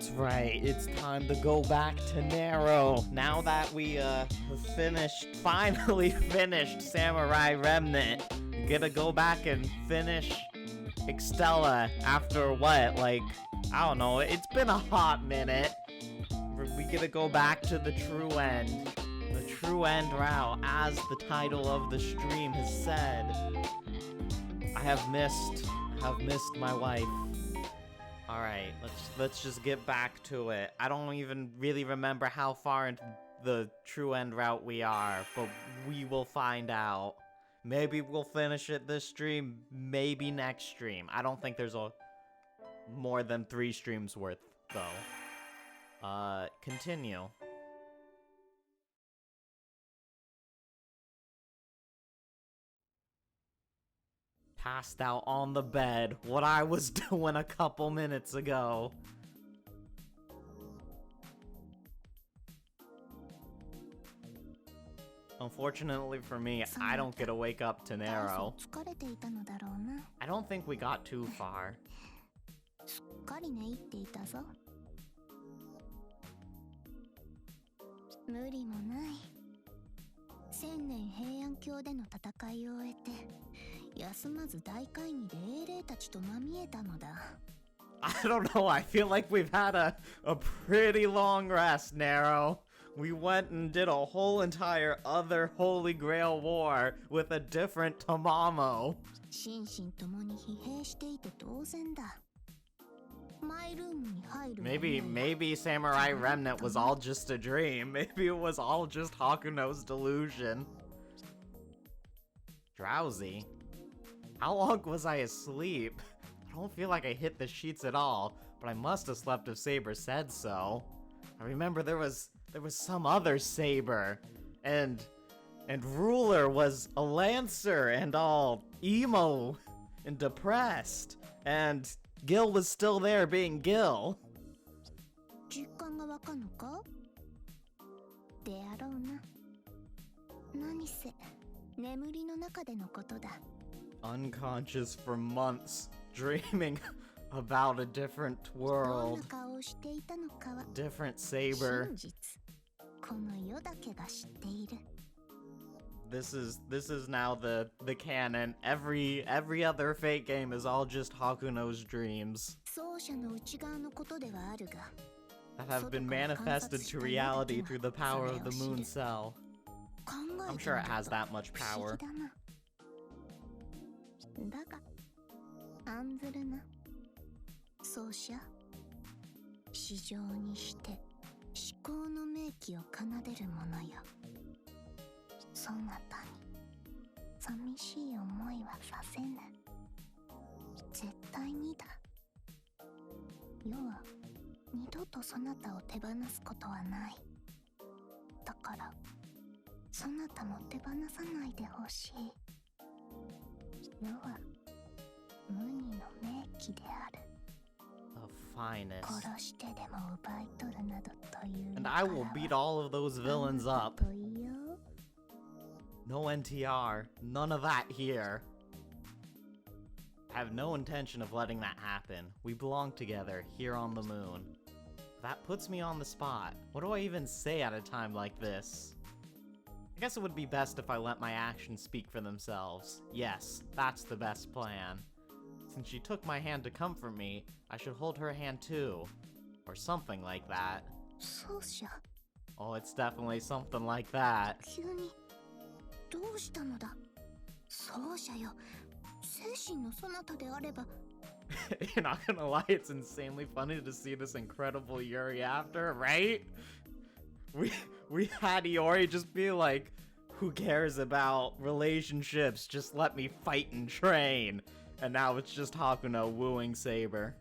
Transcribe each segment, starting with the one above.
That's right, it's time to go back to Narrow. Now that we finally finished Samurai Remnant, we gotta go back and finish Extella after what, like, I don't know, it's been a hot minute. We gotta go back to the true end. The true end route, as the title of the stream has said. I have missed my wife. Alright, let's just get back to it. I don't even really remember how far into the true end route we are, but we will find out. Maybe we'll finish it this stream, maybe next stream. I don't think there's more than 3 streams worth, though. Continue. Passed out on the bed, what I was doing a couple minutes ago. Unfortunately for me, I don't get to wake up to Narrow. I don't think we got too far. I don't know, I feel like we've had a pretty long rest, Narrow. We went and did a whole entire other Holy Grail war with a different Tamamo. Maybe Samurai Remnant was all just a dream. Maybe it was all just Hakuno's delusion. Drowsy? How long was I asleep? I don't feel like I hit the sheets at all, but I must have slept if Saber said so. I remember there was some other Saber, and Ruler was a Lancer and all emo and depressed, and Gil was still there being Gil. Unconscious for months, dreaming about a different world. Different Saber. This is now the canon. Every other Fate game is all just Hakuno's dreams that have been manifested to reality through the power of the moon cell. I'm sure it has that much power. The finest. And I will beat all of those villains up. No NTR, none of that here. I have no intention of letting that happen. We belong together, here on the moon. That puts me on the spot. What do I even say at a time like this? I guess it would be best if I let my actions speak for themselves. Yes, that's the best plan. Since she took my hand to comfort me, I should hold her hand too. Or something like that. Oh, it's definitely something like that. You're not gonna lie, it's insanely funny to see this incredible Yuri after, right? We had Iori just be like, who cares about relationships, just let me fight and train. And now it's just Hakuno wooing Saber.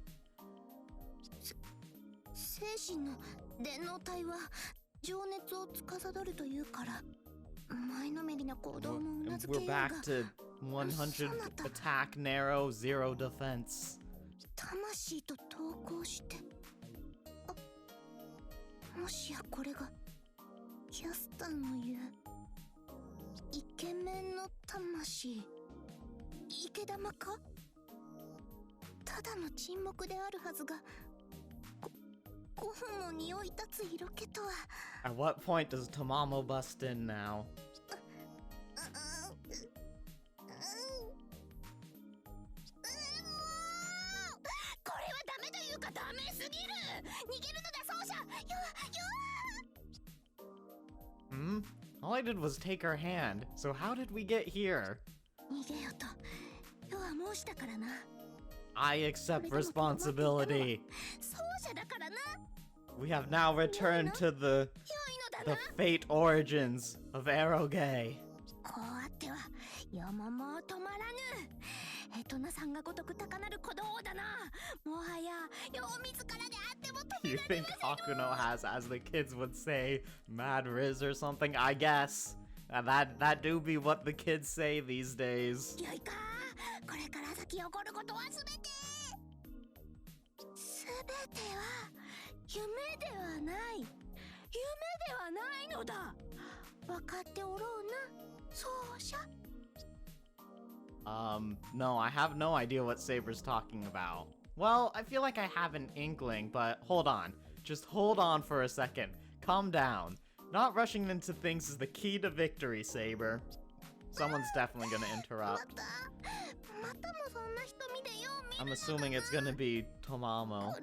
We're back to 100 attack, narrow, 0 defense. At what point does Tamamo bust in now? All I did was take her hand, so how did we get here? I accept responsibility. We have now returned to the fate origins of Eroge. You think Hakuno has, as the kids would say, mad riz or something? I guess. That do be what the kids say these days. No, I have no idea what Saber's talking about. Well, I feel like I have an inkling, but hold on. Just hold on for a second. Calm down. Not rushing into things is the key to victory, Saber. Someone's definitely gonna interrupt. I'm assuming it's gonna be Tamamo.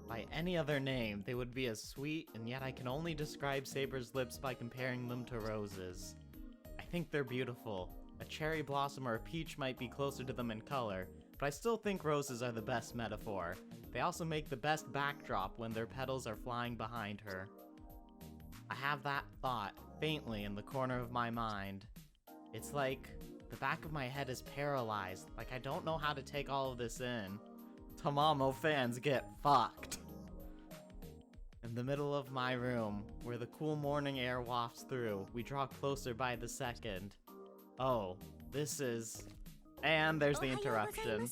By any other name, they would be as sweet, and yet I can only describe Saber's lips by comparing them to roses. I think they're beautiful. A cherry blossom or a peach might be closer to them in color, but I still think roses are the best metaphor. They also make the best backdrop when their petals are flying behind her. I have that thought, faintly, in the corner of my mind. It's like the back of my head is paralyzed, like I don't know how to take all of this in. Tamamo fans get fucked. In the middle of my room, where the cool morning air wafts through, we draw closer by the second. Oh, this is... And there's the interruption.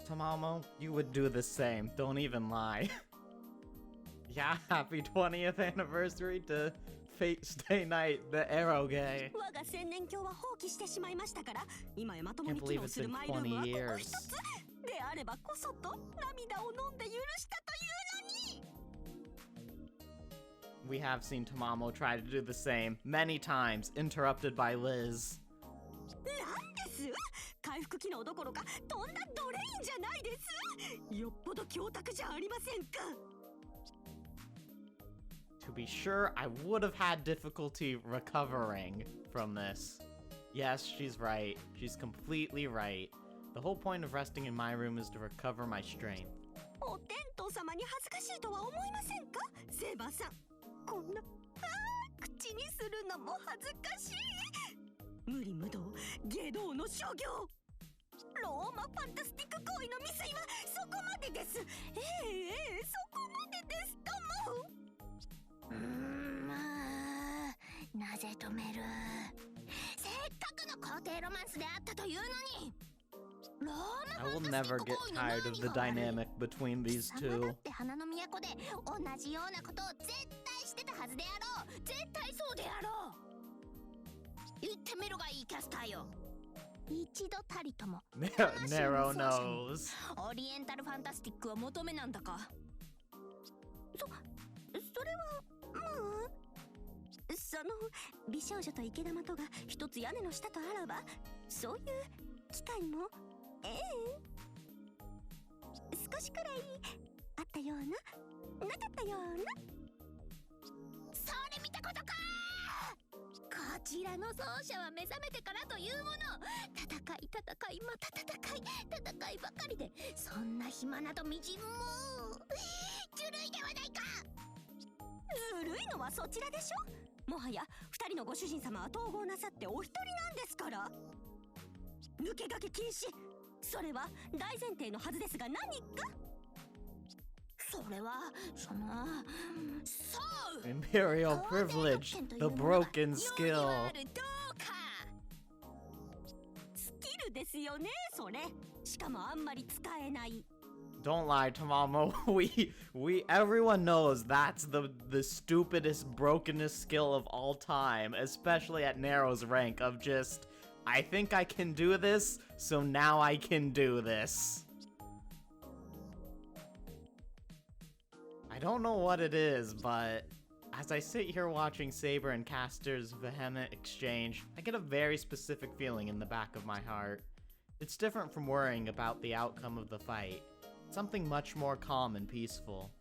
Tamamo, you would do the same. Don't even lie. Yeah, happy 20th anniversary to Fate Stay Night, the Eroge. Can't believe it's been 20 years. We have seen Tamamo try to do the same many times, interrupted by Liz. To be sure, I would have had difficulty recovering from this. Yes, she's right. She's completely right. The whole point of resting in my room is to recover my strength. I will never get tired of the dynamic between these two. Narrow nose. その美少女と池田とが一つ屋根の下とあらば、そういう機会も少しくらいあったような、なかったような。それ見たことか。ちらの奏者は目覚めてからというもの。戦い戦いまた戦い戦いばかりで、そんな暇などみじんもずるいではないか。ずるいのはそちらでしょ。もはや二人のご主人様は統合なさってお一人なんですから。抜け駆け禁止、それは大前提のはずですが何か。それはそう Imperial privilege, the broken skill. スキルですよね、それ。しかもあんまり使えない。 Don't lie, Tamamo. Everyone knows that's the stupidest, brokenest skill of all time, especially at Narrow's rank of just, I think I can do this, so now I can do this. I don't know what it is, but as I sit here watching Saber and Caster's vehement exchange, I get a very specific feeling in the back of my heart. It's different from worrying about the outcome of the fight. Something much more calm and peaceful.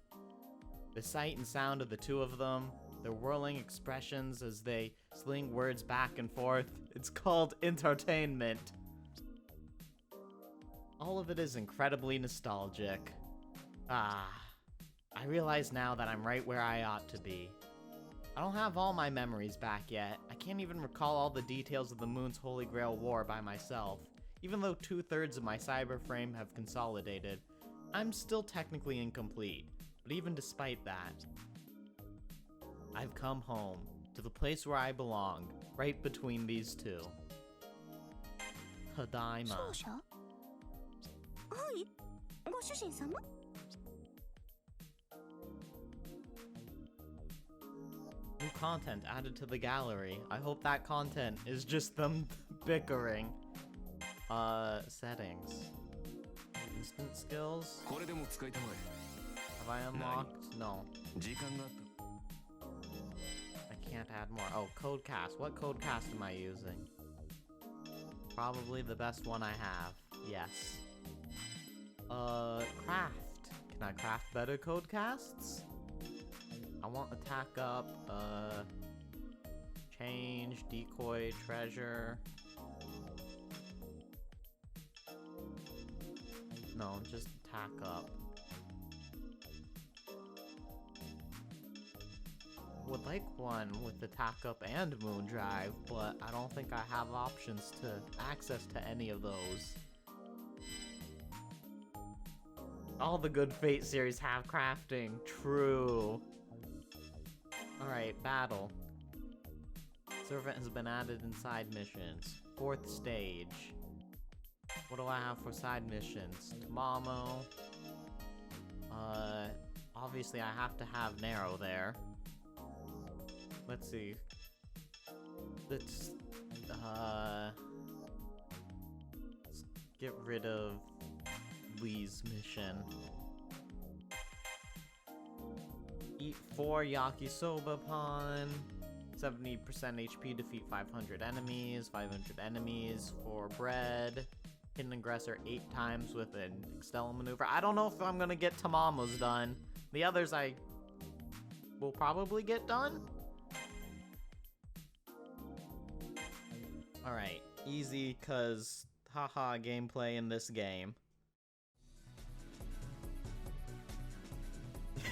The sight and sound of the two of them, their whirling expressions as they sling words back and forth, it's called entertainment. All of it is incredibly nostalgic. I realize now that I'm right where I ought to be. I don't have all my memories back yet. I can't even recall all the details of the Moon's Holy Grail War by myself. Even though 2/3 of my cyber frame have consolidated, I'm still technically incomplete. But even despite that, I've come home, to the place where I belong, right between these two. Tadaima. 奏者？はい、ご主人様。New content added to the gallery. I hope that content is just them bickering. Settings. Instant skills? Have I unlocked? No. I can't add more. Oh, codecast. What codecast am I using? Probably the best one I have. Yes. Craft. Can I craft better codecasts? I want attack up, change, decoy, treasure. No, just attack up. Would like one with attack up and moon drive, but I don't think I have options to access to any of those. All the good Fate series have crafting, true. Alright, battle. Servant has been added in side missions. 4th stage. What do I have for side missions? Tamamo. Obviously I have to have Narrow there. Let's see. Let's get rid of Lee's mission. Eat 4 yakisoba pan, 70% HP, defeat 500 enemies, 500 enemies for bread, hidden aggressor 8 times with an Extella maneuver. I don't know if I'm gonna get Tamamo's done. The others I will probably get done. Alright, easy cause haha gameplay in this game.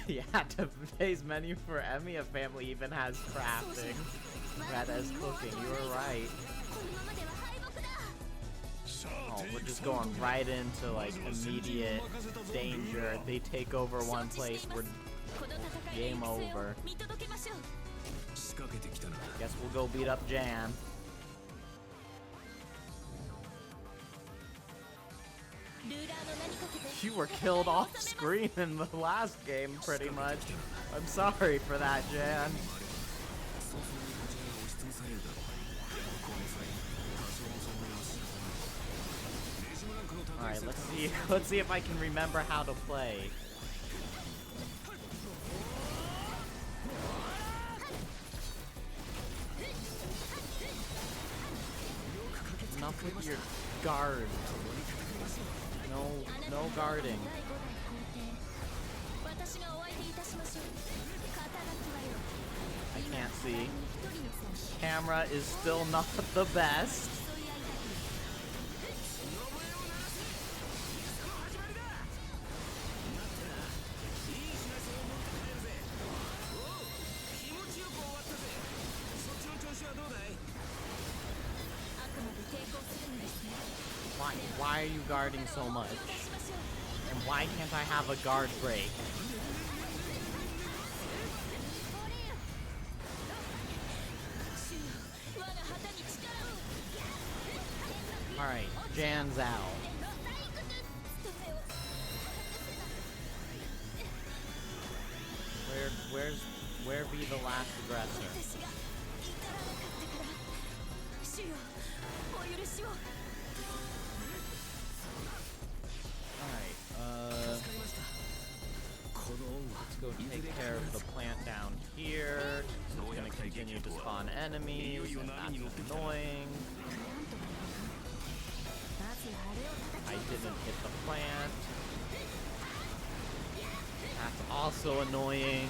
Yeah, today's menu for Emiya family even has crafting. That as cooking, you were right. Oh, we're just going right into like immediate danger. They take over one place, we're game over. Guess we'll go beat up Jan. You were killed off screen in the last game, pretty much. I'm sorry for that, Jan. Alright, let's see if I can remember how to play. Enough with your guard. No guarding. I can't see. Camera is still not the best. Why are you guarding so much? And why can't I have a guard break? Alright, Jan's out. Where be the last aggressor? Let's go take care of the plant down here. It's gonna continue to spawn enemies, and that's annoying. I didn't hit the plant. That's also annoying.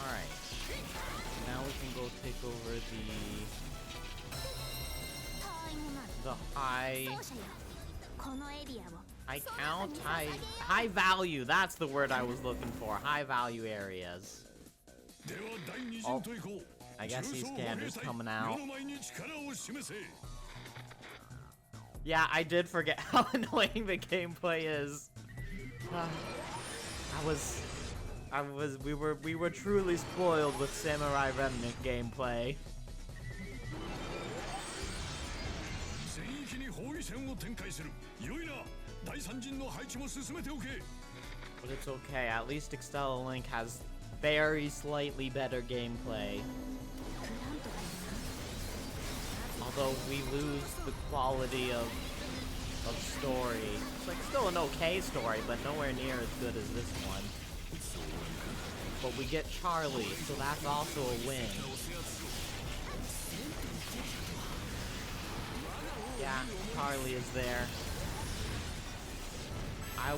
Alright. Now we can go take over the high value, that's the word I was looking for. High value areas. Oh, I guess these scanners coming out. Yeah, I did forget how annoying the gameplay is. We were truly spoiled with Samurai Remnant gameplay. But it's okay, at least Extella Link has very slightly better gameplay. Although we lose the quality of story. It's like still an okay story, but nowhere near as good as this one. But we get Charlie, so that's also a win. Yeah, Charlie is there. I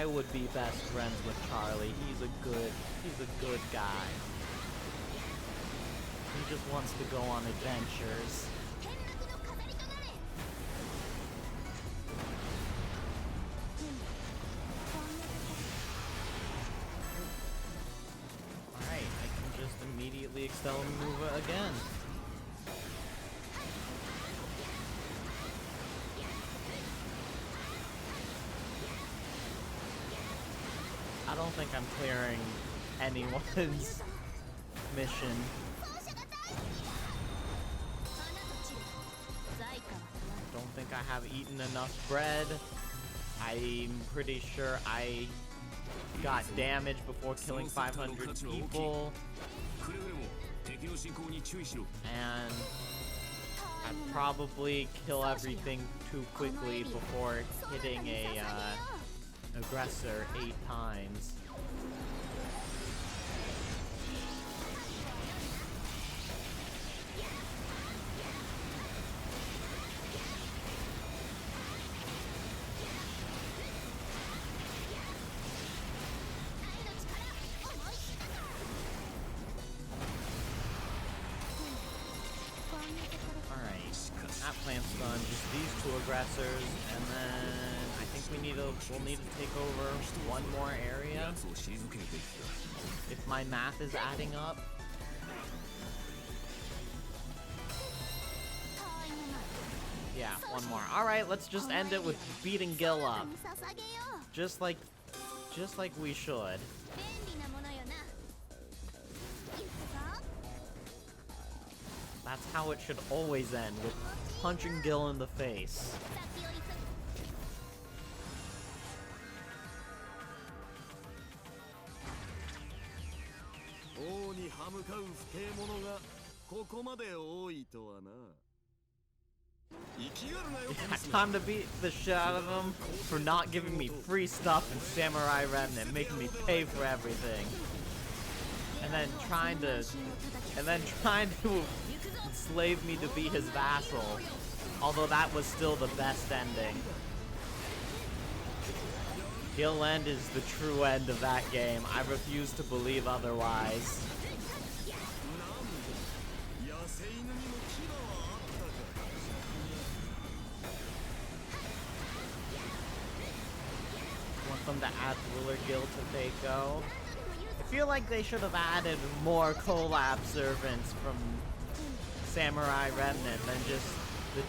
would be best friends with Charlie. He's a good guy. He just wants to go on adventures. Alright, I can just immediately Extella maneuver again. I don't think I'm clearing anyone's mission. Don't think I have eaten enough bread. I'm pretty sure I got damaged before killing 500 people. And I'd probably kill everything too quickly before hitting a aggressor 8 times. That plant's done, just these 2 aggressors, and then I think we'll need to take over one more area. If my math is adding up. Yeah, one more. Alright, let's just end it with beating Gil up. Just like we should. That's how it should always end, with punching Gil in the face. Yeah, time to beat the shit out of him for not giving me free stuff in Samurai Remnant, making me pay for everything. and then trying to enslave me to be his vassal. Although that was still the best ending. He'll end is the true end of that game. I refuse to believe otherwise. Want them to add Ruler Guild to Fako. I feel like they should have added more collab servants from Samurai Remnant than just the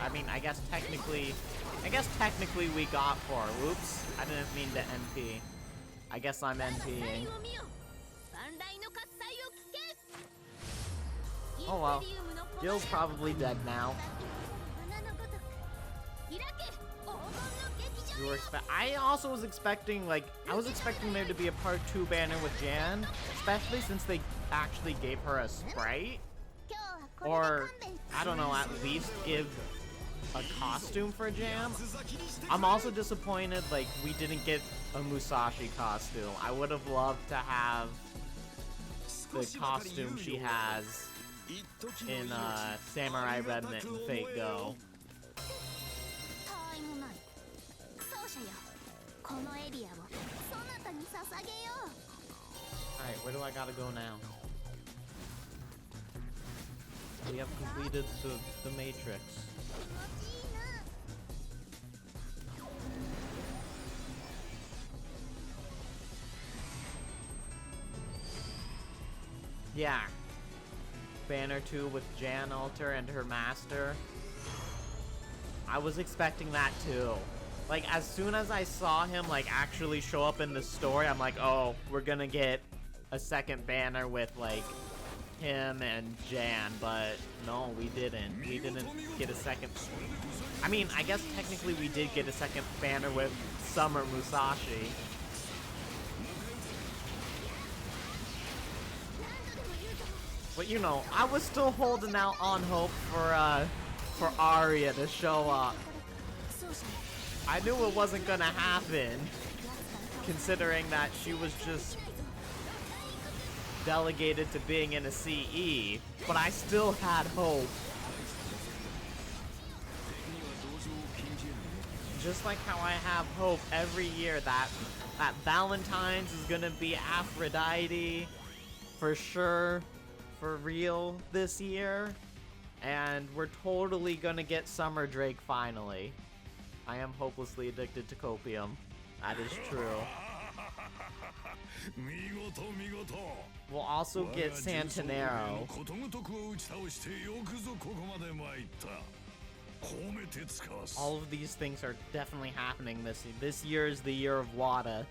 I mean, I guess technically we got 4. Whoops, I didn't mean to NP. I guess I'm NPing. Oh well, Gil's probably dead now. I also was expecting, like, there to be a part 2 banner with Jan, especially since they actually gave her a sprite. Or, I don't know, at least give a costume for Jam. I'm also disappointed, like, we didn't get a Musashi costume. I would have loved to have the costume she has in Samurai Remnant and Fate Go. Alright, where do I gotta go now? We have completed the Matrix. Yeah. Banner 2 with Jan Alter and her master. I was expecting that too. Like, as soon as I saw him, like, actually show up in the story, I'm like, oh, we're gonna get a second banner with, like, him and Jan, but no, we didn't. We didn't get a second. I mean, I guess technically we did get a second banner with Summer Musashi. But you know, I was still holding out on hope for Arya to show up. I knew it wasn't gonna happen, considering that she was just delegated to being in a CE, but I still had hope. Just like how I have hope every year that Valentine's is gonna be Aphrodite for sure, for real this year, and we're totally gonna get Summer Drake finally. I am hopelessly addicted to copium. That is true. We'll also get Santanero. All of these things are definitely happening this year. This year is the year of Wada.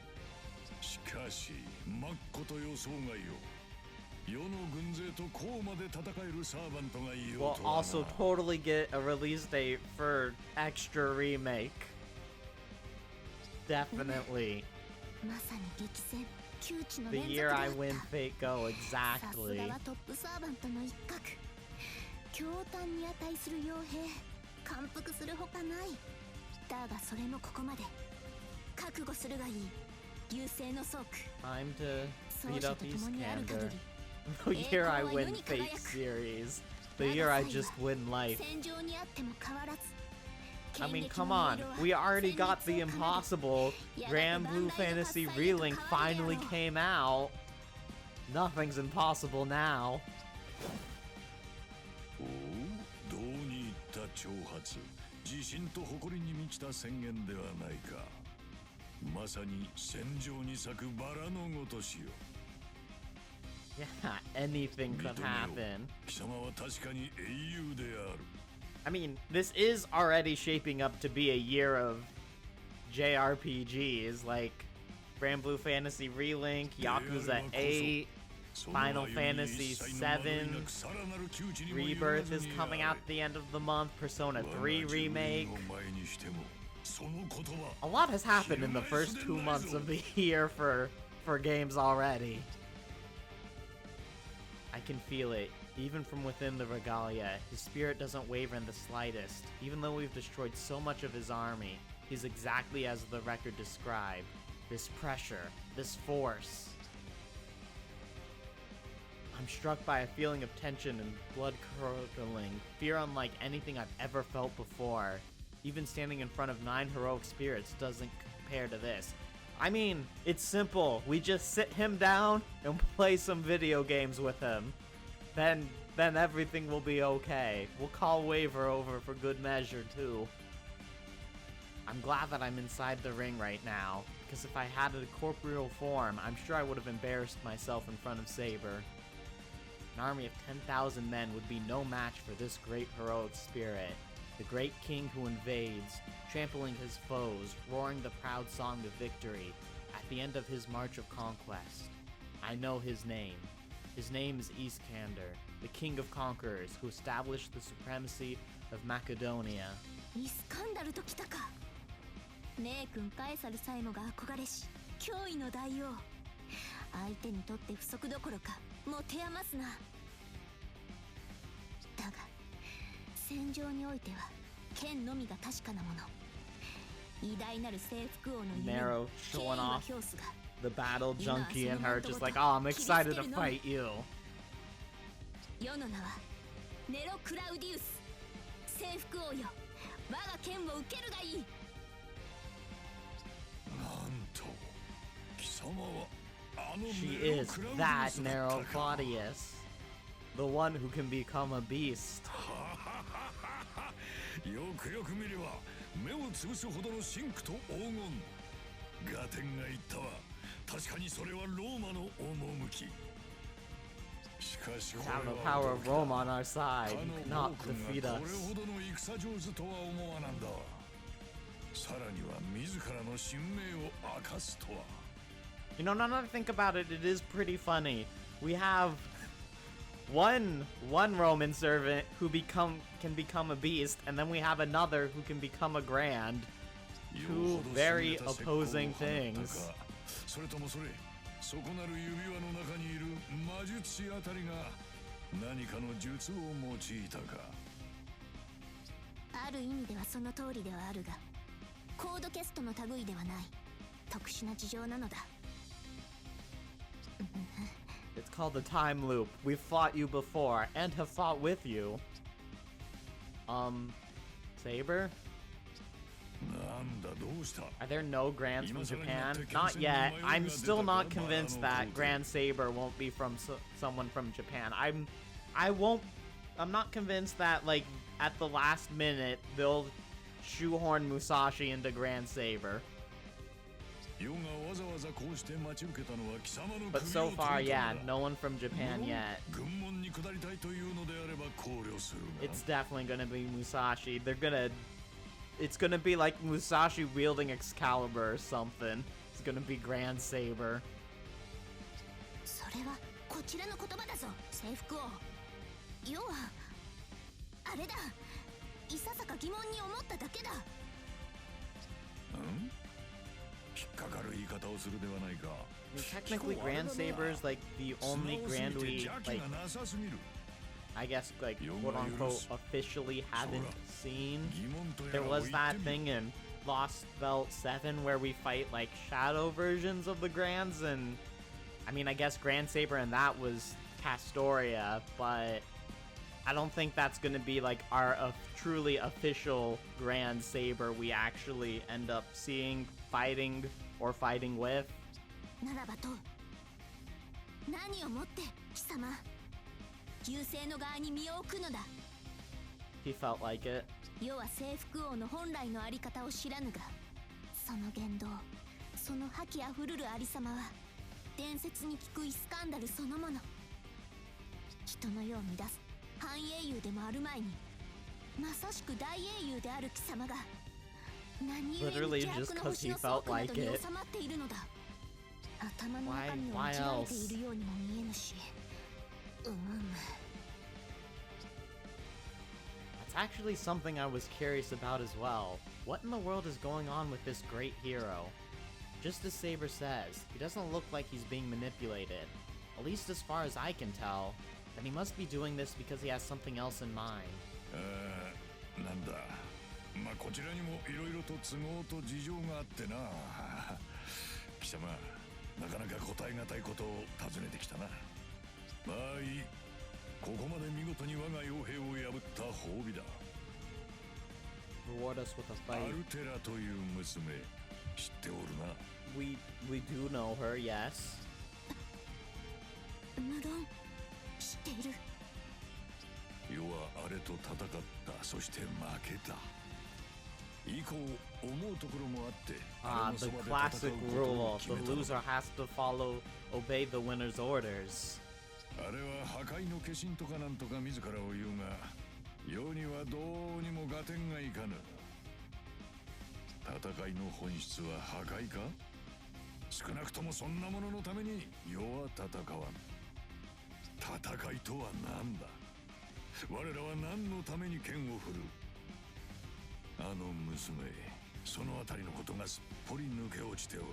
We'll also totally get a release date for Extra Remake. Definitely. The year I win Fate Go, exactly. Time to beat up Eastkander. The year I win Fate Series. The year I just win life. I mean, come on. We already got the impossible. Grand Blue Fantasy Relink finally came out. Nothing's impossible now. Yeah, anything could happen. I mean, this is already shaping up to be a year of JRPGs, like Grand Blue Fantasy Relink, Yakuza 8, Final Fantasy 7, Rebirth is coming out at the end of the month, Persona 3 Remake. A lot has happened in the first 2 months of the year for games already. I can feel it, even from within the Regalia. His spirit doesn't waver in the slightest. Even though we've destroyed so much of his army, he's exactly as the record described. This pressure, this force. I'm struck by a feeling of tension and blood-curdling, fear unlike anything I've ever felt before. Even standing in front of 9 heroic spirits doesn't compare to this. I mean, it's simple. We just sit him down and play some video games with him. Then everything will be okay. We'll call Waver over for good measure, too. I'm glad that I'm inside the ring right now, because if I had a corporeal form, I'm sure I would have embarrassed myself in front of Saber. An army of 10,000 men would be no match for this great heroic spirit, the great king who invades, trampling his foes, roaring the proud song of victory, at the end of his march of conquest. I know his name. His name is Iskander, the king of conquerors who established the supremacy of Macedonia. イスカンダルと来たか。名君カエサルさえもが憧れし脅威の大王。相手にとって不足どころか持て余すな。だが戦場においては剣のみが確かなもの。偉大なる征服王の夢 Nero に showing 敬意は off 表すが。 the battle junkie in her, just like, oh, I'm excited to fight you. 世の名はネロ・クラウディウス。征服王よ、我が剣を受けるがいい。なんと貴様はあの She ネロ is クラウディウ that スだった Nero か。 Claudius, the one who can become a beast. よくよく見れば目をつぶすほどの真紅と黄金。ガテンが言ったわ。確かにそれはローマの趣。しかし We こ have れ the は power 驚 of きだ。 Rome on our side. か You の cannot 王君 defeat が us. これほどの戦上手とは思わなんだ。さらには自らの神明を明かすとは。 You know, now that I think about it, it is pretty funny. We have one Roman servant who can become a beast, and then we have another who can become a grand. Two very opposing things. それともそれ、そこなる指輪の中にいる魔術師あたりが何かの術を用いたか。ある意味ではその通りではあるが、コードキャストの類ではない特殊な事情なのだ。It's called the time loop. We've fought you before and have fought with you. Saber? なんだどうした。 Are there no Grands from Japan? Not yet. I'm still not convinced that Grand Saber won't be from someone from Japan. I'm not convinced that, like, at the last minute, they'll shoehorn Musashi into Grand Saber. But so far, yeah, no one from Japan yet. It's definitely gonna be Musashi. It's gonna be like Musashi wielding Excalibur or something. It's gonna be Grand Saber. それはこちらの言葉だぞ、征服王。要はあれだ。いささか疑問に思っただけだ。引っかかる言い方をするではないか。 I mean, technically, Grand Saber is like the only Grand we, like, I guess, like, quote unquote, officially haven't seen. There was that thing in Lost Belt 7 where we fight, like, shadow versions of the Grands, and I mean, I guess Grand Saber and that was Castoria, but I don't think that's gonna be, like, our truly official Grand Saber we actually end up seeing, fighting, or fighting with. ならばと何をもって貴様旧姓の側に身を置くのだ。 He felt like it. 世は征服王の本来のあり方を知らぬが、その言動、その覇気あふるるありさまは伝説に聞くイスカンダルそのもの。人の世を乱す半英雄でもある前に、まさしく大英雄である貴様が何故に邪悪の星の倉庫などに収まっているのだ。頭の中身を間違えているようにも見えぬし。That's actually something I was curious about as well. What in the world is going on with this great hero? Just as Saber says, he doesn't look like he's being manipulated. At least as far as I can tell. Then he must be doing this because he has something else in mind. なんだ。まあこちらにもいろいろと都合と事情があってな。貴様、なかなか答えがたいことを尋ねてきたな。まあいい。ここまで見事に我が傭兵を破った褒美だ。 Reward us with a ア fight. ルテラという娘、知っておるな。 We do know her, yes. 無論知っている。世はあれと戦った。そして負けた。以降思うところもあって The classic rule: the loser has to obey the winner's orders. あれは破壊の化身とかなんとか自らを言うが、世にはどうにも合点がいかぬ。戦いの本質は破壊か。少なくともそんなもののために世は戦わん。戦いとは何だ。我らは何のために剣を振る。あの娘、そのあたりのことがすっぽり抜け落ちておる。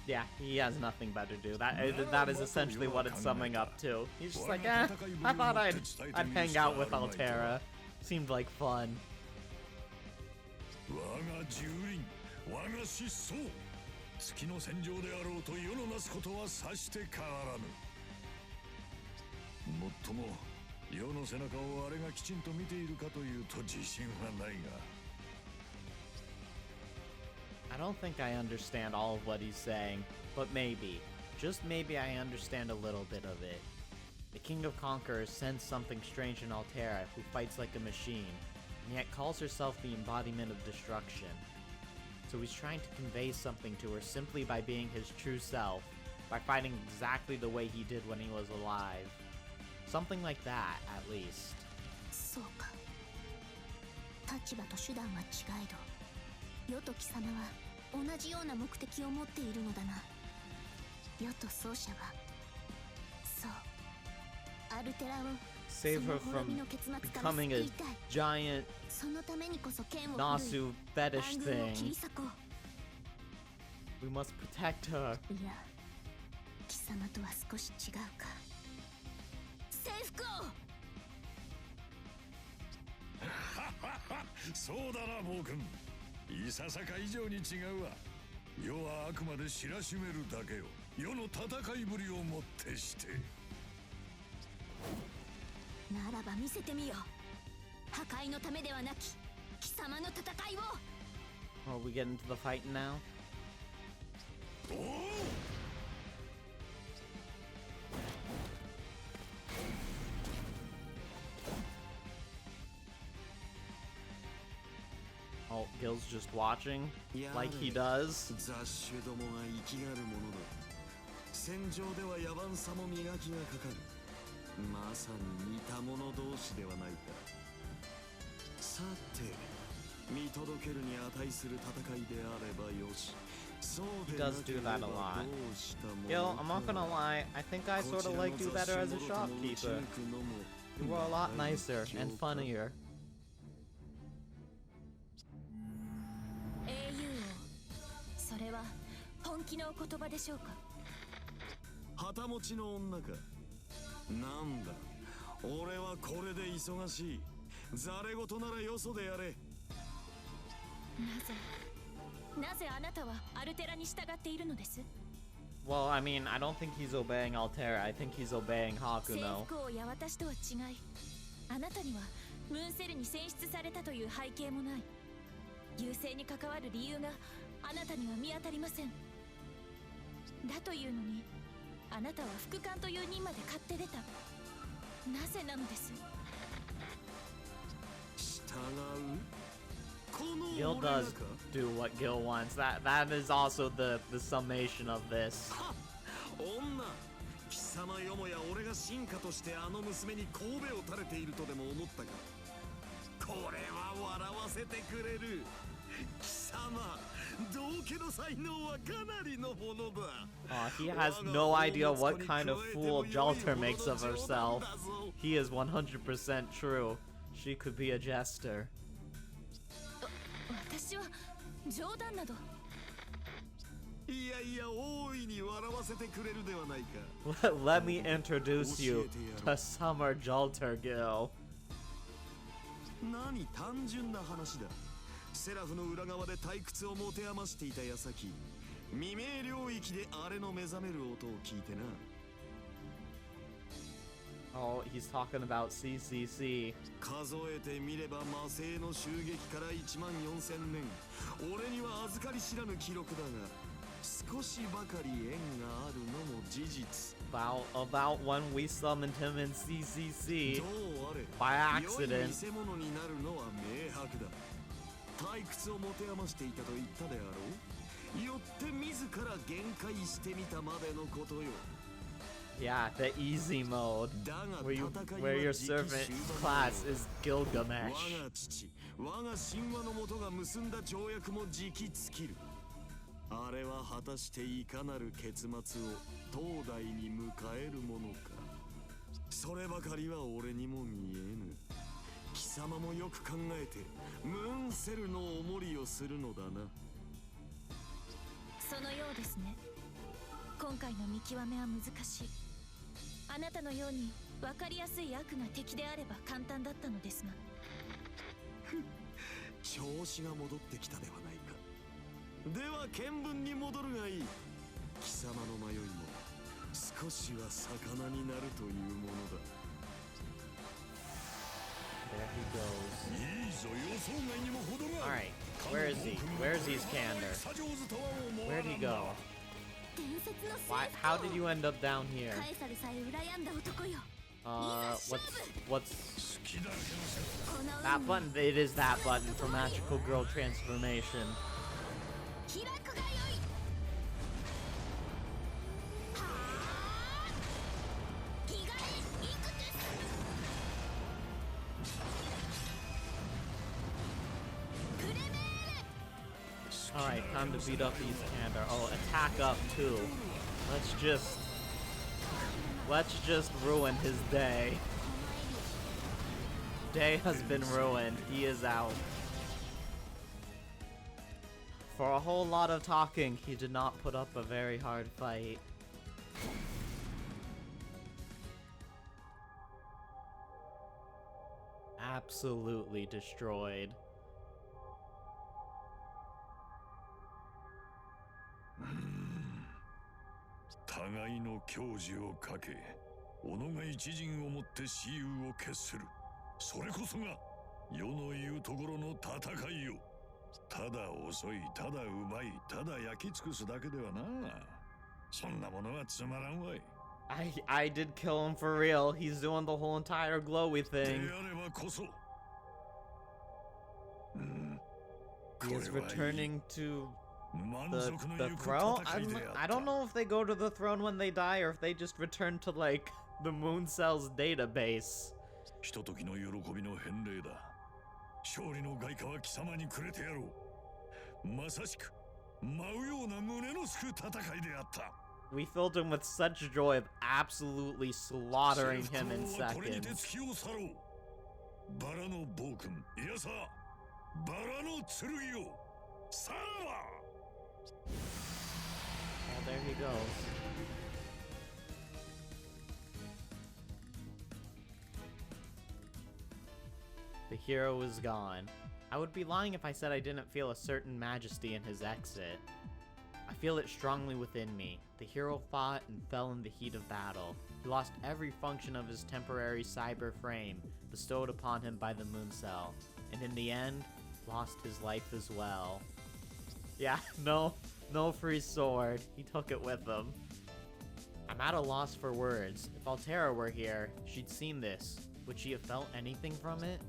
Yeah, he has nothing better to do. That is essentially what it's summing up to. He's just like, I thought I'd hang out with Altera. Seemed like fun. 我が蹂躙、我が失踪。月の戦場であろうと世のなすことはさして変わらぬ。もっとも世の背中をあれがきちんと見ているかというと自信はないが。 I don't think I understand all of what he's saying, but maybe, just maybe I understand a little bit of it. The King of Conquerors sends something strange in Altera who fights like a machine, and yet calls herself the embodiment of destruction. So he's trying to convey something to her simply by being his true self, by fighting exactly the way he did when he was alive. Something like that, at least. そうか。立場と手段は違えど、世と貴様は同じような目的を持っているのだな。世と奏者は、そう、アルテラを Save her from becoming a giant そのためにこそ剣を振るい、 Nasu fetish 暗軍を切り thing. 裂こう。 We must protect her. いや、貴様とは少し違うか。征服を。そうだな、暴君。いささか以上に違うわ。世はあくまで知らしめるだけよ。世の戦いぶりをもってして。ならば見せてみよ。破壊のためではなき貴様の戦いを。 Are we getting to the fight now? おお。 Oh, Gil's just watching, like he does. 雑種どもが生きがるものだ。戦場では野蛮さも磨きがかかる。まさに似た者同士ではないか。さて、見届けるに値する戦いであればよし。He does do that a lot. Gil, I'm not gonna lie, I think I sort of liked you better as a shopkeeper. You were a lot nicer and funnier. 英雄王、それは本気の言葉でしょうか。旗持ちの女か。なんだ、俺はこれで忙しい。ざれ言ならよそでやれ。なぜあなたはアルテラに従っているのです？ Well, I mean, I don't think he's obeying Altera. I think he's obeying 征 Hakuno. 服王や私とは違い、あなたにはムーンセルに選出されたという背景もない。優勢に関わる理由があなたには見当たりません。だというのに、あなたは副官という任まで買って出た。なぜなのです？ 従う？ Gil does do what Gil wants. That is also the summation of this. 女、貴様よもや俺が進化としてあの娘に神戸を垂れているとでも思ったか。これは笑わせてくれる。貴様、道家の才能はかなりのものだ。 He has no idea what kind of fool Jalter makes of herself. He is 100% true. She could be a jester. 私は冗談など。いやいや、大いに笑わせてくれるではないか。Let me introduce you to Summer Jalter, Gil. 何、単純な話だ。セラフの裏側で退屈を持て余していた矢先、未明領域であれの目覚める音を聞いてな。Oh, he's talking about CCC. 数えてみれば魔星の襲撃から1万4000年。俺には預かり知らぬ記録だが、少しばかり縁があるのも事実。About when we summoned him in CCC どうあれ、 by 良い accident. 見せ物になるのは明白だ。退屈を持て余していたと言ったであろう。よって自ら限界してみたまでのことよ。 Yeah, the easy mode だが where your servant class is Gilgamesh. 我が父、我が神話の元が結んだ条約もじき尽きる。あれは果たしていかなる結末を東大に迎えるものか。そればかりは俺にも見えぬ。貴様もよく考えてムーンセルのお守りをするのだな。そのようですね。今回の見極めは難しい。あなたのように分かりやすい悪が敵であれば簡単だったのですが。調子が戻ってきたではないか。では見聞に戻るがいい。貴様の迷いも少しは魚になるというものだ。 There he goes. いいぞ、予想外にも程がある。 Alright, where is he? Where's Iskander? Where'd he go? 伝説の Why? How did you end up down here? カエサルさえ羨んだ男よ。 What's 好きだけのせい。 この that button? It is that button for magical girl transformation. 開くがよい。はあ。着替えいくです。クレメール。 Alright, time to beat up Iskander. Oh, attack up too. Let's just ruin his day. Day has been ruined. He is out. For a whole lot of talking, he did not put up a very hard fight. Absolutely destroyed. 互いの矜持をかけ、己が一陣をもって雌雄を決する。それこそが世の言うところの戦いよ。ただ遅い、ただうまい、ただ焼き尽くすだけではな。そんなものはつまらんわい。I did kill him for real. He's doing the whole entire glowy で thing. あればこそ。He is returning to 満 the 足の the ゆく throne. 戦いであった。 I don't know if they go to the throne when they die or if they just return to like the moon cells database. ひとときの喜びの返礼だ。勝利の外貨は貴様にくれてやろう。まさしく舞うような胸のすく戦いであった。 We filled him with such joy of absolutely slaughtering him in 征服王はこれにて seconds. 突きを去ろう。バラの暴君、いやさ、バラの剣よ。さらば。 Oh, there he goes. The hero is gone. I would be lying if I said I didn't feel a certain majesty in his exit. I feel it strongly within me. The hero fought and fell in the heat of battle. He lost every function of his temporary cyber frame bestowed upon him by the moon cell, and in the end, lost his life as well. Yeah, no free sword. He took it with him. I'm at a loss for words. If Altera were here, she'd seen this. Would she have felt anything from it?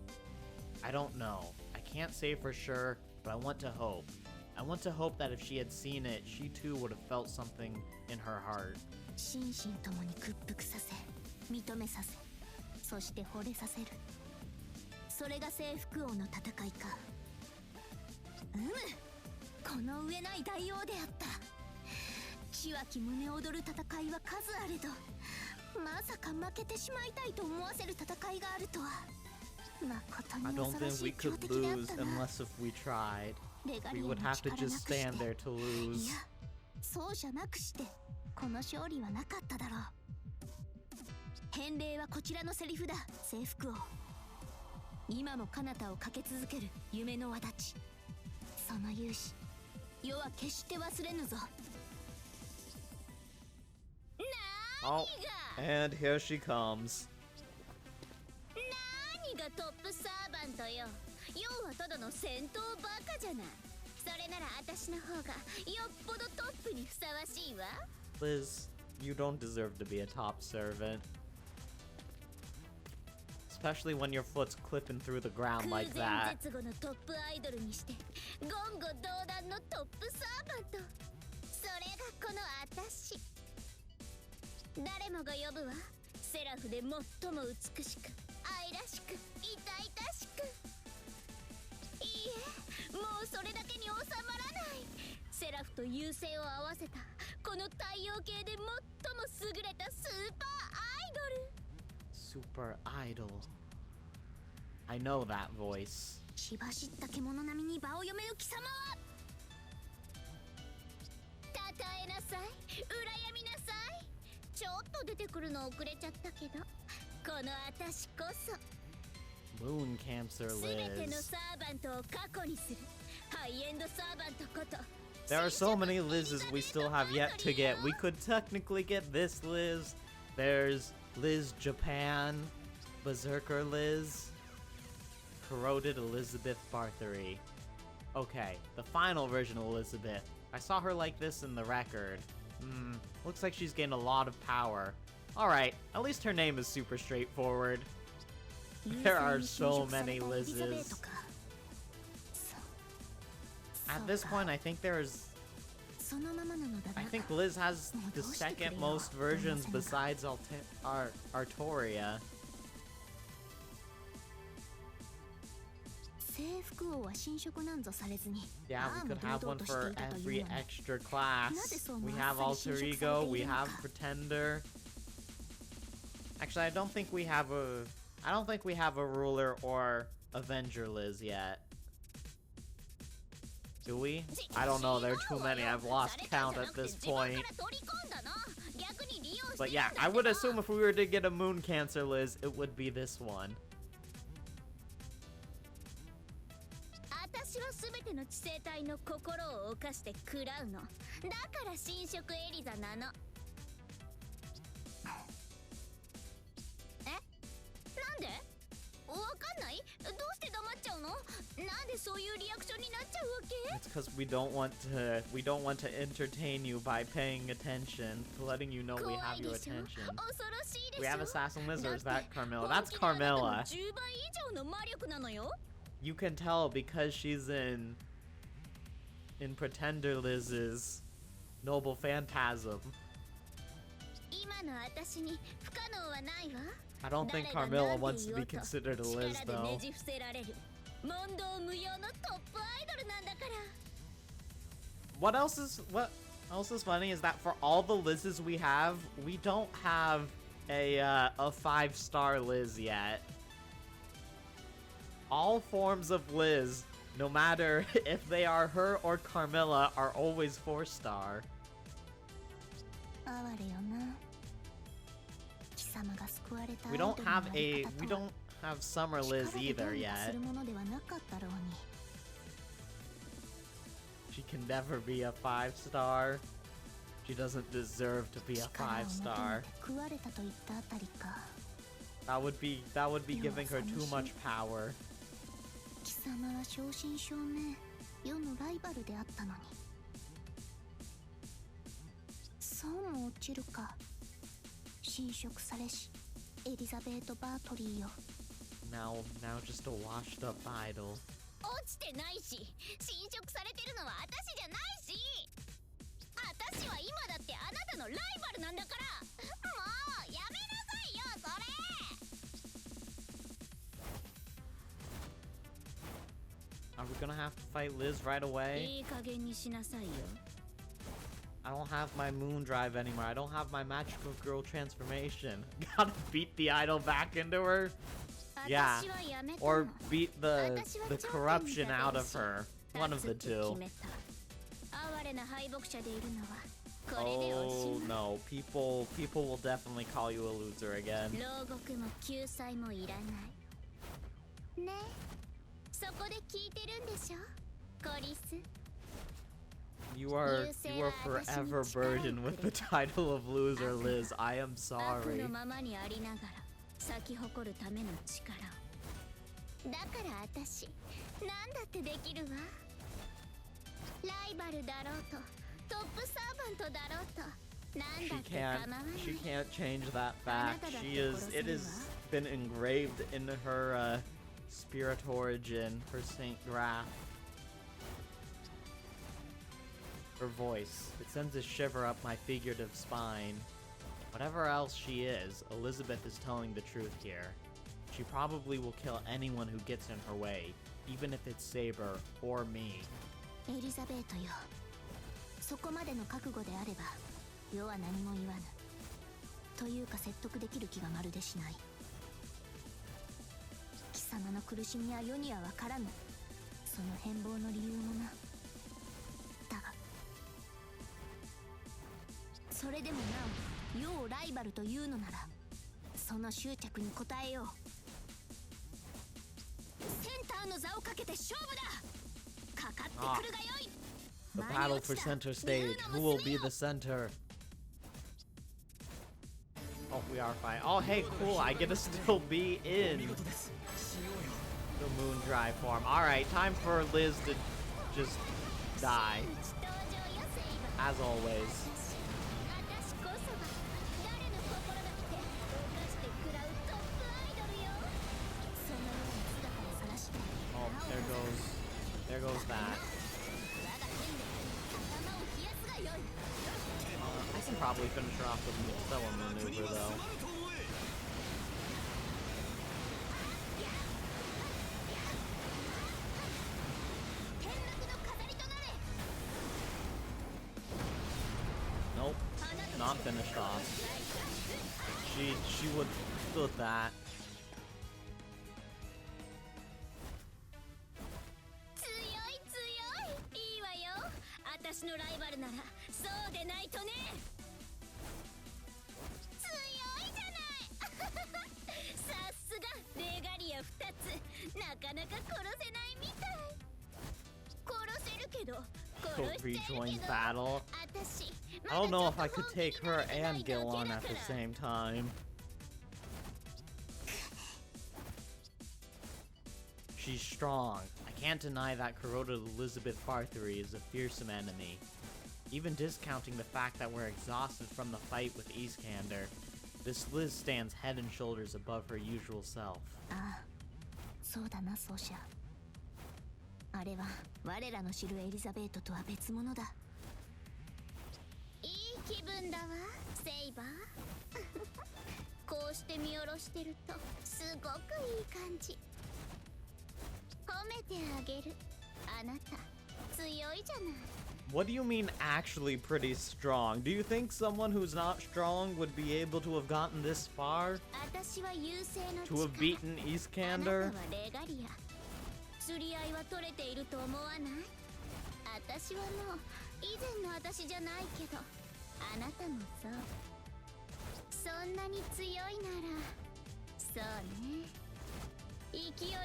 I don't know. I can't say for sure, but I want to hope. I want to hope that if she had seen it, she too would have felt something in her heart. 心身ともに屈服させ、認めさせ、そして惚れさせる。それが征服王の戦いか。この上ない大王であった。血湧き胸躍る戦いは数あれど、まさか負けてしまいたいと思わせる戦いがあるとは。誠 I に don't 恐ろ think し we い強 could 敵であっ lose たな。 unless if we tried. レガリ We ア would の have to 力な just くして stand there to い lose. や、そうじゃなくしてこの勝利はなかっただろう。返礼はこちらのセリフだ、征服王。今も彼方をかけ続ける夢の輪立ち。その勇姿、世は決して忘れぬぞ。 Oh, and here she comes. 何がトップサーバントよ。要はただの戦闘バカじゃない。それなら私の方がよっぽどトップにふさわしいわ。 Liz, you don't deserve to be a top servant. Especially when your foot's clipping through the ground 空 like 前 that. 絶後のトップアイドルにして言語道断のトップサーバント。それがこの私。誰もが呼ぶわ。セラフで最も美しく愛らしく痛々しく。いいえ、もうそれだけに収まらない。セラフと優勢を合わせたこの太陽系で最も優れたスーパーアイドル。 Super idol. I know that voice. 血走った獣並みに場を読める貴様はたたえなさい、羨みなさい。ちょっと出てくるの遅れちゃったけど、この私こそ Moon Cancer 全ての Liz. サーバントを過去にするハイエンドサーバントこと。 There are so many Liz's we still have yet to get. We could technically get this Liz. There's Liz Japan, Berserker Liz, Corroded Elizabeth Barthery. Okay, the final version of Elizabeth. I saw her like this in the record. Looks like she's gained a lot of power. Alright, at least her name is super straightforward. There are so many Liz's. At this point, I think I think Liz has the second most versions besides Artoria. 制服王は侵食なんぞされずに Yeah, we could have one for every extra なぜ class. そう We も have あっさり Alter 侵食され Ego, てい we るの have か。 Pretender. Actually, I don't think we have a Ruler or Avenger Liz yet. Do we? I don't know, there are too many. I've lost count at this point. But yeah, I would assume if we were to get a Moon Cancer Liz, it would be this one. 私は全ての知性体の心を犯して食らうの。だから侵食エリザなの。え？なんで？わかんない？どうして黙っちゃうの？なんでそういうリアクションになっちゃうわけ？ It's because we don't want to entertain you by paying attention, letting you know we have your attention. 恐ろしいでしょ。 We have Assassin Liz, or is that Carmilla? だっ That's て本気であなたの Carmilla. 10倍以上の魔力なのよ。 You can tell because she's in Pretender Liz's Noble Phantasm. 今の私に不可能はないわ。 I don't think 誰が Carmilla 何 wants て to 言お be うと considered a 力 Liz でね though. じ伏せられる問答無用のトップアイドルなんだから。 What else is funny is that for all the Liz's we have, we don't have a 5-star Liz yet. All forms of Liz, no matter if they are her or Carmilla, are always 4-star. 哀れよな。貴様が救われたアイ We ドル don't の have やり we 方とは don't have Summer Liz 力で either どうにかす yet. るものではなかったろうに。 She can never be a 5-star. She doesn't deserve to be a 力を求め 5-star. て食われたと言ったあたりか。 That would be giving her too much power. 貴様は正真正銘世のライバルであったのに。そうも落ちるか。侵食されしエリザベート・バートリーよ。 Now just a washed up idol. 落ちてないし、侵食されてるのは私じゃないし。私は今だってあなたのライバルなんだから。もうやめなさいよそれ。 Are we gonna have to fight Liz right away? いい加減にしなさいよ。 I don't have my moon drive anymore. I don't have my magical girl transformation. Gotta beat the idol back into her. Yeah. 私はやめたの。 Or beat the corruption out of her. One of the 立つって決 two. めた。哀れな敗北者でいるのはこれでおし Oh まい。 no. People will definitely call you a loser again. 牢獄も救済もいらないね。そこで聞いてるんでしょコリス。 You are forever burdened with the title of loser, Liz. I am 悪 sorry. のままにありながら咲き誇るための力をだから私なんだってできるわ。ライバルだろうとトップサーバントだろうとなんだって構わない。 She can't change that fact. It has been engraved in her spirit origin, her Saint Graph. Her voice, it sends a shiver up my figurative spine. Whatever else she is, Elizabeth is telling the truth here. She probably will kill anyone who gets in her way, even if it's Saber or me. エリザベートよ、そこまでの覚悟であれば世は何も言わぬ。というか説得できる気がまるでしない。貴様の苦しみは世には分からぬ。その変貌の理由もな。だがそれでもなお世をライバルというのなら、その執着に応えよう。センターの座をかけて勝負だ。かかってくるがよい。 The battle for center stage. Who will be the center? Oh, we are fine. Oh, hey, cool. I get to still be in the moon dry form. Alright, time for Liz to just die. As always. Oh, there goes that. I can probably finish her off with the Extella maneuver, though. Nope, not finished off. She would stood that. 私のライバルならそうでないとね。強いじゃないさすがレガリア2つ、なかなか殺せないみたい。殺せるけど So 殺しちゃうけ rejoins ど battle. 私 I don't know if I could take her and Gil on at the same time. She's strong. I can't deny that corroded Elizabeth Barthery is a fearsome enemy. Even discounting the fact that we're exhausted from the fight with Iskander, this Liz stands head and shoulders above her usual self. ああ、そうだな、ソーシャ。あれは我らの知るエリザベートとは別物だ。いい気分だわ、セイバー。こうして見下ろしてるとすごくいい感じ。褒めてあげる。あなた強いじゃない。 What do you mean actually pretty strong? Do you think someone who's not strong would be able to have gotten this far? 私は優勢の To have beaten あ Iskander? なたはレガリア。釣り合いは取れていると思わない？私はもう以前の私じゃないけど、あなたもそう。そんなに強いなら、そうね。勢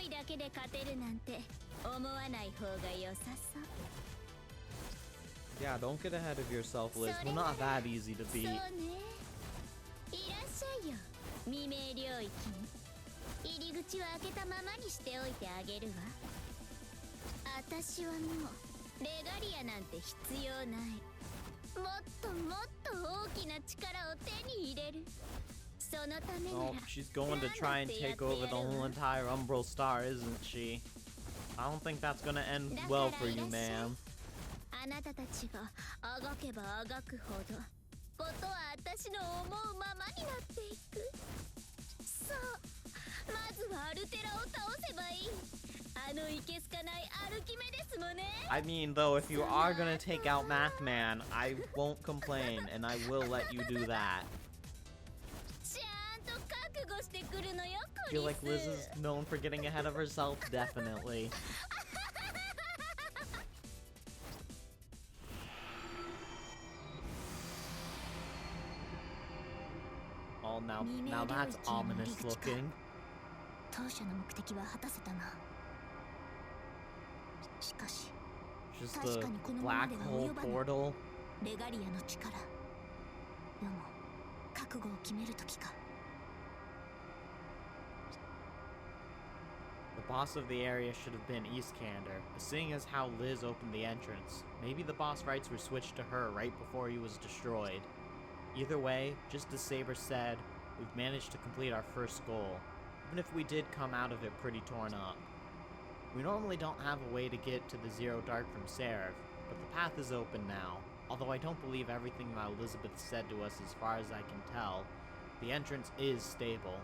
いだけで勝てるなんて思わない方が良さそう。 Yeah, don't get ahead of yourself, Liz. We're not that easy to そう beat. ね。いらっしゃいよ、未明領域に。入り口は開けたままにしておいてあげるわ。私はもうレガリアなんて必要ない。もっともっと大きな力を手に入れる。そのためな Oh, ら she's going to try and take over the whole entire Umbral Star, isn't she? I don't think that's gonna end well for you, ma'am. あなたたちがあがけばあがくほど、ことは私の思うままになっていく。そう、まずはアルテラを倒せばいい。あのいけすかないアルキメデスもね。 I mean, though, if you are gonna take out Math Man, I won't complain, and I will let you do that. ちゃんと覚悟してくるのよ、 I クリ feel ス。 like Liz is known for getting ahead of herself, definitely. Oh, now that's ominous looking. 当初の目的は果たせたな。しかし Just the black hole portal. レガリアの力、世も覚悟を決める時か。boss of the area should have been Eastcander, but seeing as how Liz opened the entrance, maybe the boss rights were switched to her right before he was destroyed. Either way, just as Saber said, we've managed to complete our first goal, even if we did come out of it pretty torn up. We normally don't have a way to get to the Zero Dark from Seraph, but the path is open now. Although I don't believe everything that Elizabeth said to us as far as I can tell, the entrance is stable.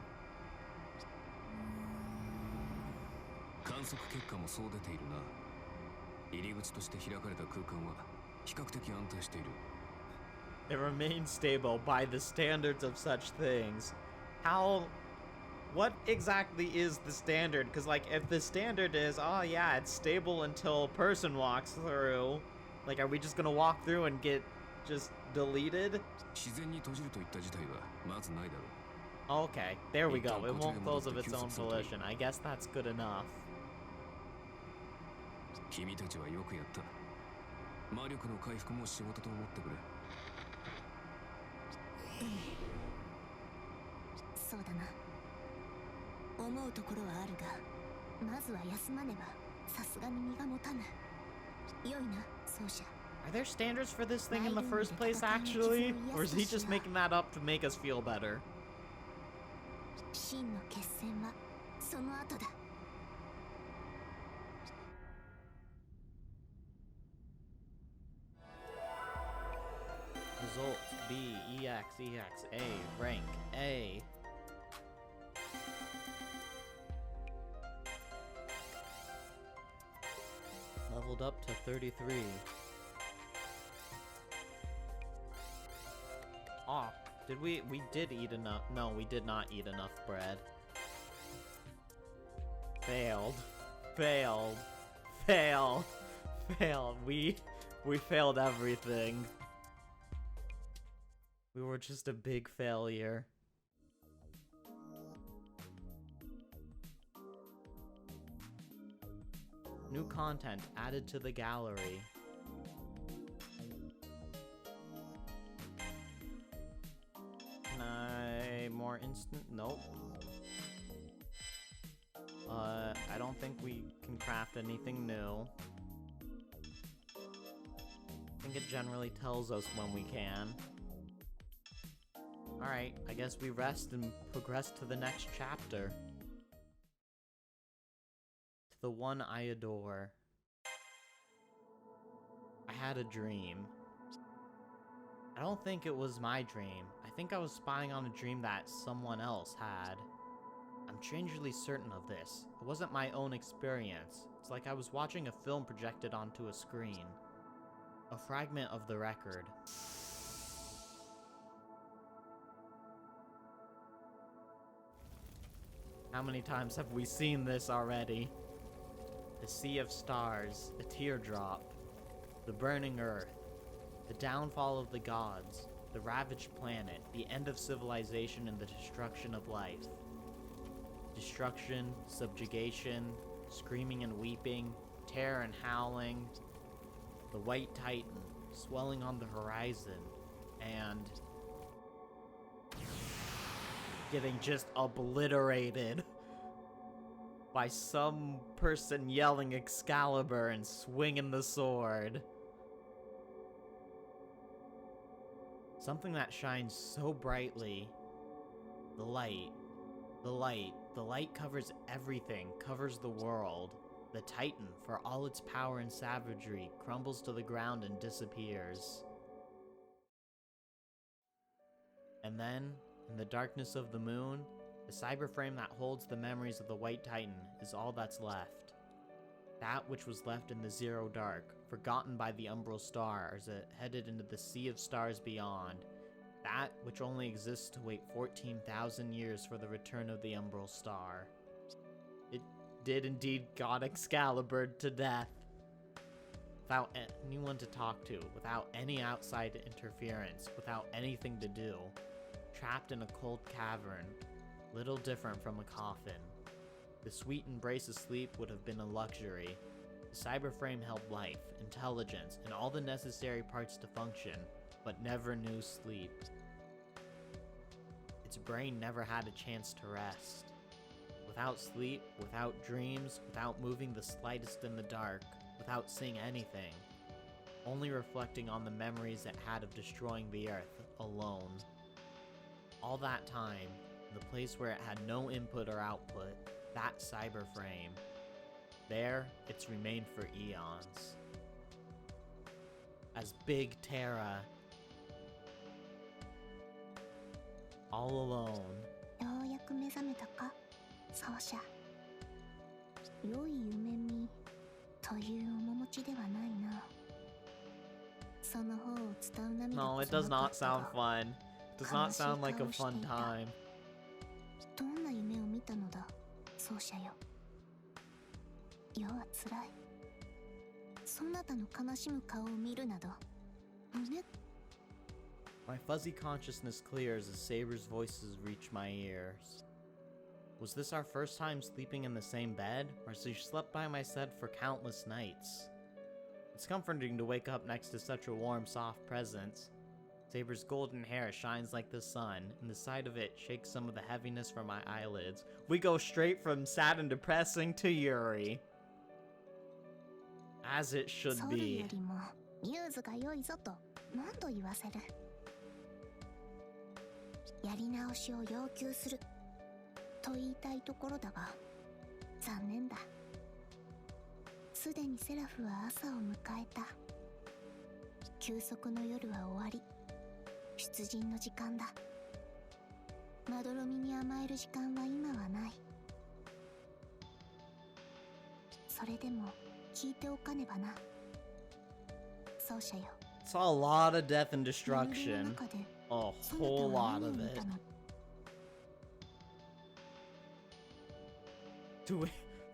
観測結果もそう出ているな。入り口として開かれた空間は比較的安定している。 It remains stable by the standards of such things. What exactly is the standard? Because, like, if the standard is, oh yeah, it's stable until a person walks through, like, are we just gonna walk through and get just deleted? 自然に閉じるといった事態はまずないだろう。 Okay, there we go. It won't close of its own volition. I guess that's good enough. 君たちはよくやった。魔力の回復も仕事と思ってくれ。そうだな。思うところはあるが、まずは休まねばさすがに身が持たぬ。良いな、奏者。 Are there standards for this thing in the first place, actually? Or is he just making that up to make us feel better? 真の決戦はその後だ。 Results B, EX, EX, A, rank A. Leveled up to 33. Oh, we did eat enough. No, we did not eat enough bread. Failed. Failed. Failed. Failed. We failed everything. We were just a big failure. New content added to the gallery. Can I... more instant? Nope. I don't think we can craft anything new. I think it generally tells us when we can. Alright, I guess we rest and progress to the next chapter. The one I adore. I had a dream. I don't think it was my dream. I think I was spying on a dream that someone else had. I'm strangely certain of this. It wasn't my own experience. It's like I was watching a film projected onto a screen. A fragment of the record. How many times have we seen this already? The sea of stars, a teardrop, the burning earth, the downfall of the gods, the ravaged planet, the end of civilization and the destruction of life. Destruction, subjugation, screaming and weeping, terror and howling, the white titan swelling on the horizon, and getting just obliterated by some person yelling Excalibur and swinging the sword. Something that shines so brightly. The light. The light. The light covers everything, covers the world. The Titan, for all its power and savagery, crumbles to the ground and disappears. And then, in the darkness of the moon, the cyberframe that holds the memories of the White Titan is all that's left. That which was left in the Zero Dark, forgotten by the Umbral Star as it headed into the sea of stars beyond. That which only exists to wait 14,000 years for the return of the Umbral Star. It did indeed got Excalibur to death. Without anyone to talk to, without any outside interference, without anything to do. Trapped in a cold cavern, little different from a coffin. The sweet embrace of sleep would have been a luxury. The cyberframe held life, intelligence, and all the necessary parts to function, but never knew sleep. Its brain never had a chance to rest. Without sleep, without dreams, without moving the slightest in the dark, without seeing anything. Only reflecting on the memories it had of destroying the Earth, alone. All that time, the place where it had no input or output, that cyber frame. There, it's remained for eons. As Big Terra, all alone. ようやく目覚めたか、奏者。良い夢見という面持ちではないな。その方を伝う涙 No, こ it そ does なか not ったが sound fun. Does not sound like a fun time. どんな夢を見たのだ、奏者よ。世はつらい。そなたの悲しむ顔を見るなど、胸 My fuzzy consciousness clears as Saber's voices reach my ears. Was this our first time sleeping in the same bed, or has she slept by my side for countless nights? It's comforting to wake up next to such a warm, soft presence. Saber's golden hair shines like the sun, and the sight of it shakes some of the heaviness from my eyelids. We go straight from sad and depressing to Yuri. As it should ソル be. よりもミューズが良いぞと何度言わせる。やり直しを要求すると言いたいところだが、残念だ。すでにセラフは朝を迎えた。休息の夜は終わり、出陣の時間だ。まどろみに甘える時間は今はない。それでも聞いておかねばな、奏者よ。 Saw a lot of death and 眠りの destruction. 中で A そなた whole は lot 何を of 見 it. たの？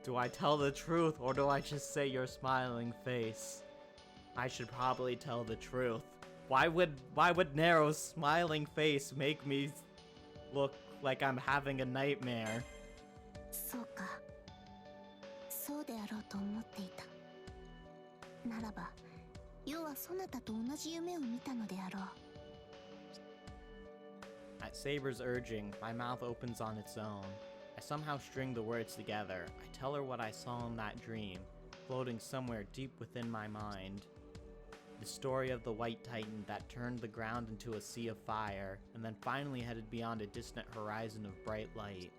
Do I tell the truth, or do I just say your smiling face? I should probably tell the truth. Why would Nero's smiling face make me look like I'm having a nightmare? そうか。そうであろうと思っていた。ならば、世はそなたと同じ夢を見たのであろう。 At Saber's urging, my mouth opens on its own. I somehow string the words together. I tell her what I saw in that dream, floating somewhere deep within my mind. The story of the White Titan that turned the ground into a sea of fire, and then finally headed beyond a distant horizon of bright light.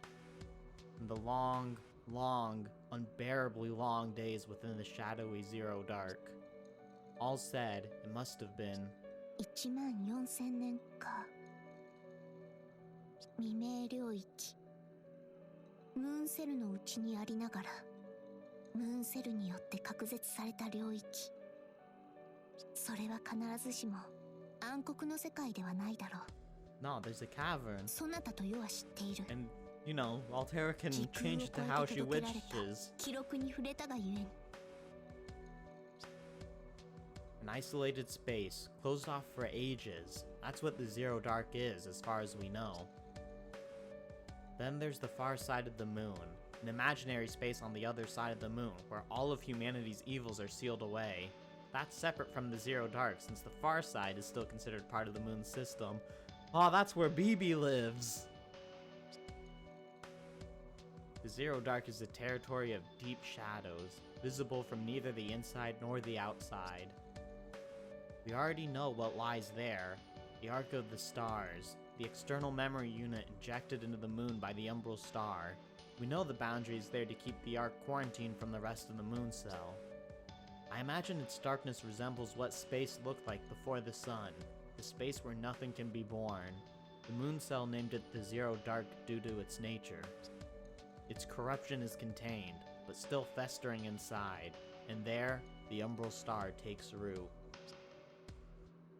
And the long, unbearably long days within the shadowy Zero Dark. All said, it must have been 14000年か。未明領域。ムーンセルの内にありながら、ムーンセルによって隔絶された領域。それは必ずしも暗黒の世界ではないだろう。 No, there's a cavern. そなたと世は知っている。 And, you know, Altera can 時空を change 超 it to え how て she 届けられた wishes. 記録に触れたがゆえに。 An isolated space, closed off for ages. That's what the Zero Dark is, as far as we know. Then there's the far side of the moon, an imaginary space on the other side of the moon, where all of humanity's evils are sealed away. That's separate from the Zero Dark, since the far side is still considered part of the moon's system. Oh, that's where BB lives! The Zero Dark is a territory of deep shadows, visible from neither the inside nor the outside. We already know what lies there, the Ark of the Stars, the external memory unit injected into the moon by the Umbral Star. We know the boundaries there to keep the Ark quarantined from the rest of the moon cell. I imagine its darkness resembles what space looked like before the sun, the space where nothing can be born. The moon cell named it the Zero Dark due to its nature. Its corruption is contained, but still festering inside, and there, the Umbral Star takes root.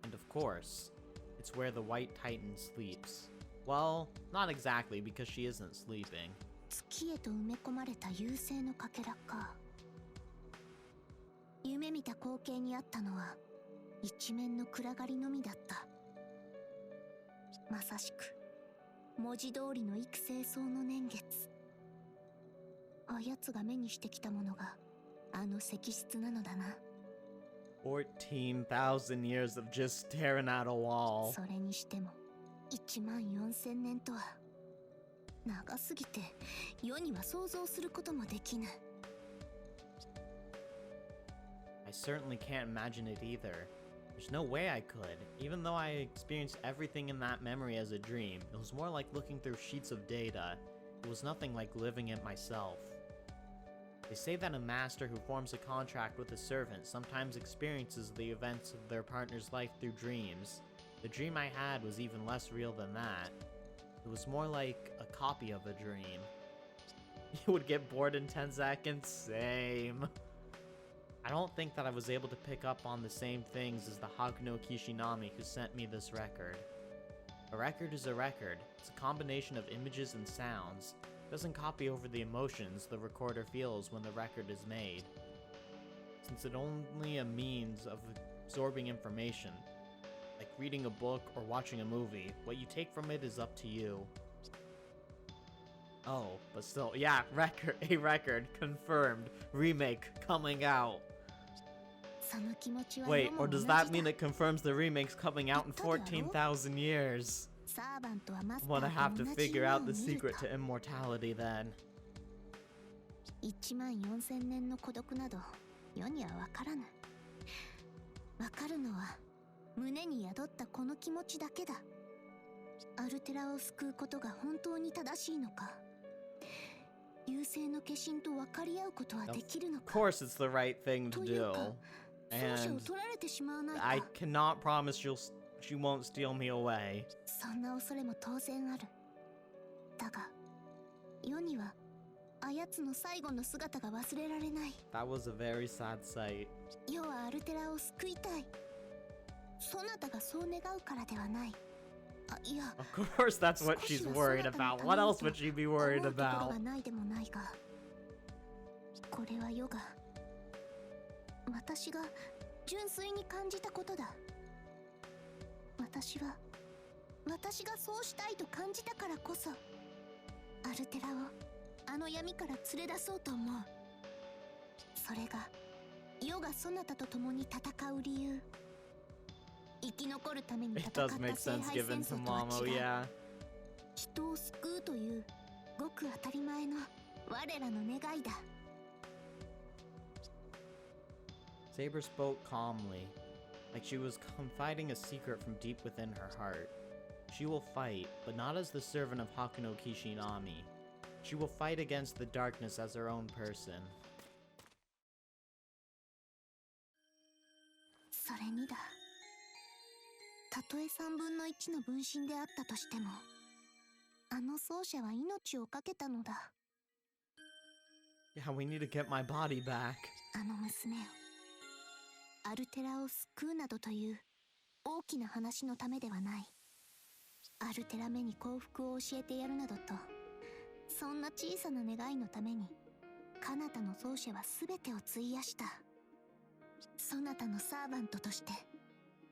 And of course, it's where the White Titan sleeps. Well, not exactly, because she isn't sleeping. 月へと埋め込まれた優勢のかけらか。夢見た光景にあったのは一面の暗がりのみだった。まさしく文字通りの幾清掃の年月。あやつが目にしてきたものがあの石室なのだな。 14,000 years of just staring at a wall. それにしても14000年とは長すぎて世には想像することもできぬ。 I certainly can't imagine it either. There's no way I could. Even though I experienced everything in that memory as a dream, it was more like looking through sheets of data. It was nothing like living it myself. They say that a master who forms a contract with a servant sometimes experiences the events of their partner's life through dreams. The dream I had was even less real than that. It was more like a copy of a dream. You would get bored in 10 seconds? Same. I don't think that I was able to pick up on the same things as the Hakuno Kishinami who sent me this record. A record is a record. It's a combination of images and sounds. It doesn't copy over the emotions the recorder feels when the record is made. Since it's only a means of absorbing information, like reading a book or watching a movie, what you take from it is up to you. Oh, but still, yeah, a record, confirmed, remake, coming out. その気持ちは Wait, 世も or 同 does じ that だ。 mean it confirms the remake's coming out in 14,000 years? サーバントはマス I'm タ gonna ー have と to 同じ figure 夢を out the 見る secret と to immortality then. 14000年の孤独など世には分からぬ。分かるのは胸に宿ったこの気持ちだけだ。アルテラを救うことが本当に正しいのか、流星の化身と分かり合うことはできるの Of か course it's the right thing to という do. か、奏者を And 取られてしまわない I か。 cannot promise she won't steal me away. そんな恐れも当然ある。だが世にはあやつの最後の姿が忘れられない。 That was a very sad sight. 世はアルテラを救いたい。そなたがそう願うからではない。あ、いや、 Of course that's what she's worried about. What else would she be worried 思うところ about? がないでもないが、これは世が私が純粋に感じたことだ。私がそうしたいと感じたからこそアルテラをあの闇から連れ出そうと思う。それが世がそなたと共に戦う理由。生き残るために It 戦った does make 聖 sense 杯 given 戦 to 争とは Momo, 違う。 yeah. 人を救うというごく当たり前の我らの願いだ。 Saber spoke calmly, like she was confiding a secret from deep within her heart. She will fight, but not as the servant of Hakuno Kishinami. She will fight against the darkness as her own person. それにだ。たとえ3分の1の分身であったとしても、あの奏者は命を懸けたのだ。 Yeah, we need to get my body back. あの娘をアルテラを救うなどという大きな話のためではない。アルテラ目に幸福を教えてやるなどと、そんな小さな願いのために彼方の奏者は全てを費やした。そなたのサーバントとして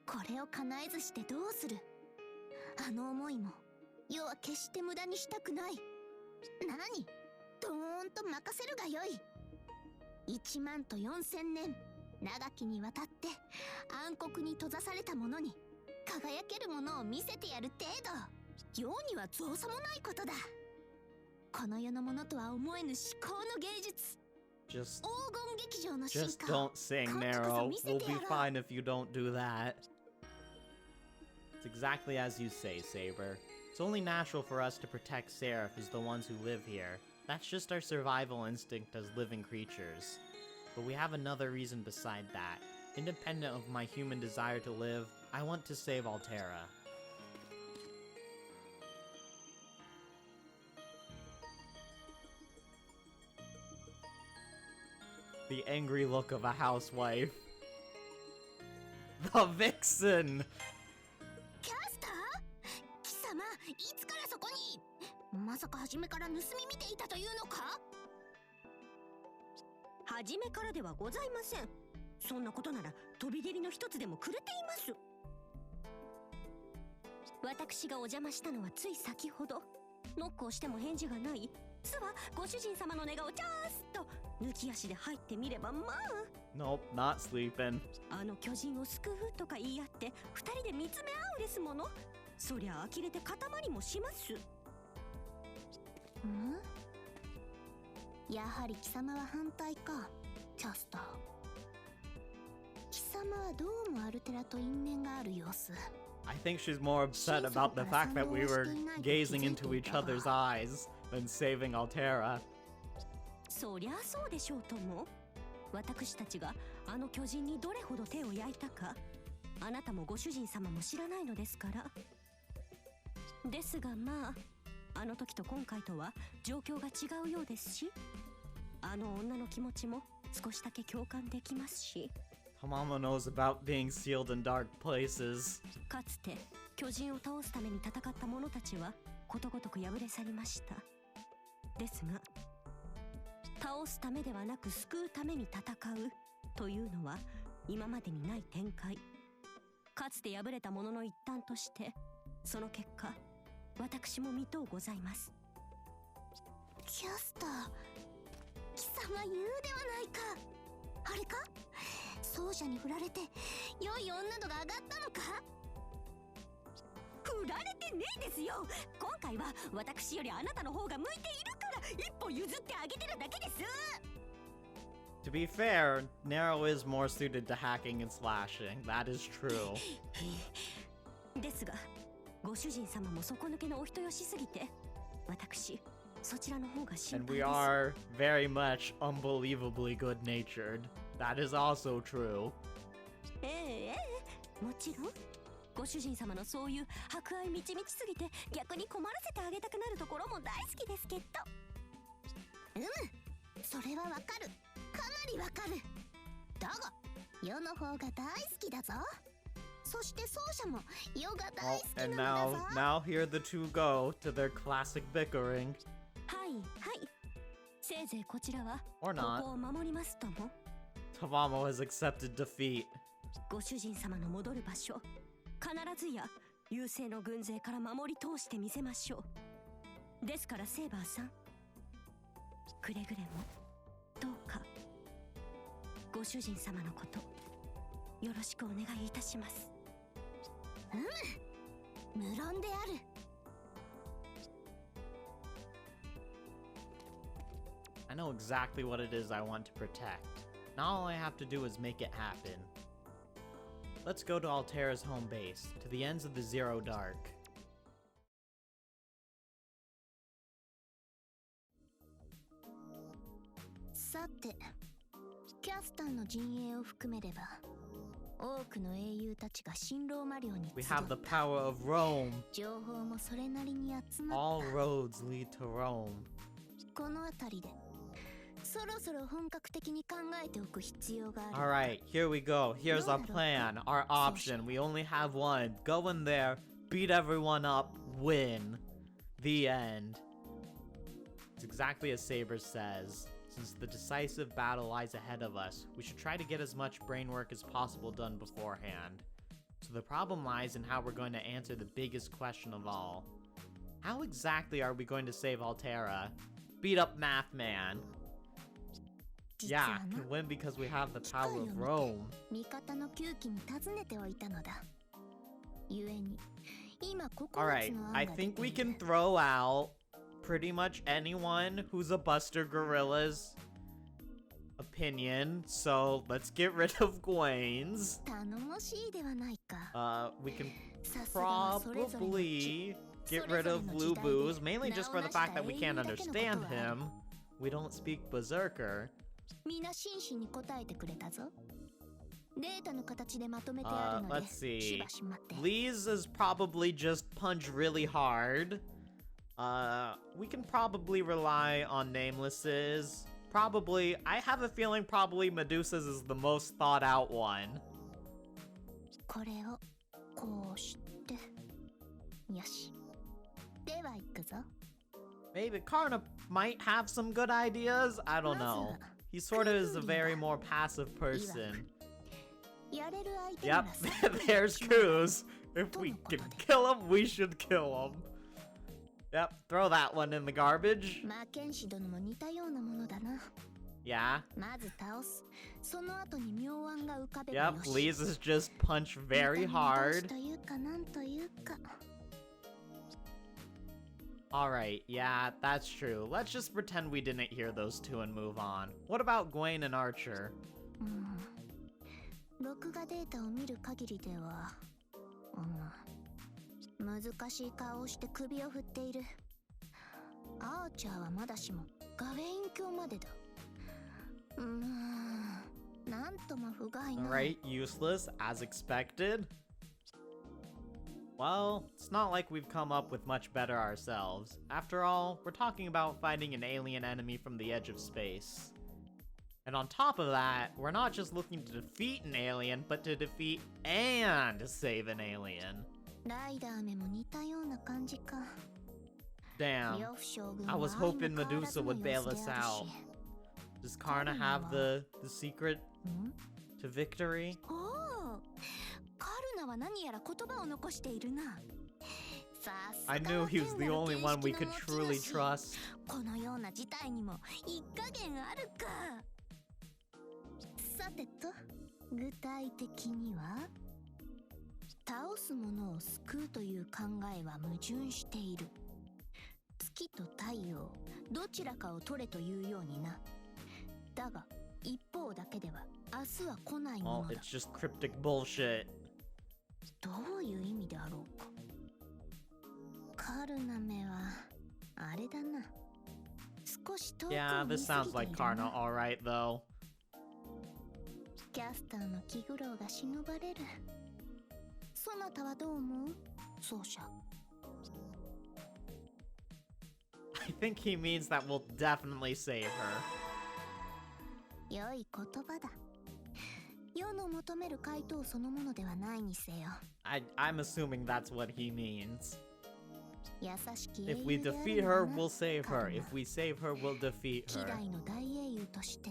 これを叶えずしてどうする。あの思いも世は決して無駄にしたくない。何、どーんと任せるがよい。1万と4000年長きにわたって暗黒に閉ざされた者に輝けるものを見せてやる程度、世には造作もないことだ。この世のものとは思えぬ至高の芸術、 Just 黄金劇場の進 Just 化を don't sing, 今度こ Nero. そ見せ We'll て be やろう。 fine if you don't do that. It's exactly as you say, Saber. It's only natural for us to protect Seraph as the ones who live here. That's just our survival instinct as living creatures. But we have another reason beside that. Independent of my human desire to live, I want to save Altera. The angry look of a housewife. The vixen! キャスター？貴様、いつからそこに？まさか初めから盗み見ていたというのか？初めからではございません。そんなことなら飛び蹴りの一つでもくれています。私がお邪魔したのはつい先ほど。ノックをしても返事がない。巣はご主人様の寝顔ジャースと抜き足で入ってみれば、まあ Nope, not sleeping. あの巨人を救うとか言い合って二人で見つめ合うですもの。そりゃ呆れて塊もします。やはり貴様は反対か、キャスター。貴様はどうもアルテラと因縁がある様子。 I think she's more upset about the fact that we were gazing into each other's eyes than saving Altera. そりゃそうでしょうとも。私たちがあの巨人にどれほど手を焼いたか、あなたもご主人様も知らないのですから。ですがまあ、あの時と今回とは状況が違うようですし、あの女の気持ちも少しだけ共感できますし。Tamamo knows about being sealed in dark places. かつて巨人を倒すために戦った者たちはことごとく敗れ去りました。ですが、倒すためではなく救うために戦うというのは今までにない展開。かつて敗れた者の一端として、その結果私も見とうございます。キャスター、貴様言うではないか。あれか、奏者に振られて良い女度が上がったのか。振られてねえですよ。今回は私よりあなたの方が向いているから一歩譲ってあげてるだけです。 To be fair, Nero is more suited to hacking and slashing. That is true. ですが、ご主人様も底抜けのお人よしすぎて、私そちらの方が心 And 配 we です。 are very much unbelievably good-natured. That is also true. ええ、もちろんご主人様のそういう博愛満ち満ちすぎて逆に困らせてあげたくなるところも大好きですけど。それはわかる。かなりわかる。だが世の方が大好きだぞ。そして奏者も世が大 Oh, 好きな and のだぞ。 now here the two go to their classic bickering. はいはい、せいぜいこちらは Or こ not. こを守りますとも。 Tamamo has accepted defeat. ご主人様の戻る場所、必ずや優勢の軍勢から守り通してみせましょう。ですからセーバーさん、くれぐれもどうかご主人様のことよろしくお願いいたします。無論である。I know exactly what it is I want to protect. Now all I have to do is make it happen. Let's go to Altera's home base, to the ends of the Zero Dark. さて、キャスターの陣営を含めれば多くの英雄たちが新ローマ領に We 集っ have the た。 power of Rome. 情報もそれなりに集まっ All た。 roads lead to Rome. この辺りでそろそろ本格的に考えておく必要がある。 Alright, here we go. Here's our plan, our option. We only have one. Go in there, beat everyone up, win. The end. It's exactly as Saber says. Since the decisive battle lies ahead of us, we should try to get as much brain work as possible done beforehand. So the problem lies in how we're going to answer the biggest question of all. How exactly are we going to save Altera? Beat up Math Man. 実は Yeah, な、 can win because we have the 機 power 会を of 見て Rome. 味方の窮地に尋ねておいたのだ。故に今9つの Alright, 案 I が出 think て we い can る。 throw out pretty much anyone who's a Buster Gorilla's opinion. So let's get rid of Gwen's. 頼もしいではないか。 We can さすがはそれぞれの地。 probably get rid of Blue Boo's, mainly just for the fact that we can't understand him. We don't speak Berserker. 皆真摯に答えてくれたぞ。データの形でまとめてあるの Let's で、 see. しばし待って。 Lee's is probably just punch really hard. We can probably rely on Nameless's. Probably, I have a feeling probably Medusa's is the most thought out one. これをこうして。よし。では行くぞ。 Maybe Karna might have some good ideas. I don't know. He sort of is a very more passive person. やれる相手な Yep, らさ。 there's Cruz. If we can kill him, we should kill him. Yep, throw that one in the garbage. マーケンシ殿も似たようなものだな。 Yeah. まず倒す。その後に妙案が浮かべばよ Yep, し。 Lee's is just punch very 見た目の同志 hard. というかなんというか。Alright, yeah, that's true. Let's just pretend we didn't hear those two and move on. What about Gwen and Archer? 録画データを見る限りでは、難しい顔をして首を振っている。アーチャーはまだしもガウェイン卿までだ。なんとも不甲斐ない。 Alright, useless, as expected. Well, it's not like we've come up with much better ourselves. After all, we're talking about fighting an alien enemy from the edge of space. And on top of that, we're not just looking to defeat an alien, but to defeat and save an alien. ライダーめも似たような感じか。 Damn, 呂布将軍 I は was 相変 hoping わらず Medusa の would 様 bail 子 us である out. し。 Does Karna have the secret to victory? おお、カルナは何やら言葉を残しているな。さすが I knew he was the only one we could truly trust. このような事態にも一加減あるか。さてと、具体的には倒す者を救うという考えは矛盾している。月と太陽、どちらかを取れというようにな。だが一方だけでは明日は来ないも Well, のだ。 it's just cryptic bullshit. どういう意味であろうか。カルナメはあれだな。少し遠くを Yeah, 見 this すぎ sounds て like いるな。 Karna, alright though. キャスターの気苦労が忍ばれる。そなたはどう思う？奏者。 I think he means that we'll definitely save her. 良い言葉だ。世の求める回答そのものではないにせよ。I'm assuming that's what he means. 優しき英 If we 雄であ defeat るの her, だな。 we'll save her. カルナ If we save her, we'll defeat 希 her. 代の大英雄として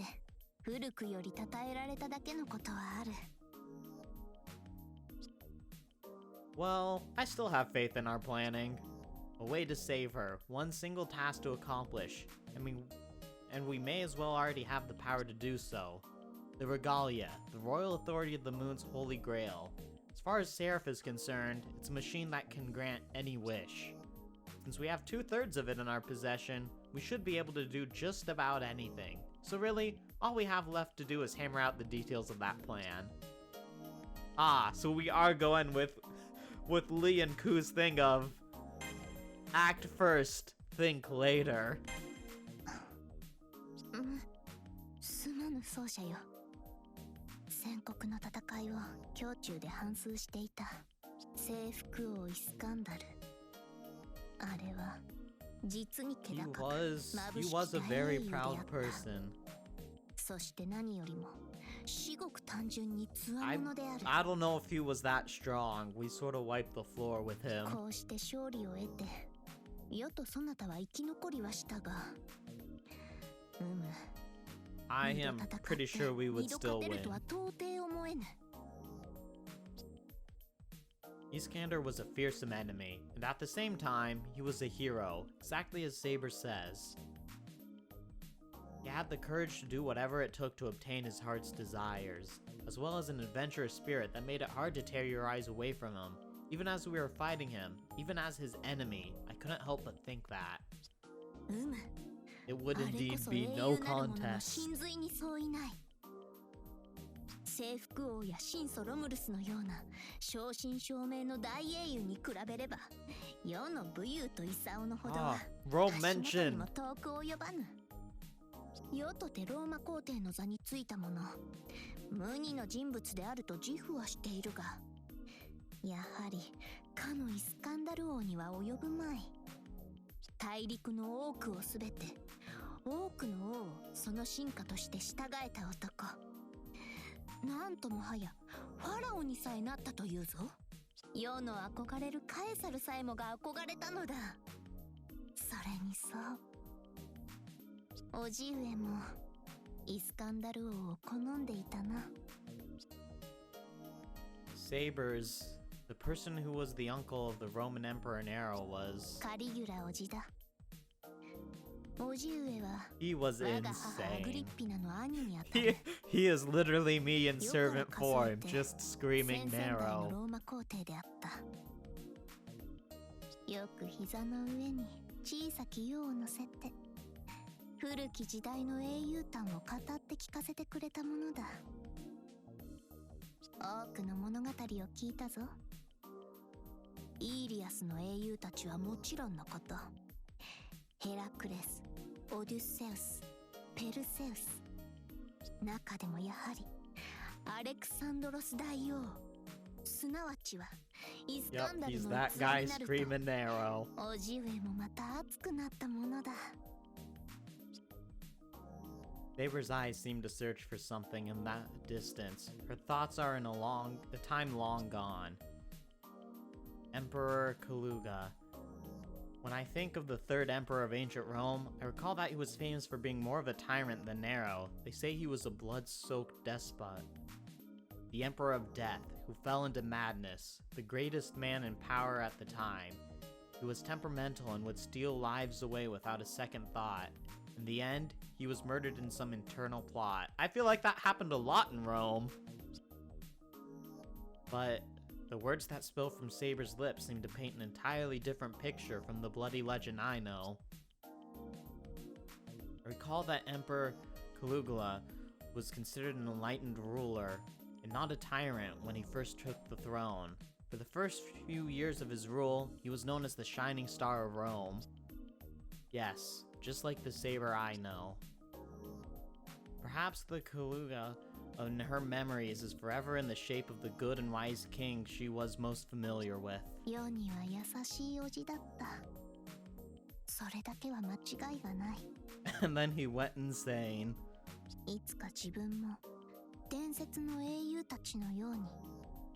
古くより称えられただけのことはある。 Well, I still have faith in our planning. A way to save her, one single task to accomplish, and we may as well already have the power to do so. The Regalia, the royal authority of the moon's holy grail. As far as Seraph is concerned, it's a machine that can grant any wish. Since we have 2/3 of it in our possession, we should be able to do just about anything. So really, all we have left to do is hammer out the details of that plan. Ah, so we are going with Lee and Ku's thing of act first, think later. すまぬ奏者よ。戦国の戦いを胸中で反芻していた征服王イスカンダル。あれは実に気 He 高く was a very proud person. そして何よりも至極単純に強 I 者である。 don't know if he was that strong. We sort of wiped the floor with him. こうして勝利を得て世とそなたは生き残りはしたが、I 二度 am 戦って pretty sure we would 二度 still 勝てる win. とは到底思えぬ。 Iskander was a fearsome enemy, and at the same time, he was a hero, exactly as Saber says. He had the courage to do whatever it took to obtain his heart's desires, as well as an adventurous spirit that made it hard to tear your eyes away from him. Even as we were fighting him, even as his enemy, I couldn't help but think that. It would あれこ indeed そ be 英雄 no なる者の contest. 真髄に相違ない。征服王や神祖ロムルスのような正真正銘の大英雄に比べれば、世の武勇と勲のほどは Rome 足元に mentioned. も遠く及ばぬ。世とてローマ皇帝の座についた者、無二の人物であると自負はしているが、やはりかのイスカンダル王には及ぶまい。大陸の多くをすべて、多くの王をその進化として従えた男。なんともはやファラオにさえなったというぞ。世の憧れるカエサルさえもが憧れたのだ。それにそう、叔父上もイスカンダル王を好んでいたな。 Sabers, the person who was the uncle of the Roman Emperor Nero was... カリギュラ叔父だ。叔父上は He was 我が母アグリ insane. ッピナの兄にあたる。 He is literally me in よく servant 数 form, えて just screaming 先々代の Nero. ローマ皇帝であった。よく膝の上に小さき世を乗せて古き時代の英雄譚を語って聞かせてくれたものだ。多くの物語を聞いたぞ。イーリアスの英雄たちはもちろんのこと、ヘラクレス、オデュッセウス、ペルセウス、中でもやはりアレクサンドロス大王、すなわちはイスカン Yep, ダル he's の that 器 guy になると screaming Nero. 叔父上もまた熱くなったものだ。Saber's eyes seem to search for something in that distance. Her thoughts are in a time long gone. Emperor Kaluga. When I think of the third emperor of ancient Rome, I recall that he was famous for being more of a tyrant than Nero. They say he was a blood-soaked despot. The Emperor of Death, who fell into madness, the greatest man in power at the time. He was temperamental and would steal lives away without a second thought. In the end, he was murdered in some internal plot. I feel like that happened a lot in Rome. But the words that spill from Saber's lips seem to paint an entirely different picture from the bloody legend I know. I recall that Emperor Caligula was considered an enlightened ruler, and not a tyrant when he first took the throne. For the first few years of his rule, he was known as the Shining Star of Rome. Yes, just like the Saber I know. Perhaps the Caligula in her memories is forever in the shape of the good and wise king she was most familiar with. 世には優しい叔父だった。それだけは間違いがない。And then he went insane. いつか自分も伝説の英雄たちのように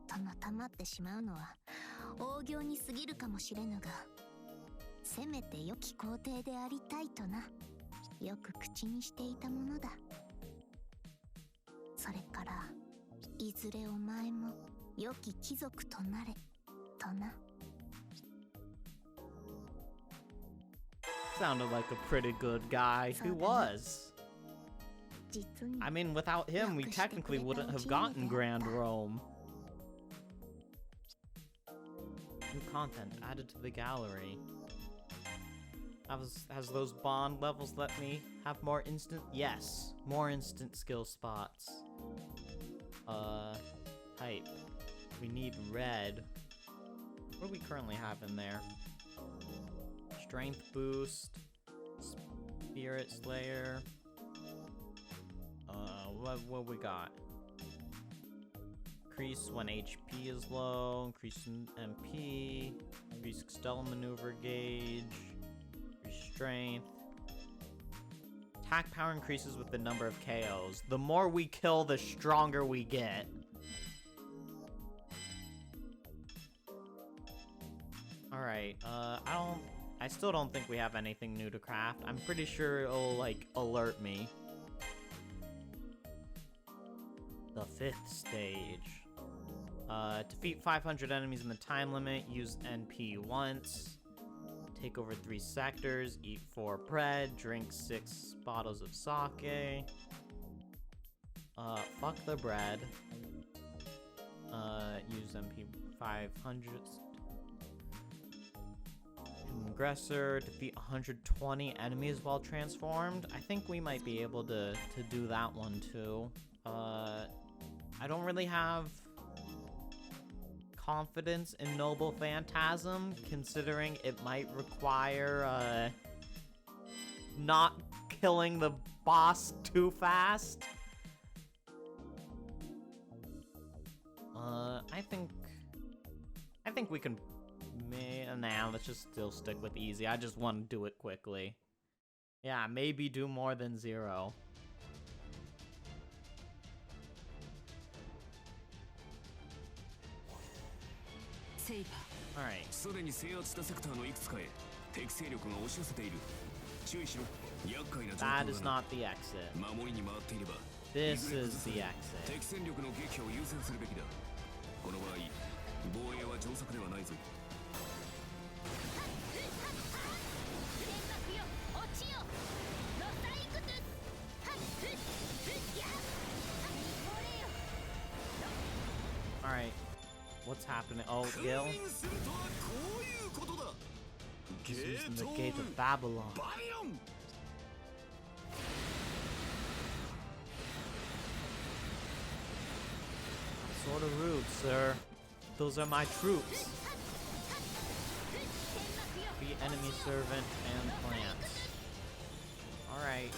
殿たまってしまうのは大行に過ぎるかもしれぬが、せめて良き皇帝でありたいとな、よく口にしていたものだ。それからいずれお前も良き貴族となれとな。Sounded like a pretty good guy. He was. 実に I mean, without him, we technically wouldn't have gotten Grand Rome. New content added to the gallery. Has those bond levels let me have more instant? Yes, more instant skill spots. Type. We need red. What do we currently have in there? Strength boost. Spirit Slayer. What we got? Increase when HP is low. Increase in MP. Increase Extella maneuver gauge. Increase strength. Attack power increases with the number of KOs. The more we kill, the stronger we get. Alright, I still don't think we have anything new to craft. I'm pretty sure it'll, like, alert me. The 5th stage. Defeat 500 enemies in the time limit, use NP once. Take over 3 sectors, eat 4 bread, drink 6 bottles of sake. Fuck the bread. Use MP 500. Aggressor, defeat 120 enemies while transformed. I think we might be able to do that one too. I don't really have confidence in Noble Phantasm, considering it might require not killing the boss too fast. I think we can. Nah, let's just still stick with easy. I just want to do it quickly. Yeah, maybe do more than 0. Alright. すでに制圧したセクターのいくつかへ敵勢力が押し寄せている。注意しろ。厄介な状況だな。 That is not the exit. 守りに回っていれば This is the exit. 敵戦力の撃破を優先するべきだ。この場合防衛は上策ではないぞ。Alright. What's happening? Oh, Gil? ゲ He's ー using the ト gate of Babylon. バリオン Sort of rude, sir. Those are my troops. Be enemy servant and plants. Alright.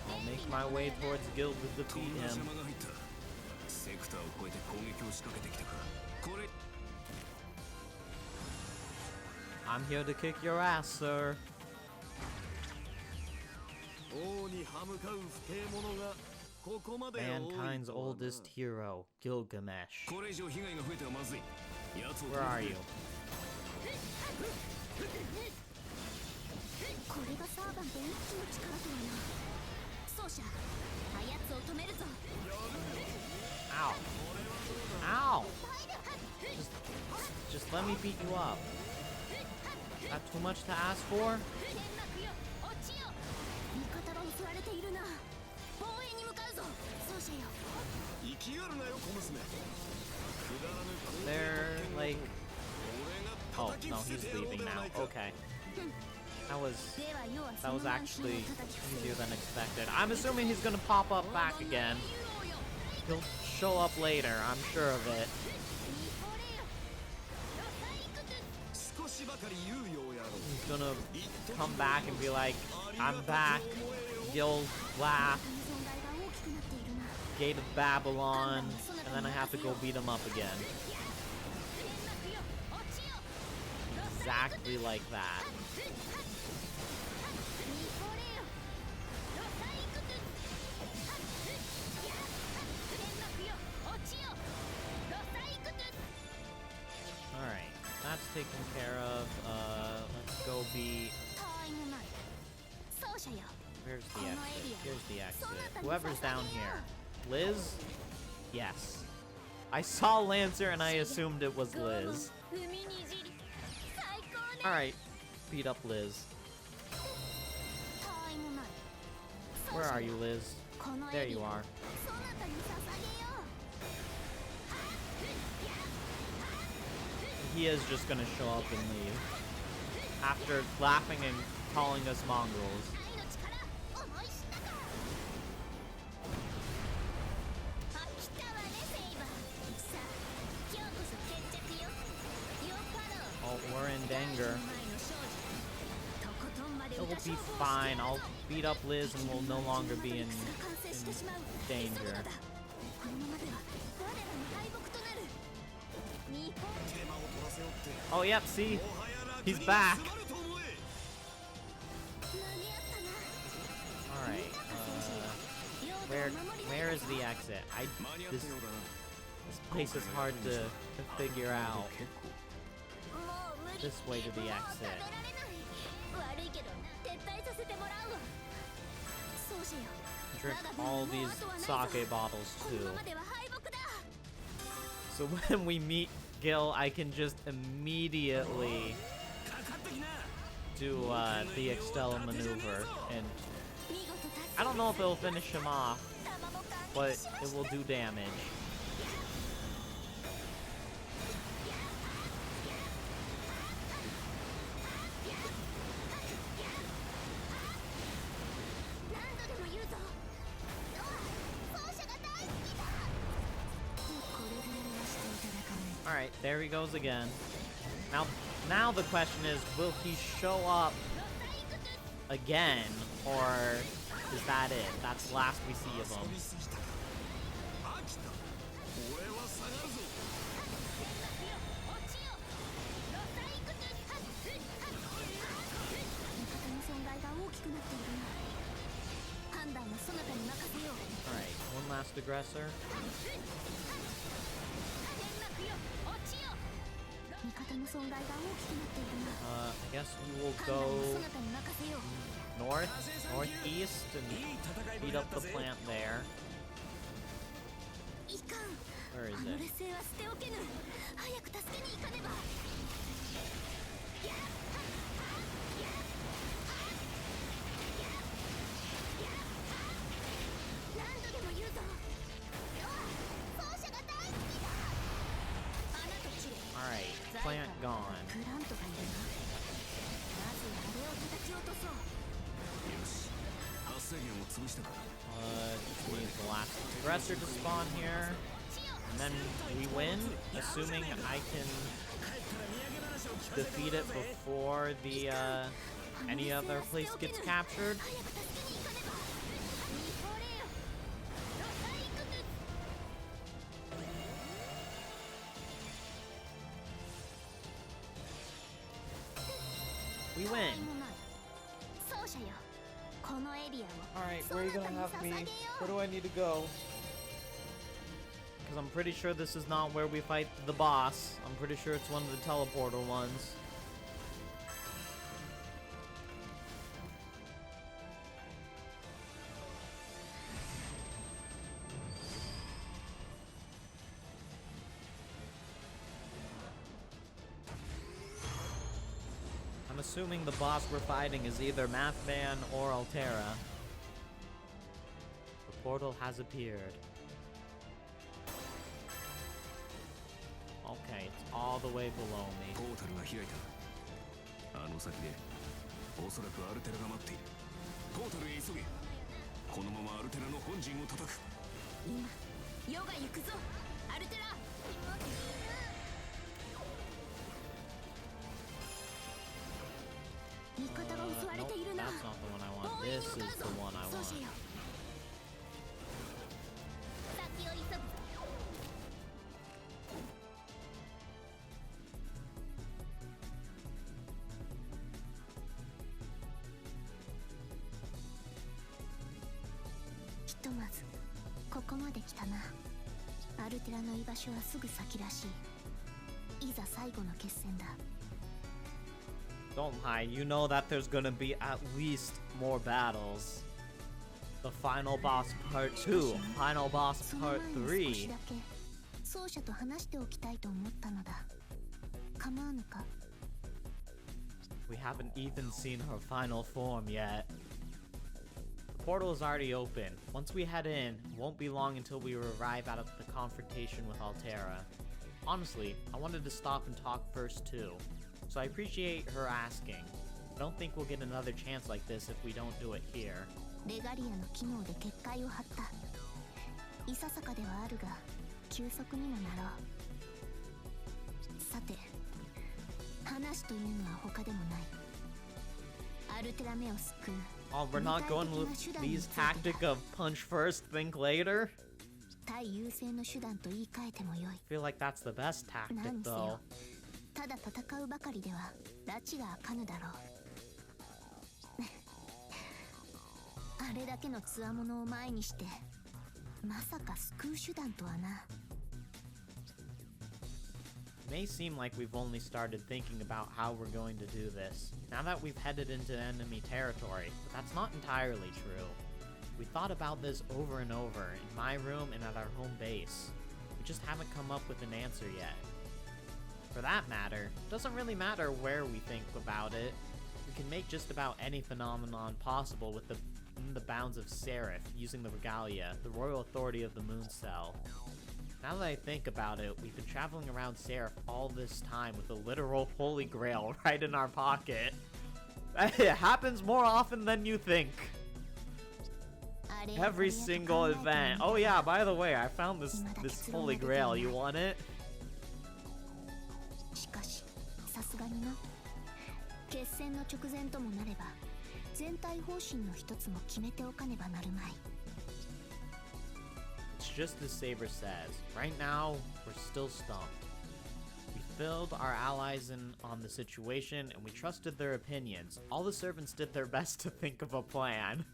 I'll make my way towards guild to defeat トンガ him. 様が入ったセクターを越えて攻撃を仕掛けてきたかこれ I'm here to kick your ass, sir. 王に歯向かう不敬者がここまで多い Mankind's とはな oldest hero, Gilgamesh. これ以上被害が増えてはまずい奴を Where are you? これがサーバント一気の力とはな。奏者あやつを止めるぞ。 Ow. Ow! Just let me beat you up. That too much to ask for? 天幕よ落ちよ。味方が襲われているな。防衛に向かうぞ奏者よ。生きがるなよ小娘くだらぬ攻撃 They're like... 俺 Oh, が叩き no, 伏せ he's てやろう leaving ではな now. いか Okay. That was... では世は That その was 慢心を actually 叩き伏せ easier than expected. I'm assuming he's gonna pop up back again. He'll show up later, I'm sure of it. 少しばかり猶予をやろう He's gonna come back and be like, I'm back. Guild laugh. 存在が大きくなっているな。 Gate of Babylon. And then I have to go beat him up again. 天幕よ落ちよ。 Exactly like that. 見惚れよ。ロサイクス。天幕よ落ちよ。ロサイクス。 Alright. That's taken care of. Let's go beat... たわいもない。奏者よ。 Where's the exit? Here's the exit. Whoever's down here. Liz? Yes. I saw Lancer and I assumed it was Liz. 海にじり。最高ね。 Alright. Beat up Liz. たわいもない。 Where are you, Liz? この There エリ you ア are. そなたに捧げよう。 He is just gonna show up and leave. After laughing and calling us mongrels. 愛の力思い知ったか。あ、来たわねセイバー。さあ今日こそ決着よ。よかろう。 Oh, we're in danger. 前の少女とことんまで It'll 歌 be 勝負をして fine. やる I'll ぞ。 beat up Liz and we'll no longer be in 完成してしまう。 danger. そうだ。このままでは我らの敗北となる。日本 手間を取らせおって Oh, yep, see? もはや楽 He's に back. 済まると思え 間に合ったな。 Alright. 領土を Where 守り where is the exit? 間に合っ This たようだな this place is hard to figure out. もう無理 This way to the もう exit. 食べられない。悪いけど撤退させてもらうわ。そうしよう。 Drink 我が軍 all も these う後はないぞ。 sake bottles この too. ままでは敗北だ。 So when we meet Gil, I can just immediately かかってきな do the Extella maneuver, and 見事達成 I don't know if it'll finish him off, 玉も感 but 激しま it した。 will do damage. 何度でも言うぞ。ノア、奏者が大好きだ。これぐらいはしていただかないと。 All right, there he goes again. Now the question is, will he show up again, or is that it? That's the last we see of 遊 him. びすぎたか飽きた俺は下がるぞ落ちよ。ロサイクス。味方の損害が大きくなっているな。判断はそなたに任せよう。 All right, one last aggressor. 天幕よ落ちよ。味方の損害が大きくなっているな。 I guess we will 判断は go そなたに任せよう。 northeast い and い戦いぶり beat だっ up た the ぜ plant there. いかん。 Where あ is の it? 劣勢は捨ておけぬ。早く助けに行かねば。何度でも言うぞ。ノア、奏者が大好きだ。穴と地で All right, plant gone. プラントがいるな。Just need the last aggressor to spawn here. And then we win, assuming I can defeat it before the any other place gets captured. We win. Alright, where are you gonna have me? Where do I need to go? Because I'm pretty sure this is not where we fight the boss. I'm pretty sure it's one of the teleporter ones. I'm assuming the boss we're fighting is either Mathman or Altera. The portal has appeared. Okay, it's all the way below me. ポータルが開いた。あの先でおそらくアルテラが待っている。ポータルへ急げ。このままアルテラの本陣を叩く。今、世が行くぞ。アルテラ。味方が襲われているな。 That's not the one I want. This is the one I want. 先を急ぐ。ひとまずここまで来たな。アルテラの居場所はすぐ先らしい。いざ最後の決戦だ。 Don't lie, you know that there's gonna be at least more battles. The final boss part 2, final boss part 3. 奏者と話しておきたいと思ったのだ。構わぬか? We haven't even seen her final form yet. The portal is already open. Once we head in, it won't be long until we arrive at the confrontation with Altera. Honestly, I wanted to stop and talk first too. So I appreciate her asking. I don't think we'll get another chance like this if we don't do it here. レガリアの機能で結界を張った。いささかではあるが、休息にもなろう。さて、話というのは他でもない。アルテラメを救う。Oh, we're not going with Lee's tactic of punch first, think later? 対優勢の手段と言い換えてもよい。I feel like that's the best tactic, 何せ though. よ、ただ戦うばかりでは拉致が開かぬだろう。あれだけの強者を前にして、まさか救う手段とはな。It may seem like we've only started thinking about how we're going to do this, now that we've headed into enemy territory, but that's not entirely true. We thought about this over and over, in my room and at our home base. We just haven't come up with an answer yet. For that matter, it doesn't really matter where we think about it. We can make just about any phenomenon possible within the bounds of Seraph, using the Regalia, the royal authority of the Moon Cell. Now that I think about it, we've been traveling around Seraph all this time with the literal Holy Grail right in our pocket. It happens more often than you think. Every single event. Oh yeah, by the way, I found this Holy Grail. You want it? しかし、さすがにな。決戦の直前ともなれば、全体方針の一つも決めておかねばなるまい。It's just as Saber says. Right now, we're still stumped. We filled our allies in on the situation, and we trusted their opinions. All the servants did their best to think of a plan.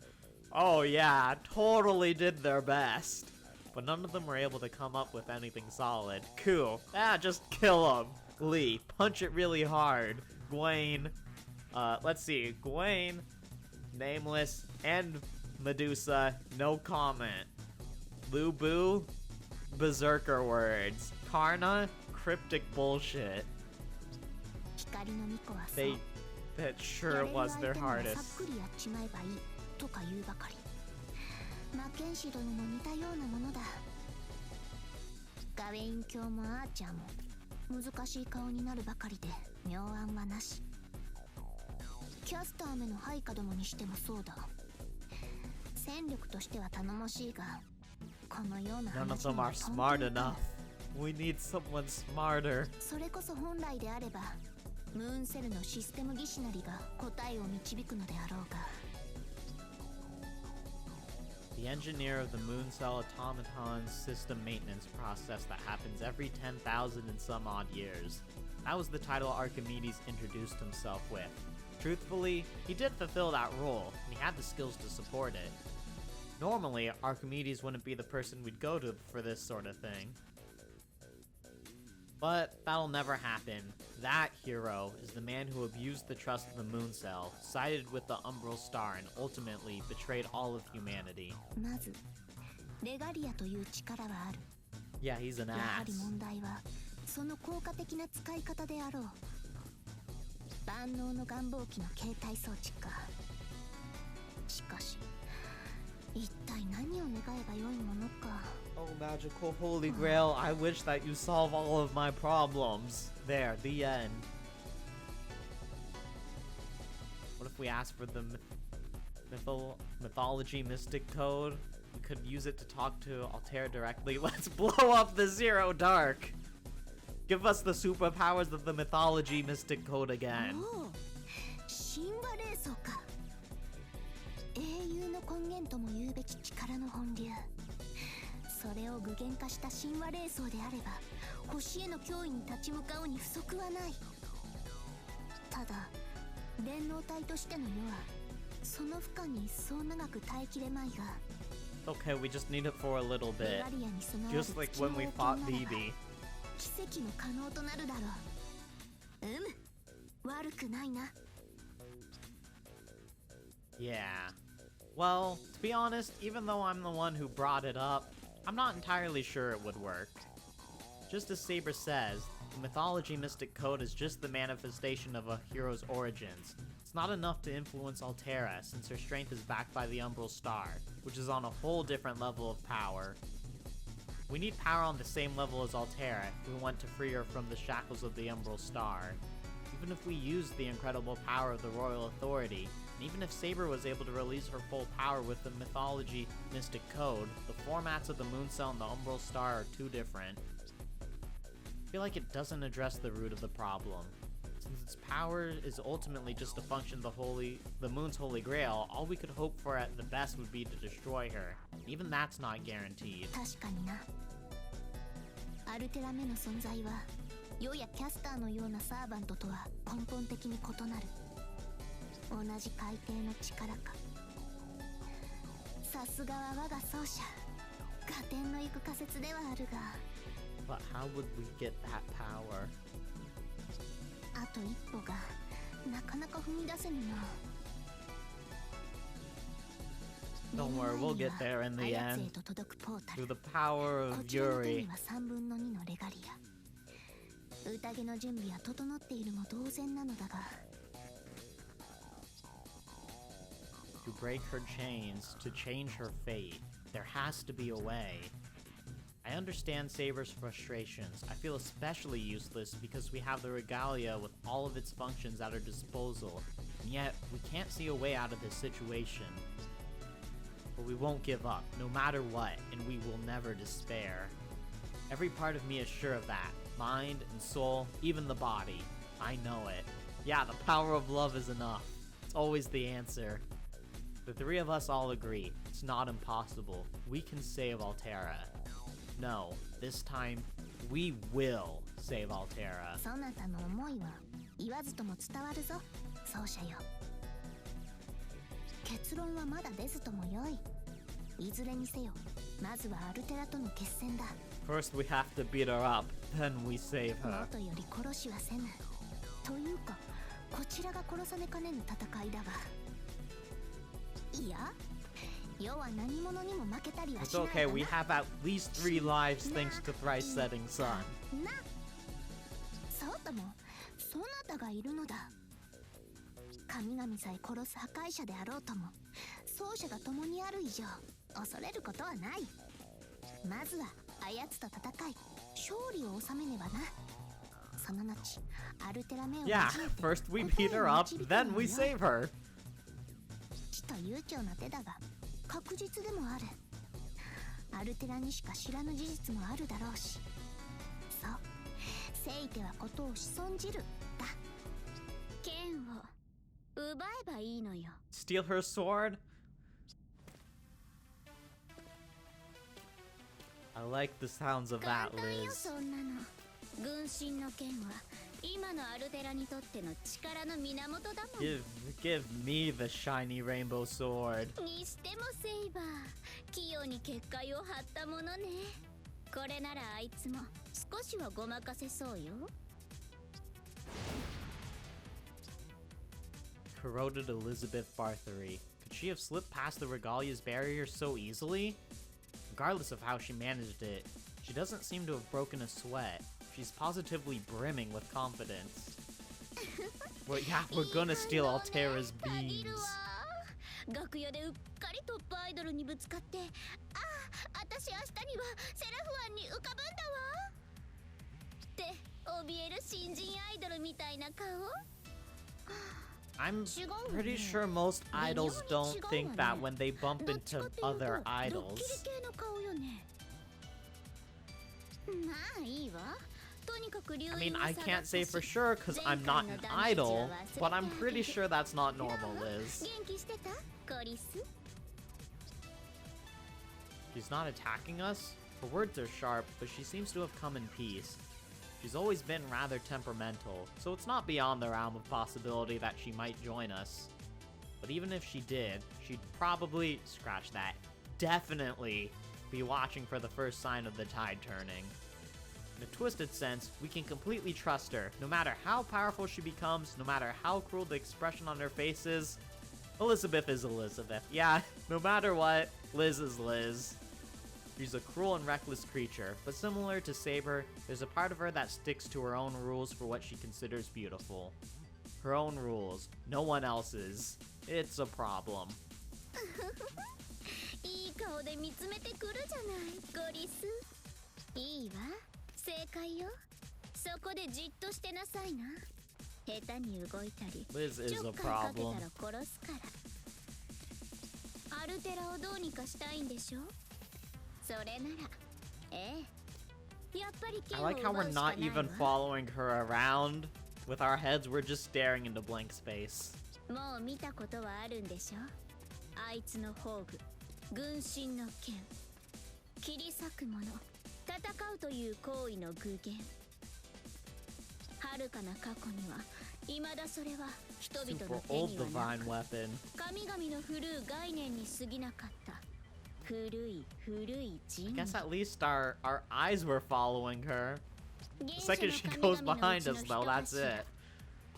Oh yeah, totally did their best. But none of them were able to come up with anything solid. Cool. Ah, just kill him. Lee, punch it really hard. Gwaine, let's see. Gwaine, Nameless, and Medusa, no comment. Lubu, berserker words. Karna, cryptic bullshit. That sure was their hardest. とか言うばかり。マッケンシー殿も似たようなものだ。ガウェイン卿もアーチャーも難しい顔になるばかりで妙案はなし。キャスターめの配下どもにしてもそうだ。戦力としては頼もしいが、このような None of 話 them には are とん smart といかん。 enough. We need someone smarter. それこそ本来であればムーンセルのシステム技師なりが答えを導くのであろうが。 The engineer of the moon cell automaton's system maintenance process that happens every 10,000 and some odd years. That was the title Archimedes introduced himself with. Truthfully, he did fulfill that role, and he had the skills to support it. Normally, Archimedes wouldn't be the person we'd go to for this sort of thing. But that'll never happen. That hero is the man who abused the trust of the moon cell, sided with the Umbral Star, and ultimately betrayed all of humanity. まずレガリアという力はある。 Yeah, he's an やはり ass. 問題はその効果的な使い方であろう。万能の願望機の携帯装置か。しかし一体何を願えばよいものか。 Oh, magical holy grail, I wish that you solve all of my problems. There, the end. What if we ask for the mythology mystic code? We could use it to talk to Altera directly. Let's blow up the Zero Dark! Give us the superpowers of the mythology mystic code again. おお、神話霊装か。英雄の根源とも言うべき力の本流。それを具現化した神話霊装であれば星への脅威に立ち向かうに不足はない。ただ電脳体としての世はその負荷にそう長く耐えきれまいが。 Okay, we just need it for a little レ bit. ガリアに備わる Just like 土の when we 王 fought 権ならば BB. 奇跡も可能となるだろう。悪くないな。 Yeah. Well, to be honest, even though I'm the one who brought it up, I'm not entirely sure it would work. Just as Saber says, the mythology mystic code is just the manifestation of a hero's origins. It's not enough to influence Altera, since her strength is backed by the Umbral Star, which is on a whole different level of power. We need power on the same level as Altera if we want to free her from the shackles of the Umbral Star. Even if we use the incredible power of the Royal Authority, and even if Saber was able to release her full power with the mythology mystic code, the formats of the Moon Cell and the Umbral Star are too different. I feel like it doesn't address the root of the problem. Since its power is ultimately just a function of the Moon's Holy Grail, all we could hope for at the best would be to destroy her. And even that's not guaranteed. 確かにな。アルテラメの存在は世やキャスターのようなサーバントとは根本的に異なる。同じ海底の力か。さすがは我が奏者。合点の行く仮説ではあるが。 But how would we get that power? あと一歩がなかなか踏み出せぬな。 Don't worry, we'll get there in the 操へ end. と届くポータル。 Through the power こ of ちらの手 Yuri. には3分の2のレガリア。宴の準備は整っているも同然なのだが。 To break her chains, to change her fate, there has to be a way. I understand Saber's frustrations. I feel especially useless because we have the regalia with all of its functions at our disposal, and yet we can't see a way out of this situation. But we won't give up, no matter what, and we will never despair. Every part of me is sure of that. Mind and soul, even the body. I know it. Yeah, the power of love is enough. It's always the answer. The three of us all agree, it's not impossible. We can save Altera. No, this time, we will save Altera. そなたの思いは言わずとも伝わるぞ、奏者よ。結論はまだ出ずともよい。いずれにせよ、まずはアルテラとの決戦だ。 First we have to beat her up, then we save も her. とより殺しはせぬ。というか、こちらが殺さねかねぬ戦いだが。いや、世は何者にも負けたりは It's しない okay, が we な。 have at least 3 lives thanks to thrice setting sun. な、そうとも、そなたがいるのだ。神々さえ殺す破壊者であろうとも、奏者が共にある以上、恐れることはない。まずはあやつと戦い、勝利を収めねばな。その後、アルテラメを Yeah, 交えて first we beat her up, then we save her. ちと悠長な手だが、確実でもある。アルテラにしか知らぬ事実もあるだろうし。そう、せいてはことを仕じるだ。剣を奪えばいいのよ。 Steal her sword? I like the sounds of 簡 that, 単よ Liz. そんなの。軍神の剣は今のアルテラにとっての力の源だもん。 Give me the shiny rainbow sword. にしてもセイバー、器用に結界を張ったものね。これならあいつも少しはごまかせそうよ。 Corroded Elizabeth Barthery. Could she have slipped past the Regalia's barrier so easily? Regardless of how she managed it, she doesn't seem to have broken a sweat. She's positively brimming with confidence. Well, yeah, we're gonna steal Altera's 限 beams. るわ。楽屋でうっかりトップアイドルにぶつかって、ああ、私明日にはセラフ湾に浮かぶんだわって怯える新人アイドルみたいな顔。 I'm pretty sure most idols don't think that when they bump どっち into かっていうと other ドッキ idols. リ系の顔よね。まあいいわ。とにかく留 I 飲 mean, は I 下が can't った say し for sure because I'm not an idol, but I'm pretty sure that's not normal, Liz. 元気してたコリス。 She's not attacking us. Her words are sharp, but she seems to have come in peace. She's always been rather temperamental, so it's not beyond the realm of possibility that she might join us. But even if she did, she'd probably, scratch that, definitely be watching for the first sign of the tide turning. In a twisted sense, we can completely trust her, no matter how powerful she becomes, no matter how cruel the expression on her face is. Elizabeth is Elizabeth. Yeah, no matter what, Liz is Liz. She's a cruel and reckless creature, but similar to Saber, there's a part of her that sticks to her own rules for what she considers beautiful. Her own rules, no one else's. It's a problem. いい顔で見つめてくるじゃないコリス。いいわ、正解よ。そこでじっとしてなさいな。下手に動いたり Liz ち is ょ a っかいかけ problem. たら殺すから。アルテラをどうにかしたいんでしょ。それならええ、やっぱり I 剣を like how 奪 we're うしかな not い even わ。 following her around. With our heads, we're just staring into blank space. もう見たことはあるんでしょ。あいつの宝具、軍神の剣。切り裂くもの、戦うという行為の具現。遥かな過去には未だそれは人々 Super の手 old にはな divine く、 weapon. 神々の古う概念に過ぎなかった。古い人 I 類。 guess at least our eyes were following her. 原 The 初 second の she 神 goes 々のう behind ちの us, 一 though, that's 柱。 it.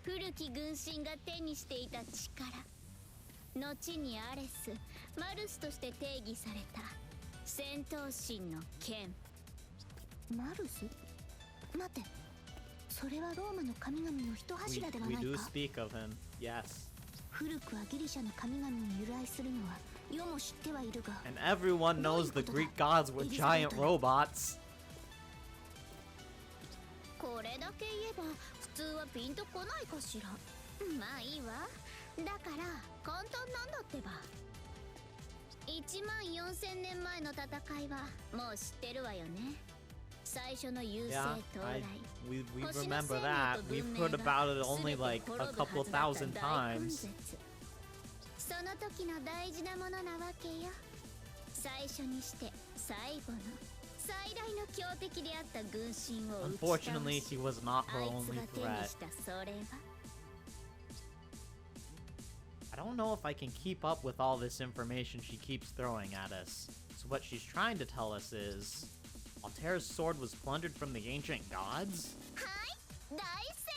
古き軍神が手にしていた力、後にアレス、マルスとして定義された戦闘神の剣。マルス？待って、それはローマの神々の一 We, 柱では we ない do か。 speak of him, yes. 古くはギリシャの神々に由来するのは世も知ってはいるが、 And everyone knows the Greek gods were giant robots. これだけ言えば普通はピンとこないかしら。まあいいわ。だから簡単なんだってば。14000年前の戦いはもう知ってるわよね。最初の優勢 Yeah, 到来。 we remember that. We've heard about it only like a couple thousand times. その時の大事なものなわけよ。最初にして最後の最大の強敵であった軍神を打ち倒し、 Unfortunately, he was not her あいつ only が手に threat. したそれは。 I don't know if I can keep up with all this information she keeps throwing at us. So what she's trying to tell us is, Altera's sword was plundered from the ancient gods? はい、大正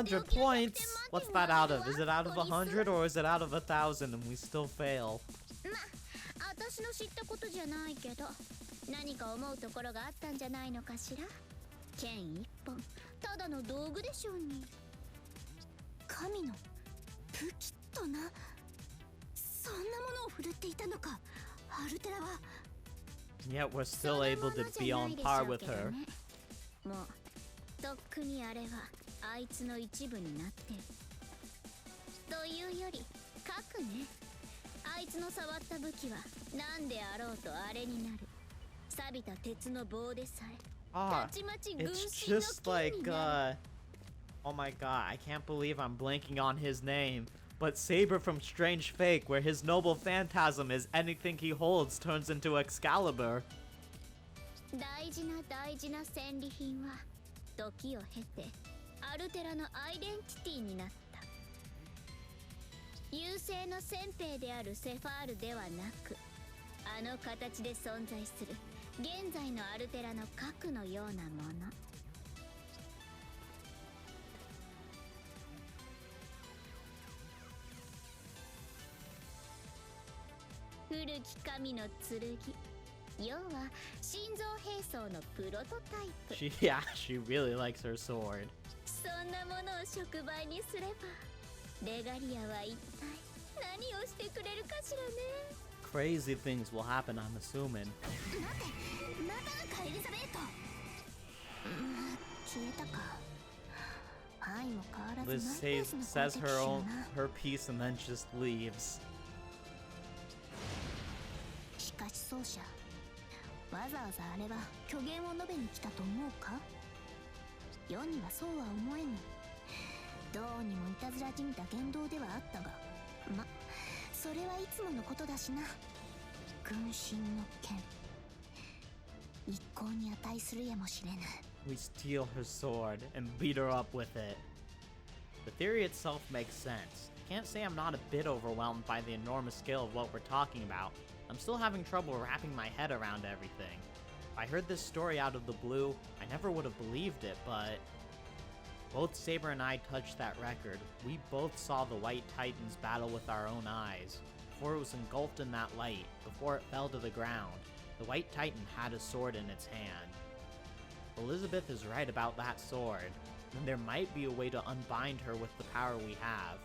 解。 100 points? What's that out of? Is it out of 100 or is it out of 1,000 and we still fail? まあ、私の知ったことじゃないけど、何か思うところがあったんじゃないのかしら。剣一本、ただの道具でしょうに。神の武器とな。そんなものを振るっていたのか、アルテラは。 And yet we're still able to be on par with her. もうとっくにあれはあいつの一部になってる。というより核ね。ああいつの触った武器は何であろうとあれになる。錆びた鉄の棒でさえ Ah, たちまち軍 it's 神の just 剣 like, になる。 oh my god, I can't believe I'm blanking on his name. But Saber from Strange Fake, where his noble phantasm is anything he holds turns into Excalibur. 大事な大事な戦利品は時を経てアルテラのアイデンティティになった。優勢の先兵であるセファールではなく、あの形で存在する現在のアルテラの核のようなもの。古き神の剣、要は心臓兵装のプロトタイプ。 Yeah, she really likes her sword. そんなものを触媒にすればレガリアは一体何をしてくれるかしらね。 Crazy things will happen, I'm assuming. 待って、またかエリザベート。消えたか。愛も変わらず Liz マイペー says, スの says 攻撃 her 手 own よな。 her piece and then just leaves. しかし奏者、わざわざあれは虚言を述べに来たと思うか。世にはそうは思えぬ。どうにもいたずらじみた言動ではあったが、ま、それはいつものことだしな。軍神の剣、一向に値するやもしれぬ。 We steal her sword and beat her up with it. The theory itself makes sense. Can't say I'm not a bit overwhelmed by the enormous scale of what we're talking about. I'm still having trouble wrapping my head around everything. If I heard this story out of the blue, I never would have believed it, but both Saber and I touched that record. We both saw the White Titans battle with our own eyes. Before it was engulfed in that light, before it fell to the ground, the White Titan had a sword in its hand. Elizabeth is right about that sword, and there might be a way to unbind her with the power we have.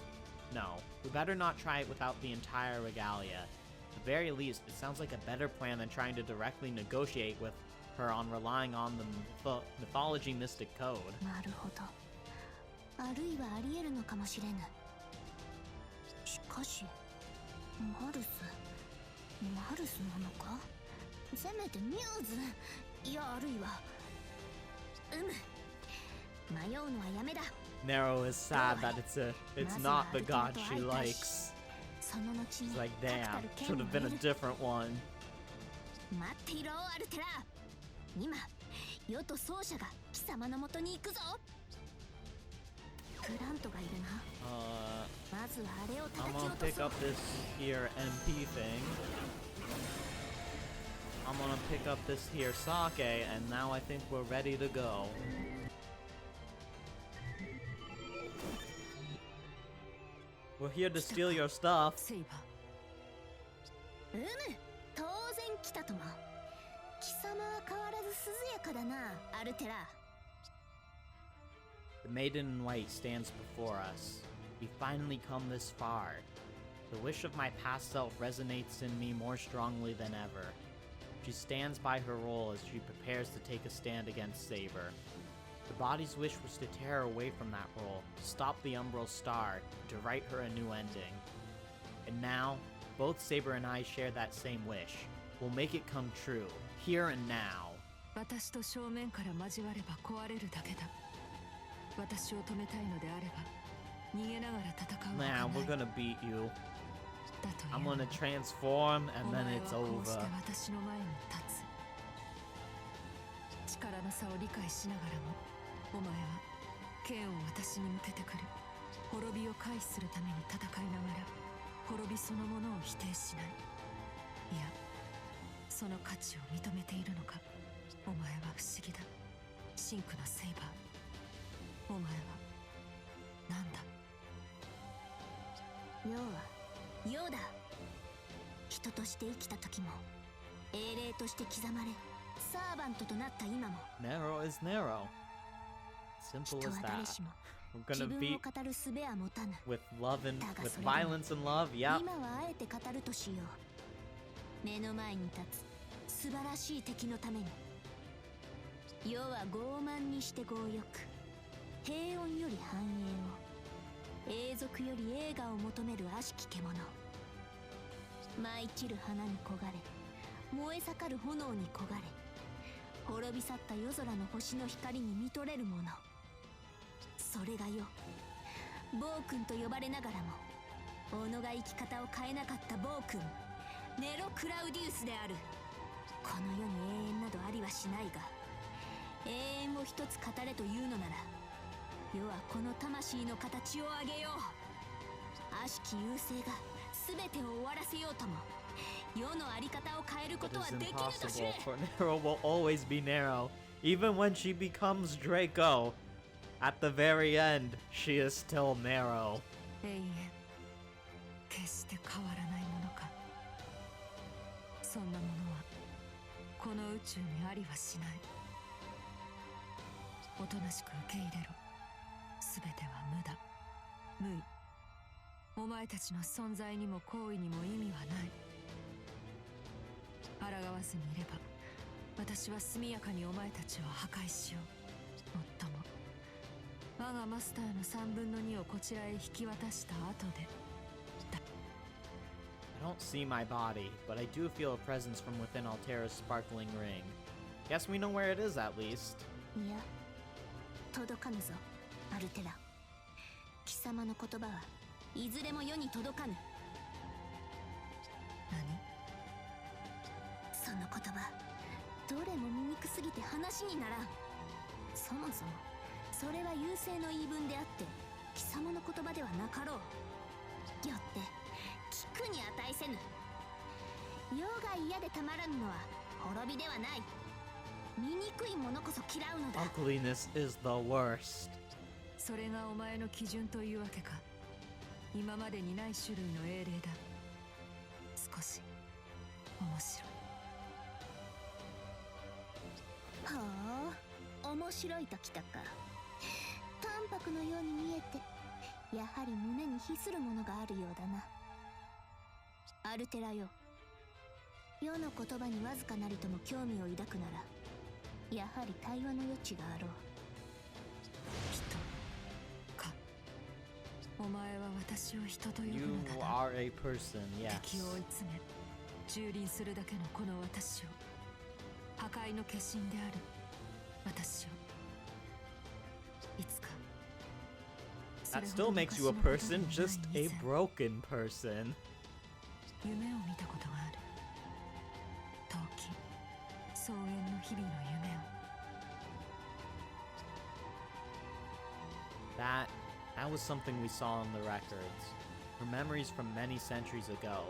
No, we better not try it without the entire regalia. At the very least, it sounds like a better plan than trying to directly negotiate with her on relying on the mythology mystic code. なるほど。あるいはありえるのかもしれぬ。しかし、マルスなのか。せめてミューズ、いやあるいは迷うのはやめだ。 Nero is sad that it's not the god she likes. その後に It's like, 確 damn, たる剣 should を have been a 得る。 different one. 待っていろアルテラ。今世と奏者が貴様のもとに行くぞ。グラントがいるな。まずはあれを I'm 叩き gonna 落と pick そう。 up this here MP thing. I'm gonna pick up this here sake, and now I think we're ready to go. We're here to steal your stuff. セイバ当然来たとも。貴様は変わらず涼やかだな、アルテラ。 The maiden in white stands before us. We've finally come this far. The wish of my past self resonates in me more strongly than ever. She stands by her role as she prepares to take a stand against Saber. The body's wish was to tear her away from that role, to stop the Umbral Star, to write her a new ending. And now, both Saber and I share that same wish. We'll make it come true, here and now. 私と正面から交われば壊れるだけだ。私を止めたいのであれば逃げながら戦うわ Nah, け we're ない。 gonna beat you. だという I'm の gonna に transform, お and 前 then は it's こうして over. 私の前に立つ。力の差を理解しながらもお前は剣を私に向けてくる。滅びを回避するために戦いながら滅びそのものを否定しない。いや、その価値を認めているのか。お前は不思議だ。シンクのセイバー。お前は何だ。世は世だ。人として生きた時も英霊として刻まれサーバントとなった今も Narrow is narrow. Simple 人 as は誰 that. しも We're 自 gonna 分を beat 語る術は持たぬ。 with love and だが with それでも violence and love. Yep. 今はあえて語るとしよう。目の前に立つ素晴らしい敵のために。世は傲慢にして強欲、平穏より繁栄を、永続より栄華を求める悪しき獣。舞い散る花に焦がれ、燃え盛る炎に焦がれ、滅び去った夜空の星の光に見とれるもの、それがよ、暴君と呼ばれながらも己が生き方を変えなかった暴君ネロ・クラウディウスである。この世に永遠などありはしないが、永遠を一つ語れというのなら、世はこの魂の形を上げよう。悪しき優勢が全てを終わらせようとも、世のあり方を変えるこ It とは is できぬと知 impossible れ。 for Nero will always be Nero. Even when she becomes Draco, at the very end, she is still Nero. 永遠決して変わらないものか。そんなものはこの宇宙にありはしない。おとなしく受け入れろ。全ては無駄、無意。お前たちの存在にも行為にも意味はない。抗わずにいれば私は速やかにお前たちを破壊しよう。もっとも我がマスターの3分の2をこちらへ引き渡した後で。 I don't see my body, but I do feel a presence from within Altera's sparkling ring. Guess we know where it is at least. いや、届かぬぞ、アルテラ。貴様の言葉はいずれも世に届かぬ。何？その言葉、どれも醜すぎて話にならん。そもそもそれは優勢の言い分であって、貴様の言葉ではなかろう。よって聞くに値せぬ。世が嫌でたまらぬのは滅びではない。醜いものこそ嫌うのだ。 Ugliness is the worst. それがお前の基準というわけか。今までにない種類の英霊だ。少し面白い。はあ、面白いときたか。淡白のように見えて、やはり胸に秘するものがあるようだな。アルテラよ、世の言葉にわずかなりとも興味を抱くなら、やはり対話の余地があろう。人か。お前は私を人と呼ぶ You のだな。 are a person, 敵 yes. を追い詰め蹂躙するだけのこの私を、破壊の化身である私を、いつか That still makes you a person, just a broken person. 夢を見たことがある。遠き草原の日々の夢を。 That was something we saw in the records. Her memories from many centuries ago,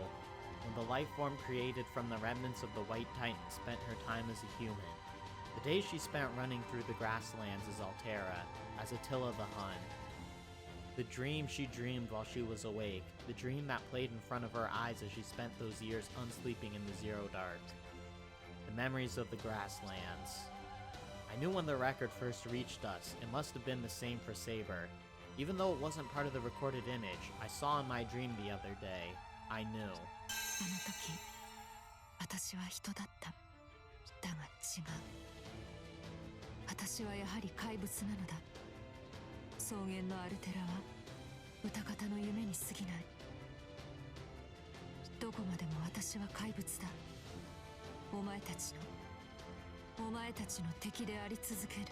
when the life form created from the remnants of the White Titan spent her time as a human. The days she spent running through the grasslands as Altera, as Attila the Hun. The dream she dreamed while she was awake, the dream that played in front of her eyes as she spent those years unsleeping in the Zero Dark. The memories of the grasslands. I knew when the record first reached us, it must have been the same for Saber. Even though it wasn't part of the recorded image I saw in my dream the other day, I knew. あの時私は人だった。だが違う。私はやはり怪物なのだ。草原のアルテラは歌方の夢に過ぎない。どこまでも私は怪物だ。お前たちの敵であり続ける。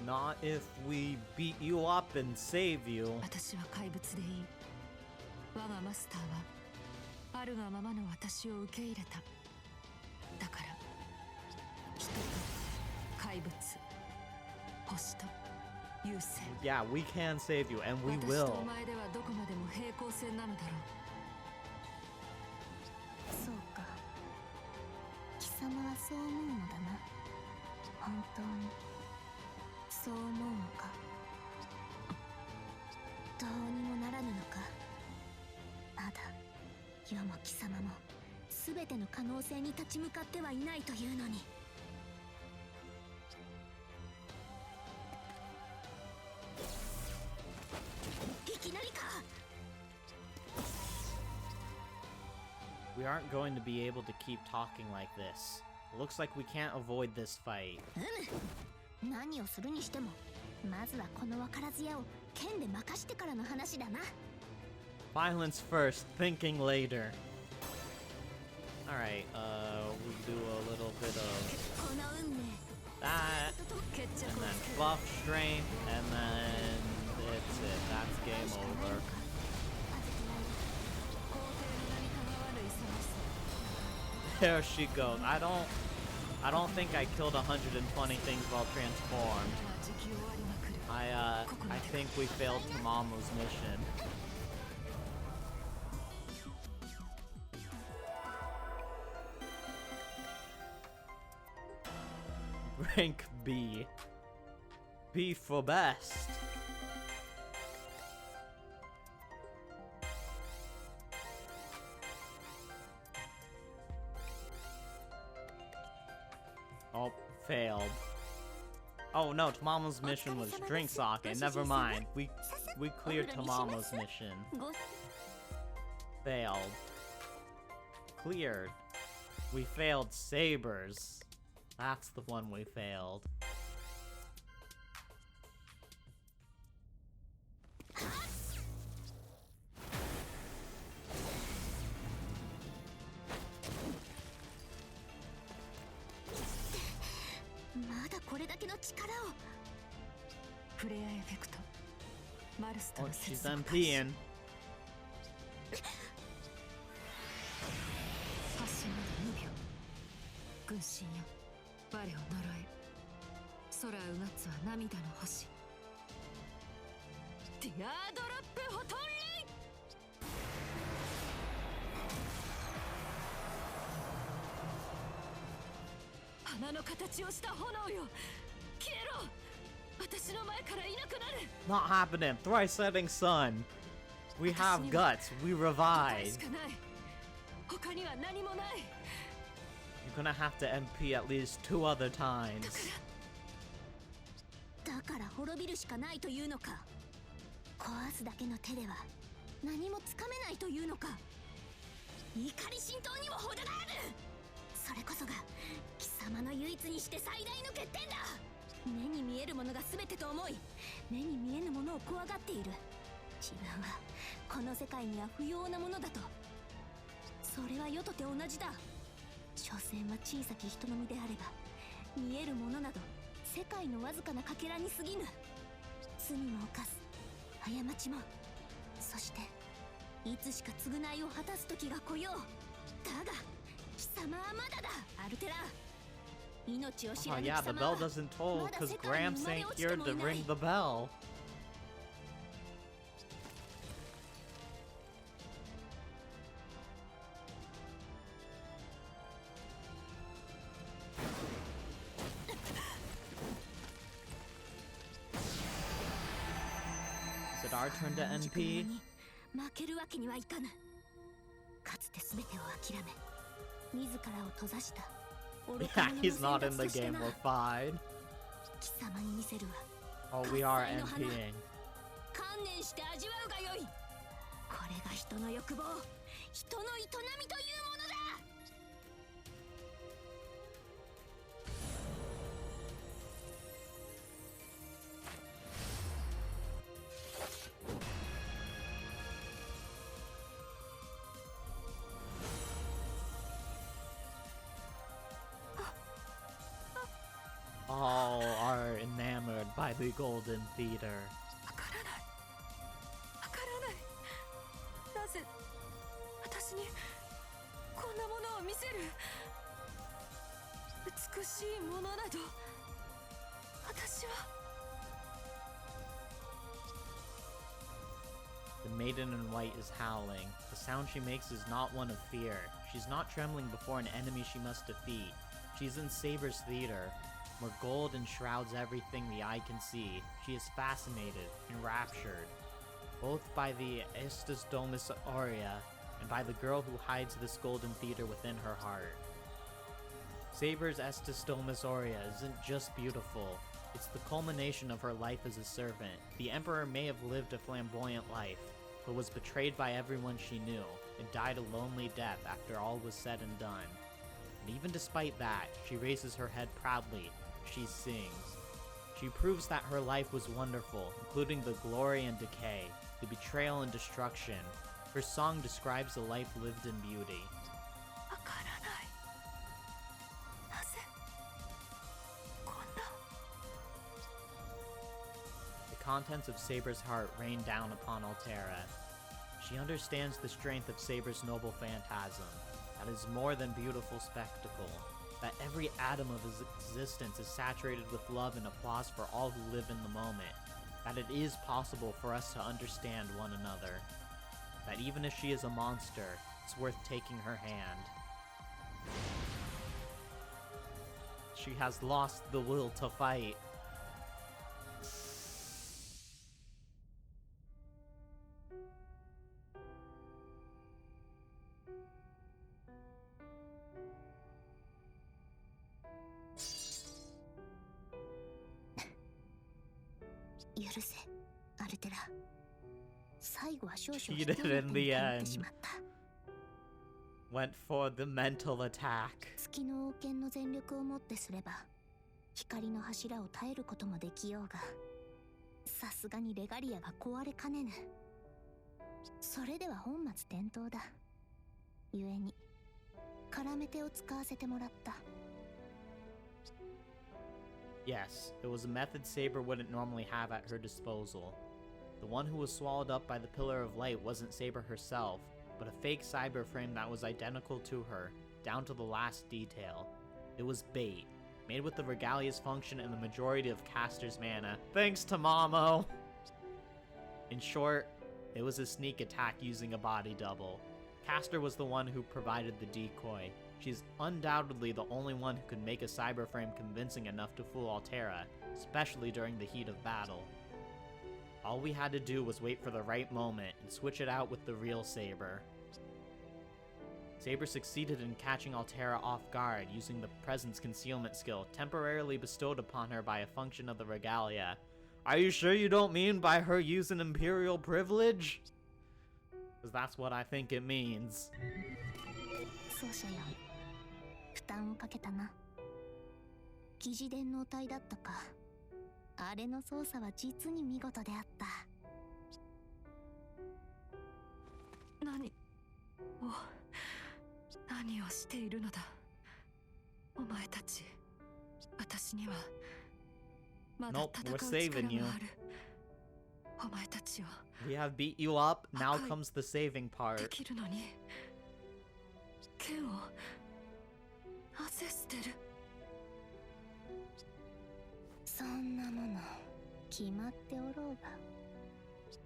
Not if we beat you up and save you. 私は怪物でいい。我がマスターはあるがままの私を受け入れた。だから人と怪物、星と優勢。 Yeah, we can save you, and we 私 will. とお前ではどこまでも平行線なのだろう。そうか、貴様はそう思うのだな。本当にそう思うのか。どうにもならぬのか。まだ世も貴様も全ての可能性に立ち向かってはいないというのに。いきなりか。 We aren't going to be able to keep talking like this. It looks like we can't avoid this fight. 何をするにしても、まずはこの分からず屋を剣で任してからの話だな。 Violence first, thinking later. Alright, we do a little bit of この運命 that, 決着 and を then つける buff strength, and then that's it. That's game over. 皇帝の名にたがわぬ勇ましさ There she goes. I don't think I killed 120 things while transformed. 時期終わりが来る I think we failed Tamama's mission. Rank B. B for best. Oh, failed. Oh no, Tamama's mission was drink sake. Never mind. We cleared Tamama's mission. ご Failed. Cleared. We failed Sabers. That's the one we failed.まだこれだけの力をフレアエフェクトマルスと Oh, の she's 接続開始 MPing. 発信まで2秒軍神よ我を呪え空うがつは涙の星ティアードロップホトンレイ花の形をした炎よ消えろ私の前からいなくなる Not happening. Thrice setting sun. We have guts. We 答え revive. しかない他には何もない You're gonna have to MP at least 2 other times. だから滅びるしかないというのか壊すだけの手では何もつかめないというのか怒り浸透にも程があるそれこそが貴様の唯一にして最大の欠点だ目に見えるものが全てと思い目に見えぬものを怖がっている自分はこの世界には不要なものだとそれは世とて同じだ所詮は小さき人の身であれば見えるものなど世界のわずかなかけらに過ぎぬ罪も犯す過ちもそしていつしか償いを果たす時が来ようだが貴様はまだだアルテラ命を知 Oh らぬ貴 yeah, the 様 bell は doesn't toll まだ because 世界に Gramps 生まれ ain't 落ち here ても to いない ring the bell. Is it our turn to この時 NP? 間に負けるわけにはいかぬかつて全てを諦め自らを閉ざした愚か Yeah, 者の he's not 選 in 択 the として game. な We're fine. 貴様に見せるわ Oh, we are 喝采の花 NPing. 観念して味わうがよいこれが人の欲望人の営みというものだ All are enamored by the Golden Theater. わからないわからないなぜ私にこんなものを見せる美しいものなど私は The maiden in white is howling. The sound she makes is not one of fear. She's not trembling before an enemy she must defeat. She's in Saber's theater, where gold enshrouds everything the eye can see. She is fascinated, enraptured, both by the Estus Domus Aurea and by the girl who hides this golden theater within her heart. Saber's Estus Domus Aurea isn't just beautiful, it's the culmination of her life as a servant. The Emperor may have lived a flamboyant life, but was betrayed by everyone she knew, and died a lonely death after all was said and done. And even despite that, she raises her head proudly. She sings. She proves that her life was wonderful, including the glory and decay, the betrayal and destruction. Her song describes a life lived in beauty. わからない contents of Saber's heart rain down upon Altera. She understands the strength of Saber's noble phantasm, that is more than beautiful spectacle, that every atom of his existence is saturated with love and applause for all who live in the moment, that it is possible for us to understand one another, that even if she is a monster, it's worth taking her hand. She has lost the will to fight. Cheated in the end. Went for the mental attack. 月の王権の全力をもってすれば光の柱を耐えることもできようが、さすがにレガリアが壊れかねぬ。それでは本末転倒だ。故に絡め手を使わせてもらった。Yes, it was a method Saber wouldn't normally have at her disposal. The one who was swallowed up by the Pillar of Light wasn't Saber herself, but a fake cyber frame that was identical to her, down to the last detail. It was bait, made with the Regalia's function and the majority of Caster's mana, thanks to Mamo! In short, it was a sneak attack using a body double. Caster was the one who provided the decoy. She's undoubtedly the only one who could make a cyber frame convincing enough to fool Altera, especially during the heat of battle. All we had to do was wait for the right moment and switch it out with the real Saber. Saber succeeded in catching Altera off guard using the presence concealment skill temporarily bestowed upon her by a function of the Regalia. Are you sure you don't mean by her using Imperial privilege? Because that's what I think it means. そう者よ、負担をかけたな。疑似電脳体だったか。あれの操作は実に見事であった。何をしているのだ。お前たち、私にはまだ戦う力がある。お前たちを We have beat you up, now comes the saving part. できるのに剣をなぜ捨てる。そんなもの決まっておろうが。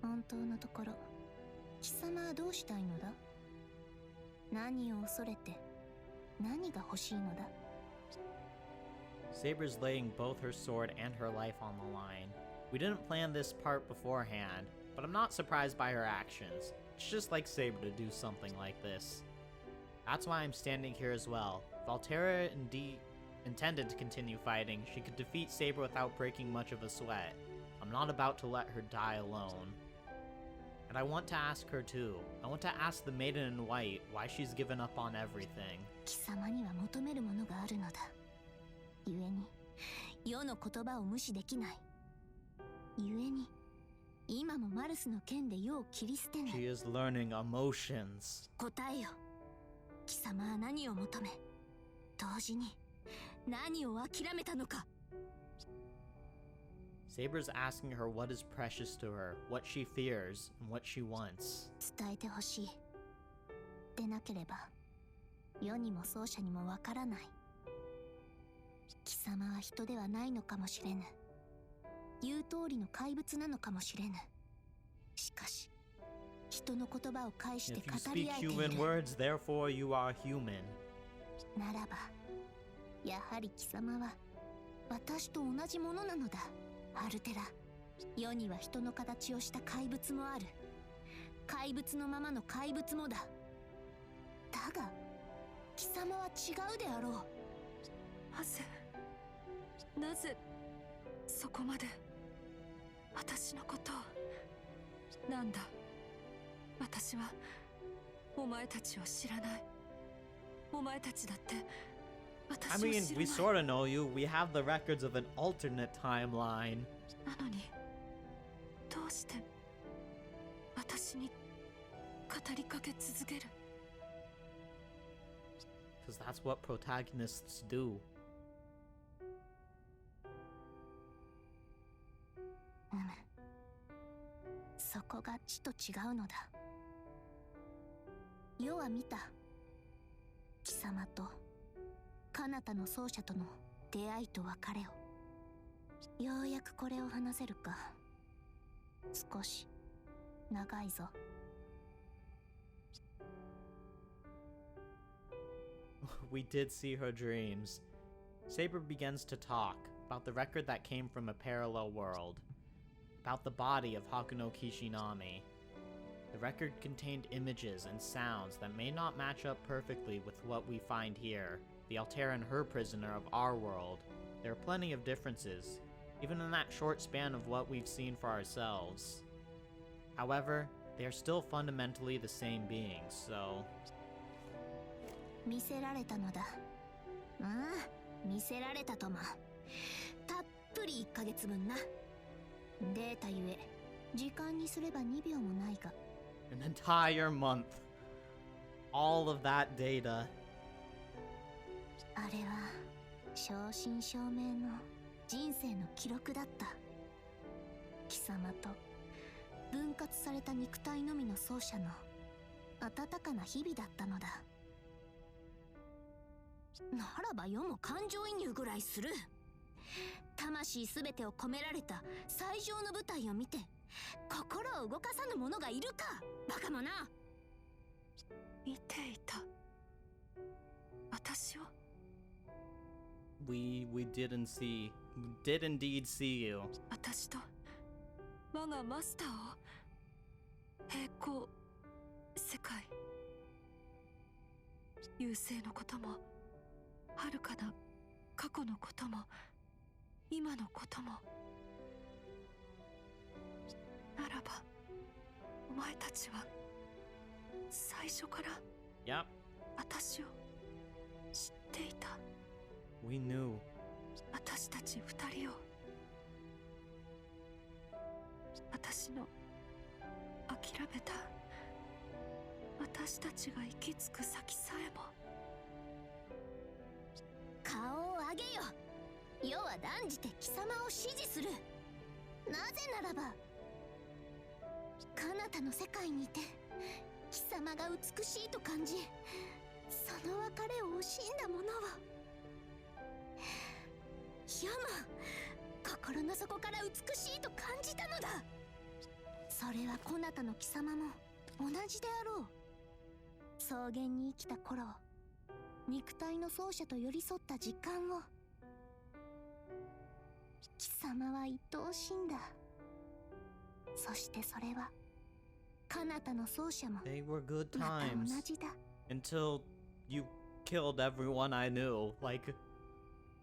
本当のところ貴様はどうしたいのだ。何を恐れて何が欲しいのだ。 Saber's laying both her sword and her life on the line. We didn't plan this part beforehand, but I'm not surprised by her actions. It's just like Saber to do something like this. That's why I'm standing here as well. If Altera indeed intended to continue fighting, she could defeat Saber without breaking much of a sweat. I'm not about to let her die alone. And I want to ask her too. I want to ask the Maiden in White why she's given up on everything. 貴様には求めるものがあるのだ。故に世の言葉を無視できない。故に今もマルスの剣で世を切り捨てない。 She is learning emotions. 答えよ。貴様は何を求め、同時に何を諦めたのか。 Saber's asking her what is precious to her, what she fears, and what she wants. 伝えてほしい。でなければ世にも奏者にもわからない。貴様は人ではないのかもしれぬ。言う通りの怪物なのかもしれぬ。しかし人の言葉を介して If 語 you り speak 合えている。 human words, therefore you are human. ならばやはり貴様は私と同じものなのだ。アルテラ、世には人の形をした怪物もある。怪物のままの怪物もだ。だが貴様は違うであろう。なぜそこまで私のことを。なんだ、私はお前たちを知らない。お前たちだって私 I を知らない。 mean, we sorta know you. We have the records of an alternate timeline. なのにどうして私に語りかけ続ける。 Because that's what protagonists do. うむ、そこが地と違うのだ。世は見た。貴様と彼方の奏者との出会いと別れを。ようやくこれを話せるか。少し長いぞ。We did see her dreams. Saber begins to talk about the record that came from a parallel world, about the body of Hakuno Kishinami. The record contained images and sounds that may not match up perfectly with what we find here, the Altera and her prisoner of our world. There are plenty of differences, even in that short span of what we've seen for ourselves. However, they are still fundamentally the same beings, so... 見せられたのだ。見せられたとも。たっぷり1ヶ月分な。データゆえ、時間にすれば2秒もないが。An entire month. All of that data. あれは正真正銘の人生の記録だった。貴様と分割された肉体のみの奏者の温かな日々だったのだ。ならば世も感情移入ぐらいする。魂すべてを込められた最上の舞台を見て心を動かさぬ者がいるか、バカ者。見ていた。私を。We did indeed see you. 私と我がマスターを平行世界、優勢のことも遥かな過去のことも今のことも。ならばお前たちは最初から Yep, 私を知っていた。 we knew. 私たち二人を。私の諦めた私たちが行き着く先さえも。顔を上げよ。世は断じて貴様を支持する。なぜならば彼方の世界にいて貴様が美しいと感じ、その別れを惜しんだ者は世も心の底から美しいと感じたのだ。それはこなたの貴様も同じであろう。草原に生きた頃、肉体の奏者と寄り添った時間を貴様は愛おしいんだ。そしてそれは彼方の奏者も They were good また times 同じだ。 until you killed everyone I knew. Like,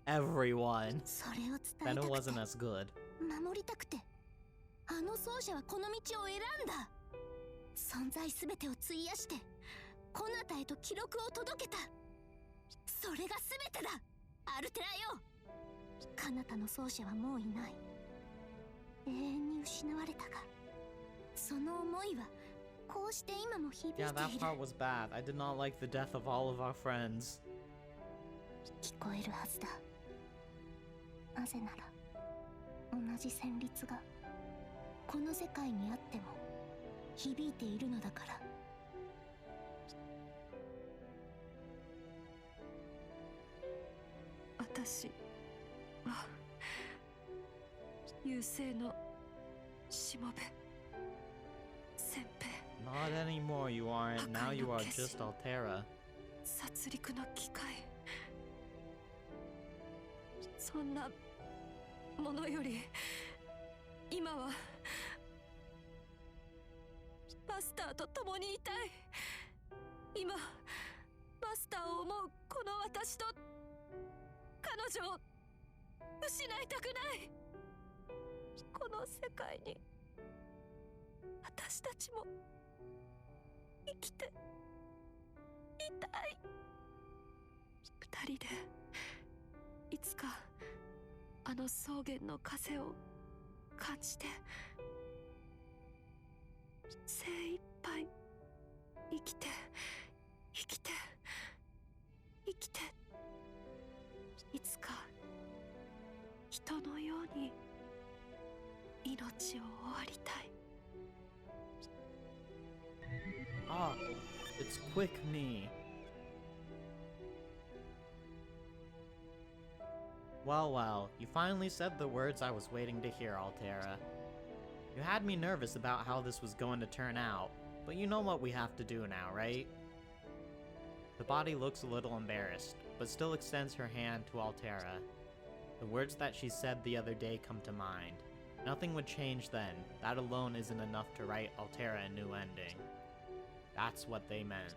everyone. それを伝え Then た it く wasn't て as good. 守りたくて、あの奏者はこの道を選んだ。存在すべてを費やしてこなたへと記録を届けた。それがすべてだ、アルテラよ。彼方の奏者はもういない。永遠に失われたが、その思いはこうして今も響いてい Yeah, る。 that part was bad. I did not like the death of all of our friends. 聞こえるはずだ。なぜなら同じ旋律がこの世界にあっても響いているのだから。私は優勢のしもべ、先兵、 Not anymore, you aren't. Now you are just Altera. 殺戮の機械。そんなものより今はマスターと共にいたい。今マスターを思うこの私と彼女を失いたくない。この世界に私たちも生きていたい。二人でいつかあの草原の風を感じて精一杯生きて生きて生きて、いつか人のように命を終わりたい。It's quick me. Well, you finally said the words I was waiting to hear, Altera. You had me nervous about how this was going to turn out, but you know what we have to do now, right? The body looks a little embarrassed, but still extends her hand to Altera. The words that she said the other day come to mind. Nothing would change then. That alone isn't enough to write Altera a new ending. That's what they meant.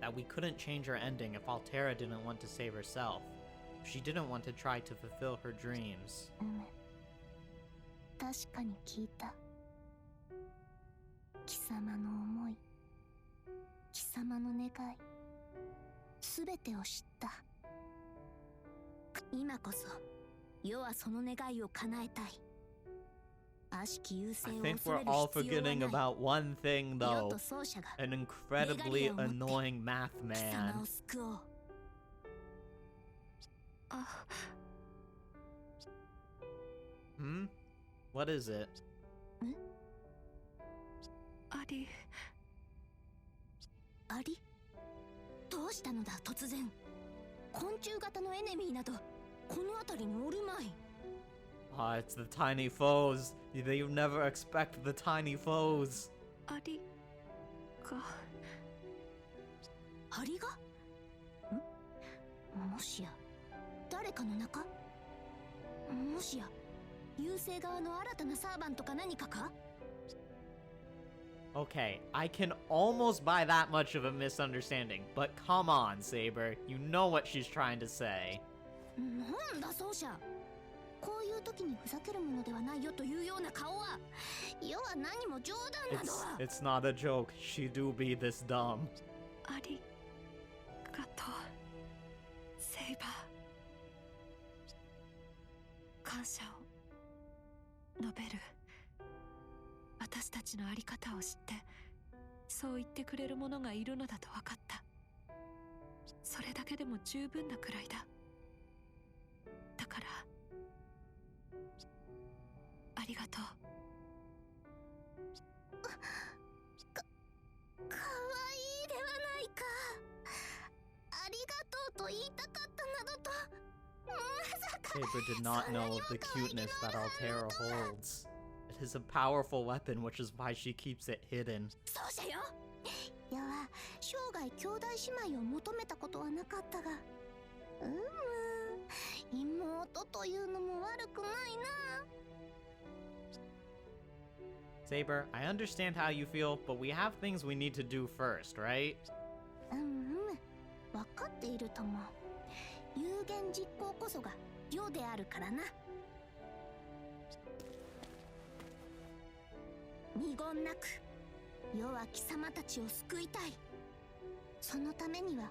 That we couldn't change our ending if Altera didn't want to save herself. If she didn't want to try to fulfill her dreams. 確かに聞いた。貴様の思い、貴様の願い、すべてを知った。今こそ、世はその願いを叶えたい。悪しき優勢 I を think 恐れ we're る all 必要は forgetting ない。 about one thing 世 though. と奏者が An incredibly annoying math 貴様 man. を救おう。あ、 Hmm? What is it? アリ、アリ？どうしたのだ突然。昆虫型のエネミーなどこの辺りにおるまい。Ah, it's the tiny foes. You never expect the tiny foes. アリが、アリが？もしや誰かの中？もしや優勢側の新たなサーバントか何かか？ Okay, I can almost buy that much of a misunderstanding, but come on, Saber. You know what she's trying to say. なんだ奏者。こういう時にふざけるものではないよというような顔は、世は何も冗談などは。 It's not a joke. She do be this dumb. ありがとう、セイバー。感謝を述べる。私たちのあり方を知って、そう言ってくれる者がいるのだと分かった。それだけでも十分なくらいだ。だからありがとう。かわいいではないか。ありがとうと言いたかったなどと。まさか。 Saber did not know of the cuteness that Altera holds. It is a powerful weapon, which is why she keeps it hidden. そうじゃよ。世は生涯兄弟姉妹を求めたことはなかったが、妹というのも悪くないな。 Saber, I understand how you feel, but we have things we need to do first, right? 分かっているとも。有言実行こそが世であるからな。二言なく世は貴様たちを救いたい。そのためには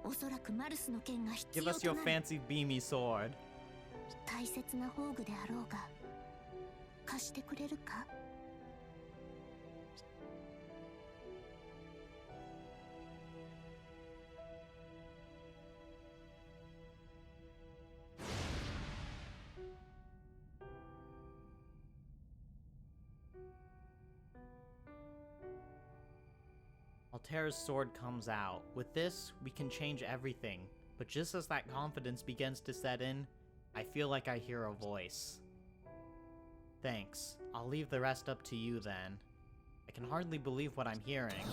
おそらくマルスの剣が必 Give 要 us と your なる。 fancy beamy sword. 大切な宝具であろうが貸してくれるか？ Altera's sword comes out. With this, we can change everything. But just as that confidence begins to set in, I feel like I hear a voice. Thanks. I'll leave the rest up to you then. I can hardly believe what I'm hearing.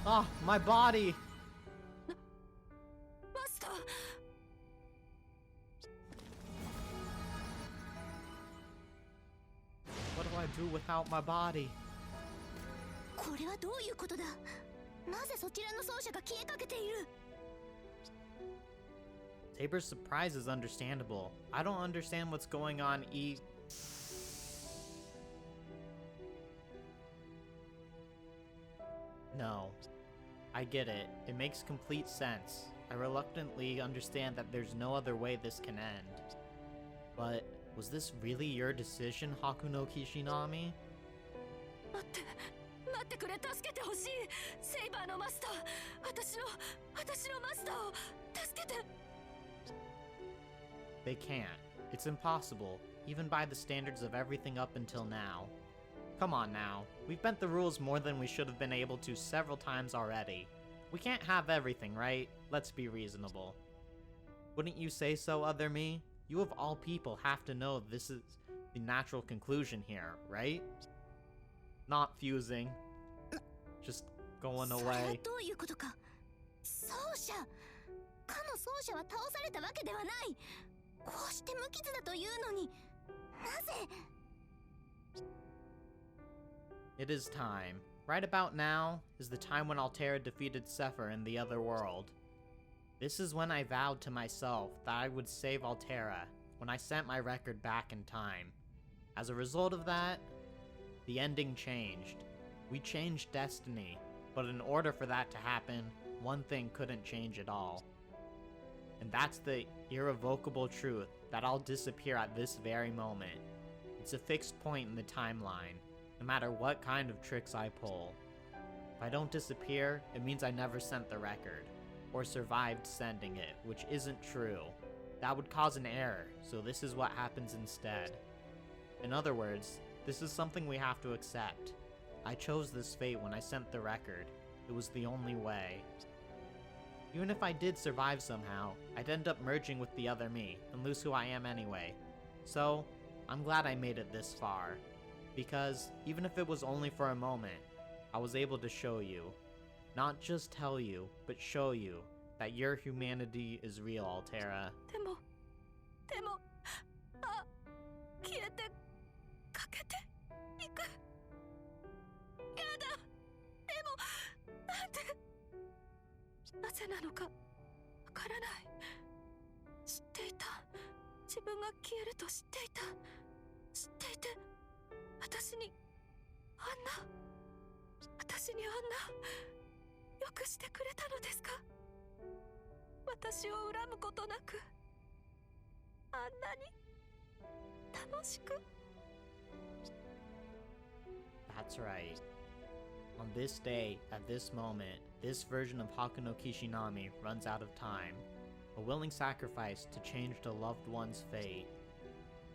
Ah, my body! マスター。 What do I do without my body? これはどういうことだ？なぜそちらの奏者が消えかけている？ Saber's surprise is understandable. I don't understand what's going on No. I get it. It makes complete sense. I reluctantly understand that there's no other way this can end. But, was this really your decision, Hakuno Kishinami? 待ってくれ、助けてほしい。セイバーのマスター、私のマスターを助けて。 They can't. It's impossible, even by the standards of everything up until now. Come on now. We've bent the rules more than we should have been able to several times already. We can't have everything, right? Let's be reasonable. Wouldn't you say so, other me? You of all people have to know this is the natural conclusion here, right? Not fusing. Just going それは away. どういうことか。奏者かの奏者は倒されたわけではない。こうして無傷だというのになぜ。 It is time. Right about now is the time when Altera defeated Sepher in the other world. This is when I vowed to myself that I would save Altera when I sent my record back in time. As a result of that, the ending changed. We changed destiny, but in order for that to happen, one thing couldn't change at all. And that's the irrevocable truth that I'll disappear at this very moment. It's a fixed point in the timeline, no matter what kind of tricks I pull. If I don't disappear, it means I never sent the record, or survived sending it, which isn't true. That would cause an error, so this is what happens instead. In other words, this is something we have to accept. I chose this fate when I sent the record. It was the only way. Even if I did survive somehow, I'd end up merging with the other me, and lose who I am anyway. So, I'm glad I made it this far. Because, even if it was only for a moment, I was able to show you. Not just tell you, but show you that your humanity is real, Altera. でも消えてかけていく。やだ。でもなんで。なぜなのかわからない。知っていた。自分が消えると知っていた。知っていて私にあんなよくしてくれたのですか。私を恨むことなくあんなに楽しく。 That's right. On this day, at this moment, this version of Hakuno Kishinami runs out of time, a willing sacrifice to change a loved one's fate.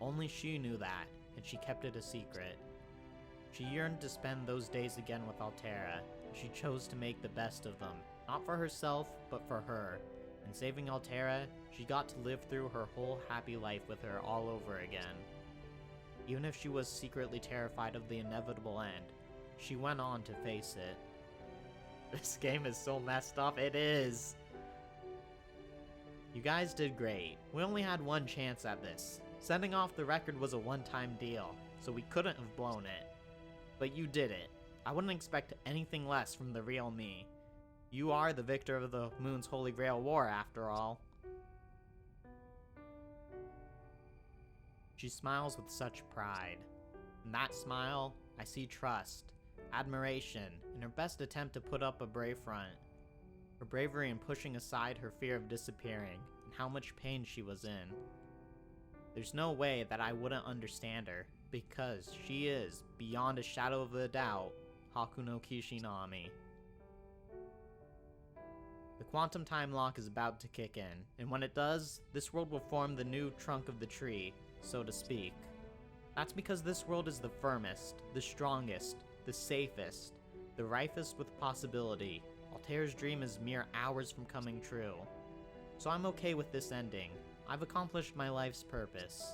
Only she knew that, and she kept it a secret. She yearned to spend those days again with Altera, and she chose to make the best of them, not for herself, but for her. In saving Altera, she got to live through her whole happy life with her all over again. Even if she was secretly terrified of the inevitable end, she went on to face it. This game is so messed up, it is! You guys did great. We only had one chance at this. Sending off the record was a one-time deal, so we couldn't have blown it. But you did it. I wouldn't expect anything less from the real me. You are the victor of the Moon's Holy Grail War, after all. She smiles with such pride. In that smile, I see trust, admiration, and her best attempt to put up a brave front. Her bravery in pushing aside her fear of disappearing, and how much pain she was in. There's no way that I wouldn't understand her, because she is, beyond a shadow of a doubt, Hakuno Kishinami. The quantum time lock is about to kick in, and when it does, this world will form the new trunk of the tree, so to speak. That's because this world is the firmest, the strongest, the safest, the rifest with possibility. Altera's dream is mere hours from coming true. So I'm okay with this ending. I've accomplished my life's purpose.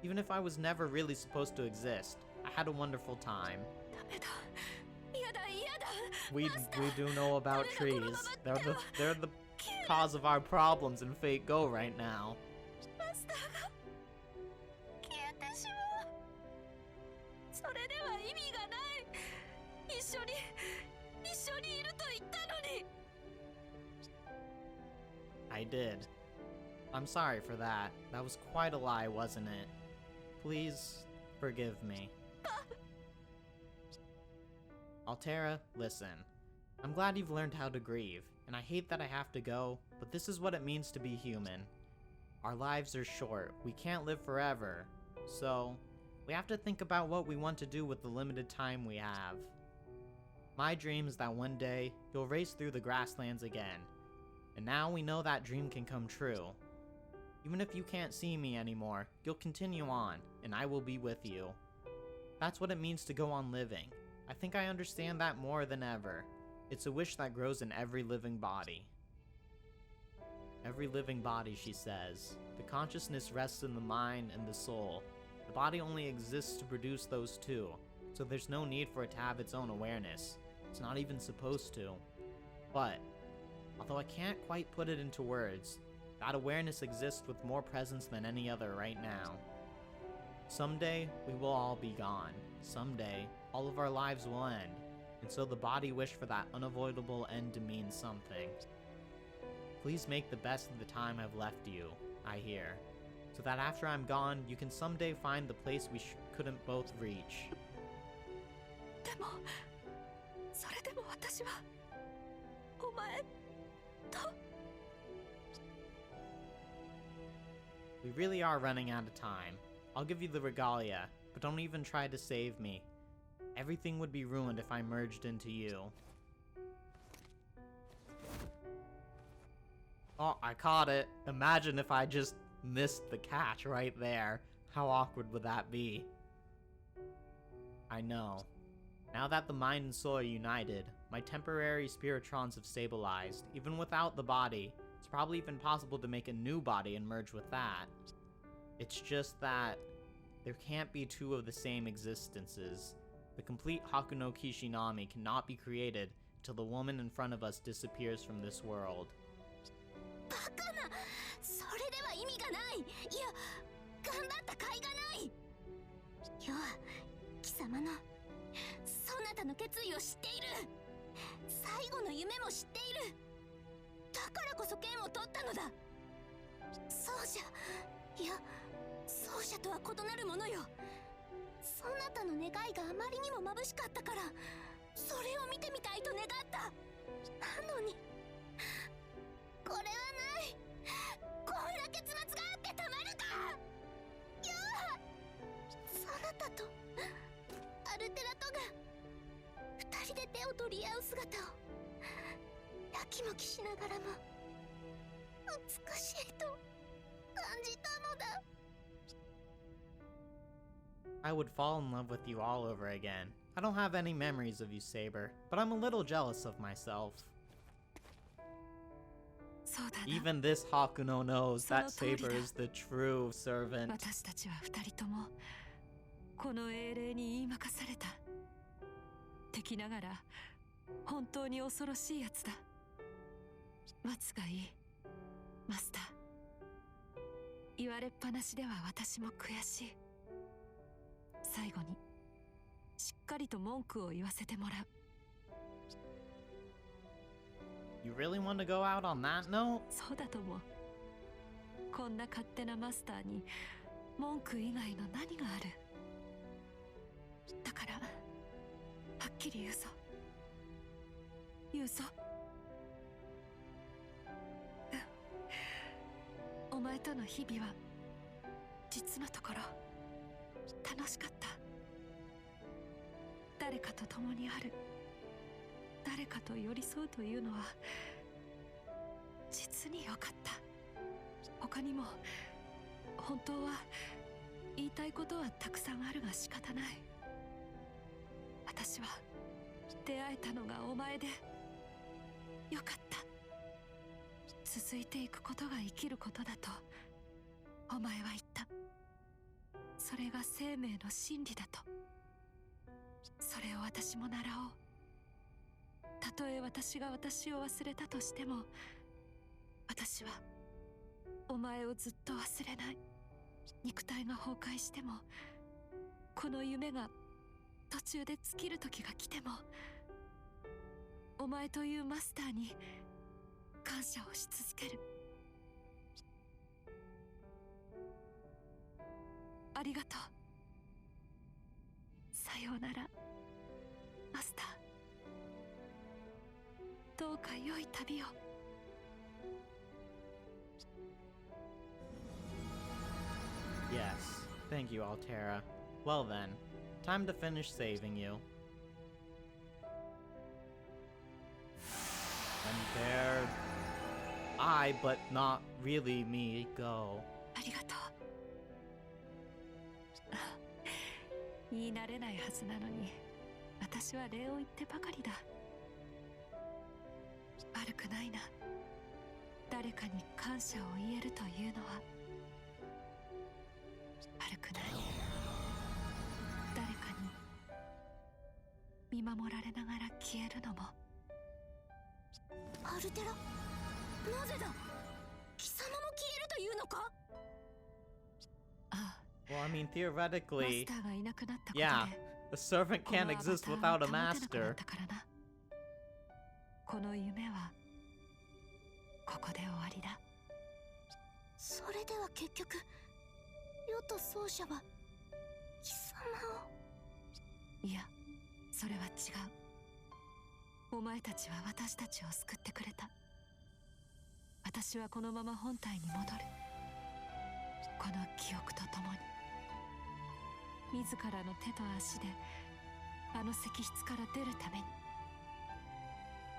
Even if I was never really supposed to exist, I had a wonderful time. We do know about trees. They're the cause of our problems in Fate Go right now. I did. I'm sorry for that. That was quite a lie, wasn't it? Please forgive me. Altera, listen. I'm glad you've learned how to grieve, and I hate that I have to go, but this is what it means to be human. Our lives are short. We can't live forever. So, we have to think about what we want to do with the limited time we have. My dream is that one day, you'll race through the grasslands again. And now we know that dream can come true. Even if you can't see me anymore, you'll continue on, and I will be with you. That's what it means to go on living. I think I understand that more than ever. It's a wish that grows in every living body. Every living body, she says. The consciousness rests in the mind and the soul. The body only exists to produce those two, so there's no need for it to have its own awareness. It's not even supposed to. But, although I can't quite put it into words, that awareness exists with more presence than any other right now. Someday, we will all be gone. Someday, all of our lives will end, and so the body wished for that unavoidable end to mean something. Please make the best of the time I've left you, I hear, so that after I'm gone, you can someday find the place we couldn't both reach. でもそれでも私はお前と We really are running out of time. I'll give you the regalia, but don't even try to save me. Everything would be ruined if I merged into you. Oh, I caught it. Imagine if I just missed the catch right there. How awkward would that be? I know. Now that the mind and soul are united, my temporary spiritrons have stabilized. Even without the body, it's probably even possible to make a new body and merge with that. It's just that there can't be two of the same existences. The complete Hakuno Kishinami cannot be created till the woman in front of us disappears from this world. バカな、それでは意味がない。いや、頑張った甲斐がない。要は貴様のそなたの決意を知っている。最後の夢も知っている。だからこそ剣を取ったのだ。そうじゃ、いや、そうじゃとは異なるものよ。そなたの願いがあまりにも眩しかったから、それを見てみたいと願った。なのにこれはない。こんな結末があってたまるか。いや、そなたとアルテラとが二人で手を取り合う姿をやきもきしながらも美しいと感じたのだ。I would fall in love with you all over again. I don't have any memories of you, Saber, but I'm a little jealous of myself. そうだな。 Even this Hakuno knows that その通りだ。 Saber is the true servant. 私たちは二人ともこの英霊に言いまかされた。敵ながら本当に恐ろしいやつだ。待つがいい、マスター。言われっぱなしでは私も悔しい。最後にしっかりと文句を言わせてもらう。 You really want to go out on that note? そうだと思う。こんな勝手なマスターに文句以外の何がある。だからはっきり言うぞ。言うぞ。お前との日々は実のところ楽しかった。誰かと共にある、誰かと寄り添うというのは実に良かった。他にも本当は言いたいことはたくさんあるが仕方ない。私は出会えたのがお前でよかった。続いていくことが生きることだとお前は言った。それが生命の真理だと。それを私も習おう。たとえ私が私を忘れたとしても、私はお前をずっと忘れない。肉体が崩壊しても、この夢が途中で尽きる時が来ても、お前というマスターに感謝をし続ける。ありがとう。さようなら、マスター。どうか良い旅を。Yes. Thank you, Altera. Well then, time to finish saving you. And there I, but not really me, go. ありがとう。言い慣れないはずなのに私は礼を言ってばかりだ。悪くないな。誰かに感謝を言えるというのは悪くない。誰かに見守られながら消えるのも。アルテラ、なぜだ。貴様も消えるというのか。ああ、 Well, I mean, マ theoretically, スターがいなくなったことで yeah, a servant この can't アバタ exist ー without を a 保てなくなっ master. たからな。この夢はここで終わりだ。それでは結局世と奏者は貴様を。いや、それは違う。お前たちは私たちを救ってくれた。私はこのまま本体に戻る。この記憶とともに自らの手と足であの石室から出るために。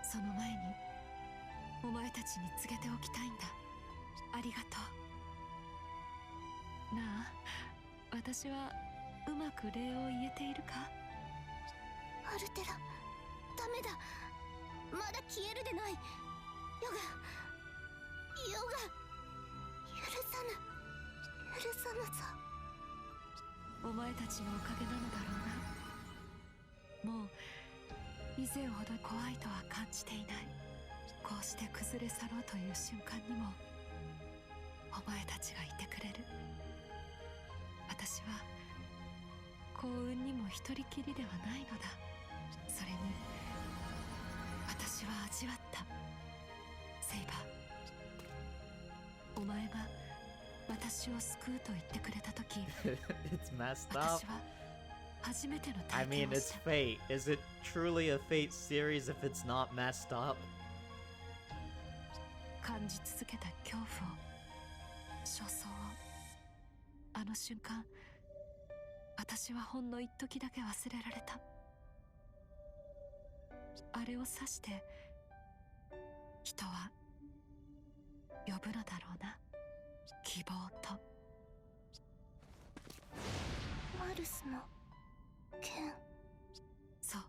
その前にお前たちに告げておきたいんだ。ありがとう。なあ、私はうまく礼を言えているか。アルテラ、ダメだ。まだ消えるでない。世が許さぬぞ。お前たちのおかげなのだろうな。もう以前ほど怖いとは感じていない。こうして崩れ去ろうという瞬間にもお前たちがいてくれる。私は幸運にも一人きりではないのだ。それに私は味わった。セイバー、お前が私を救うと言ってくれたとき、 It's messed up. 私は初めての I 体 mean, 験をし it's た。 fate. Is it truly a fate series if it's not messed up? 感じ続けた恐怖を、焦燥を。あの瞬間、私はほんの一時だけ忘れられた。あれを指して人は呼ぶのだろうな。希望と。マルスの剣。そう、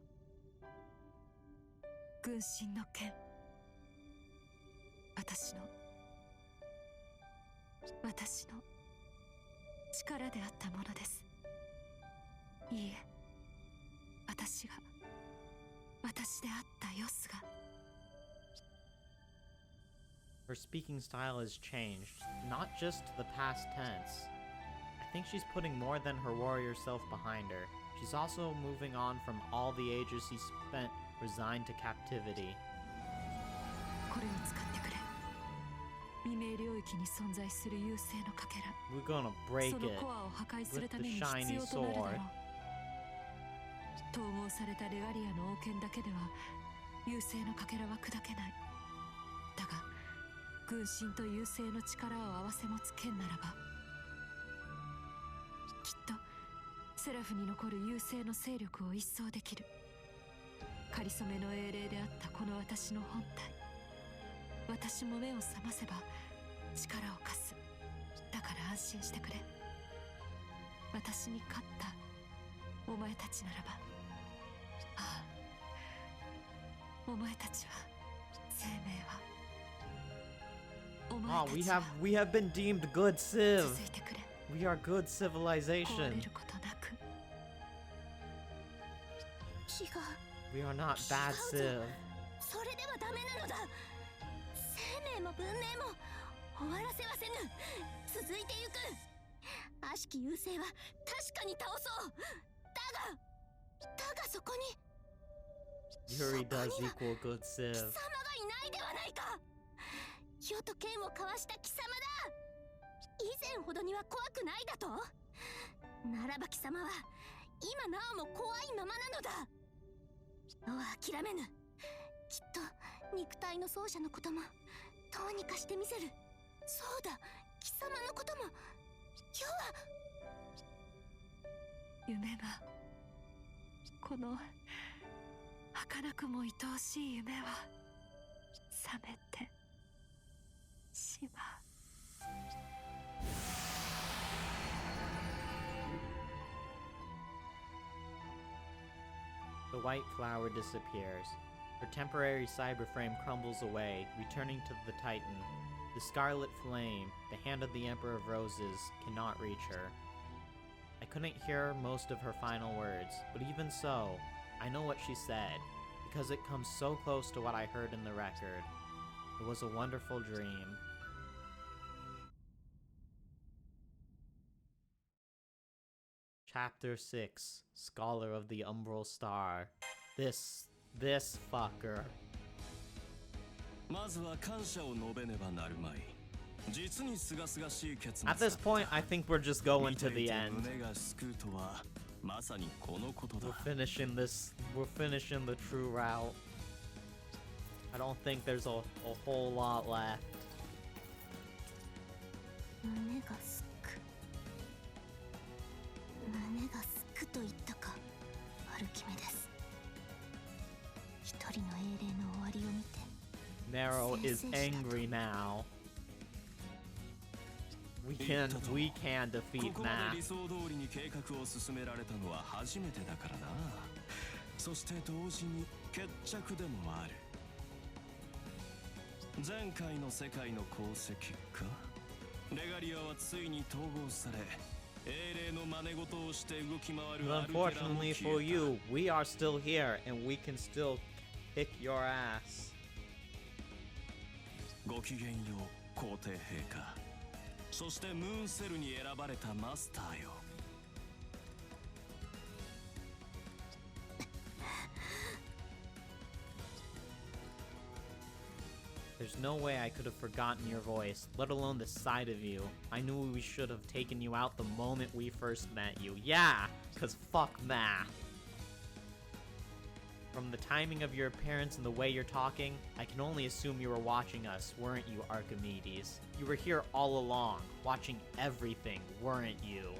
軍神の剣。私の力であったものです。いいえ、私であったヨスが。 Her speaking style has changed, not just to the past tense. I think she's putting more than her warrior self behind her. She's also moving on from all the ages he spent resigned to captivity. これを使ってくれ。未明領域に存在する優勢のかけら。 We're gonna break その it コアを破壊する with た the めに必 shiny 要となるだろう。 sword. 統合されたレガリアの王権だけでは優勢のかけらは砕けない。だが軍神と優勢の力を併せ持つ剣ならば、きっとセラフに残る優勢の勢力を一掃できる。かりそめの英霊であったこの私の本体。私も目を覚ませば力を貸す。だから安心してくれ。私に勝ったお前たちならば。ああ、お前たちは、生命は、お Oh, 前たちは we have been deemed good civ. 続いてくれ。 We are good 壊 civilization. れることなく。違う。 We are not bad civ. それではダメなのだ。生命も文明も終わらせはせぬ。続いてゆく。悪しき優勢は確かに倒そう。だがそこに Yuri does equal good 貴 civ. 様がいないではないか。世と剣を交わした貴様だ。以前ほどには怖くないだと。ならば貴様は今なおも怖いままなのだ。おは諦めぬ。きっと肉体の奏者のこともどうにかしてみせる。そうだ、貴様のことも。今日は夢が、この儚くも愛おしい夢は覚めてしまう。 The white flower disappears. Her temporary cyber frame crumbles away, returning to the Titan. The scarlet flame, the hand of the Emperor of Roses, cannot reach her. I couldn't hear most of her final words, but even so, I know what she said, because it comes so close to what I heard in the record. It was a wonderful dream. Chapter 6, Scholar of the Umbral Star. This fucker. At this point, I think we're just going to the end. We're finishing the true route. I don't think there's a whole lot left. 胸がすく胸がすくと言ったかアルキメデス一人の英霊の終わりを見て Nero is angry now. We can defeat Matt. 理想通りに計画を進められたのは初めてだからな。そして同時に決着でもある。前回の世界の功績か。レガリアはついに統合され、英霊の真似事をして動き回るアルテラも消えた。 Unfortunately for you, we are still here and we can still kick your ass. ごきげんよう、皇帝陛下。そしてムーンセルに選ばれたマスターよ。There's no way I could have forgotten your voice, let alone the sight of you. I knew we should have taken you out the moment we first met you. Yeah, cause fuck math. From the timing of your appearance and the way you're talking, I can only assume you were watching us, weren't you, Archimedes? You were here all along, watching everything, weren't you?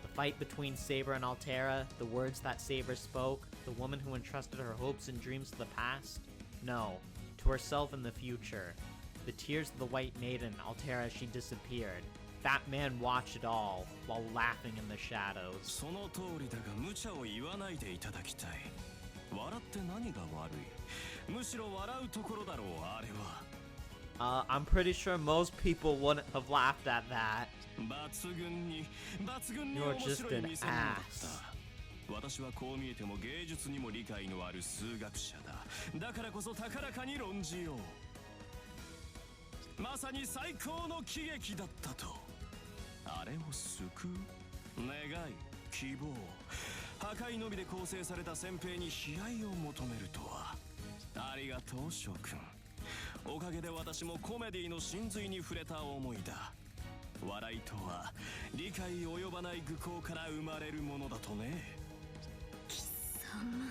The fight between Saber and Altera, the words that Saber spoke, the woman who entrusted her hopes and dreams to the past? No, to herself in the future. The tears of the White Maiden, Altera as she disappeared. That man watched it all, while laughing in the shadows. その通りだが無茶を言わないでいただきたい。笑って何が悪い。むしろ笑うところだろう、あれは。I'm pretty sure most people wouldn't have laughed at that. 抜群に You're 面 just 白い an 見せ物だっ ass. た。私はこう見えても芸術にも理解のある数学者だ。だからこそ高らかに論じよう。まさに最高の喜劇だったと。あれを救う願い、希望、破壊のみで構成された戦兵に悲哀を求めるとは。ありがとう諸君。おかげで私もコメディの真髄に触れた思いだ。笑いとは理解及ばない愚行から生まれるものだとね。貴様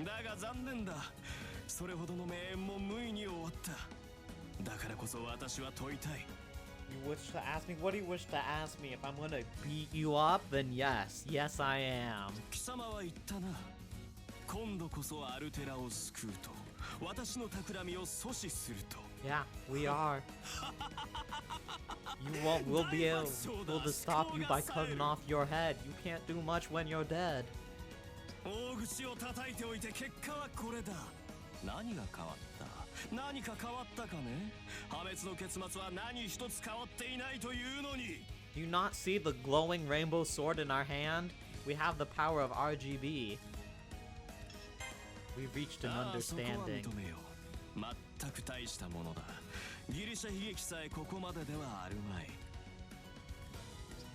だが残念だ。それほどの名演も無意に終わった。だからこそ私は問いたい。You wish to ask me? What do you wish to ask me? If I'm gonna beat you up, then yes. Yes, I am. 貴様は言ったな。今度こそアルテラを救うと。私の企みを阻止すると。Yeah, we are. We'll be able to stop you by cutting off your head. You can't do much when you're dead. 大口を叩いておいて結果はこれだ。何が変わった？何か変わったかね？破滅の結末は何一つ変わっていないというのに。Do you not see the glowing rainbow sword in our hand? We have the power of RGB. We've reached an そこは understanding. 認めよう。全く大したものだ。ギリシャ悲劇さえここまでではあるまい。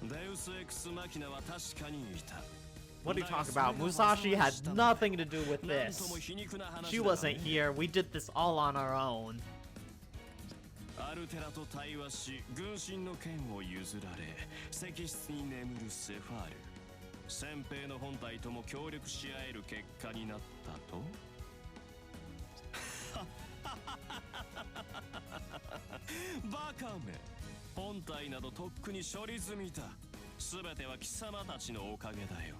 デウスエクスマキナは確かにいた。 What are you talking about? Musashi had nothing to do with this. She wasn't here. We did this all on our own. アルテラと対話し、軍神の剣を譲られ、石室に眠るセファール。戦兵の本体とも協力し合える結果になったと。バカめ。本体などとっくに処理済みだ。すべては貴様たちのおかげだよ。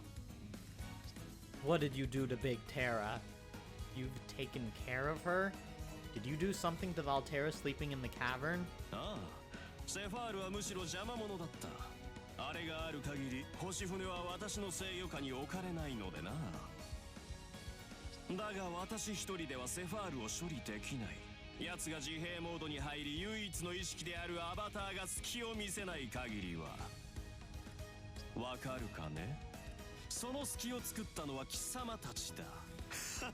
What did you do to Big Terra? You've taken care of her? Did you do something to the Altera sleeping in the cavern? ああ、セファールはむしろ邪魔者だった。あれがある限り星船は私の制御下に置かれないのでな。だが私一人ではセファールを処理できない。奴が自閉モードに入り唯一の意識であるアバターが隙を見せない限りは。わかるかね。その隙を作ったのは貴様たちだ。喜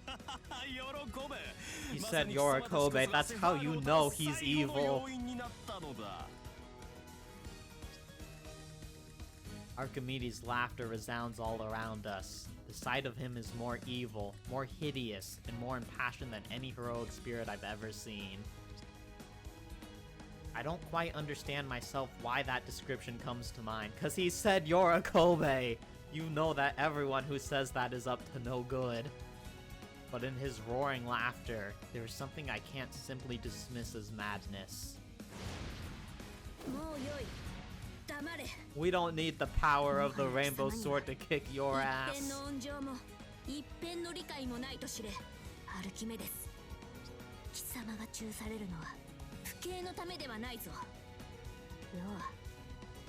べ。 He said Yorikobe, that's how you know he's evil. Archimedes' laughter resounds all around us. The sight of him is more evil, more hideous, and more impassioned than any heroic spirit I've ever seen. I don't quite understand myself why that description comes to mind, cause he said Yorikobe! You know that everyone who says that is up to no good. But in his roaring laughter, there is something I can't simply dismiss as madness. We don't need the power of the rainbow sword to kick your ass. 一片の理解もないと知れ、アルキメデス。貴様が中されるのは不敬のためではないぞ。よ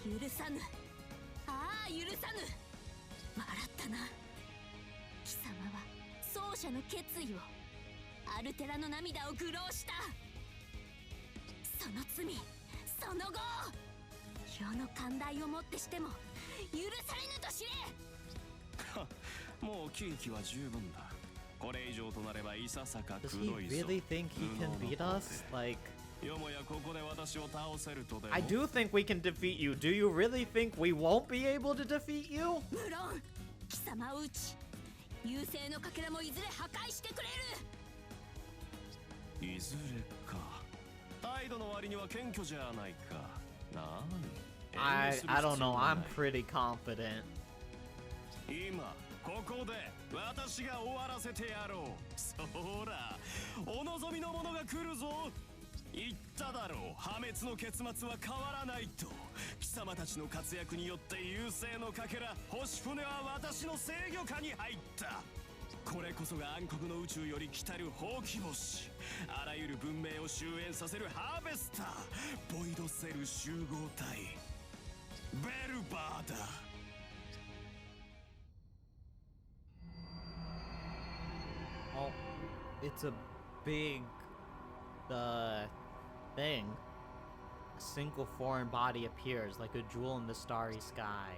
う、許さぬ。ああ、許さぬ。笑ったな。貴様は奏者の決意を、アルテラの涙を愚弄した。その罪、その後、世の寛大をもってしても許されぬと知れ。もう喜劇は十分だ。これ以上となればいささか Does く he どいぞ。 really think he can beat us? Like, よもやここで私を倒せるとでも。 I do think we can defeat you. Do you really think we won't be able to defeat you? 無論、貴様を討ち、優勢のかけらもいずれ破壊してくれる。いずれか。態度の割には謙虚じゃないか。なに。I don't know. I'm pretty confident. 今ここで私が終わらせてやろう。そら、お望みのものが来るぞ。言っただろう。破滅の結末は変わらないと。貴様たちの活躍によって優勢のかけら星船は私の制御下に入った。これこそが暗黒の宇宙より来たるほうき星。あらゆる文明を終焉させるハーベスター。ボイドセル集合体ベルバーだ。Oh, it's a big, thing. A single foreign body appears like a jewel in the starry sky.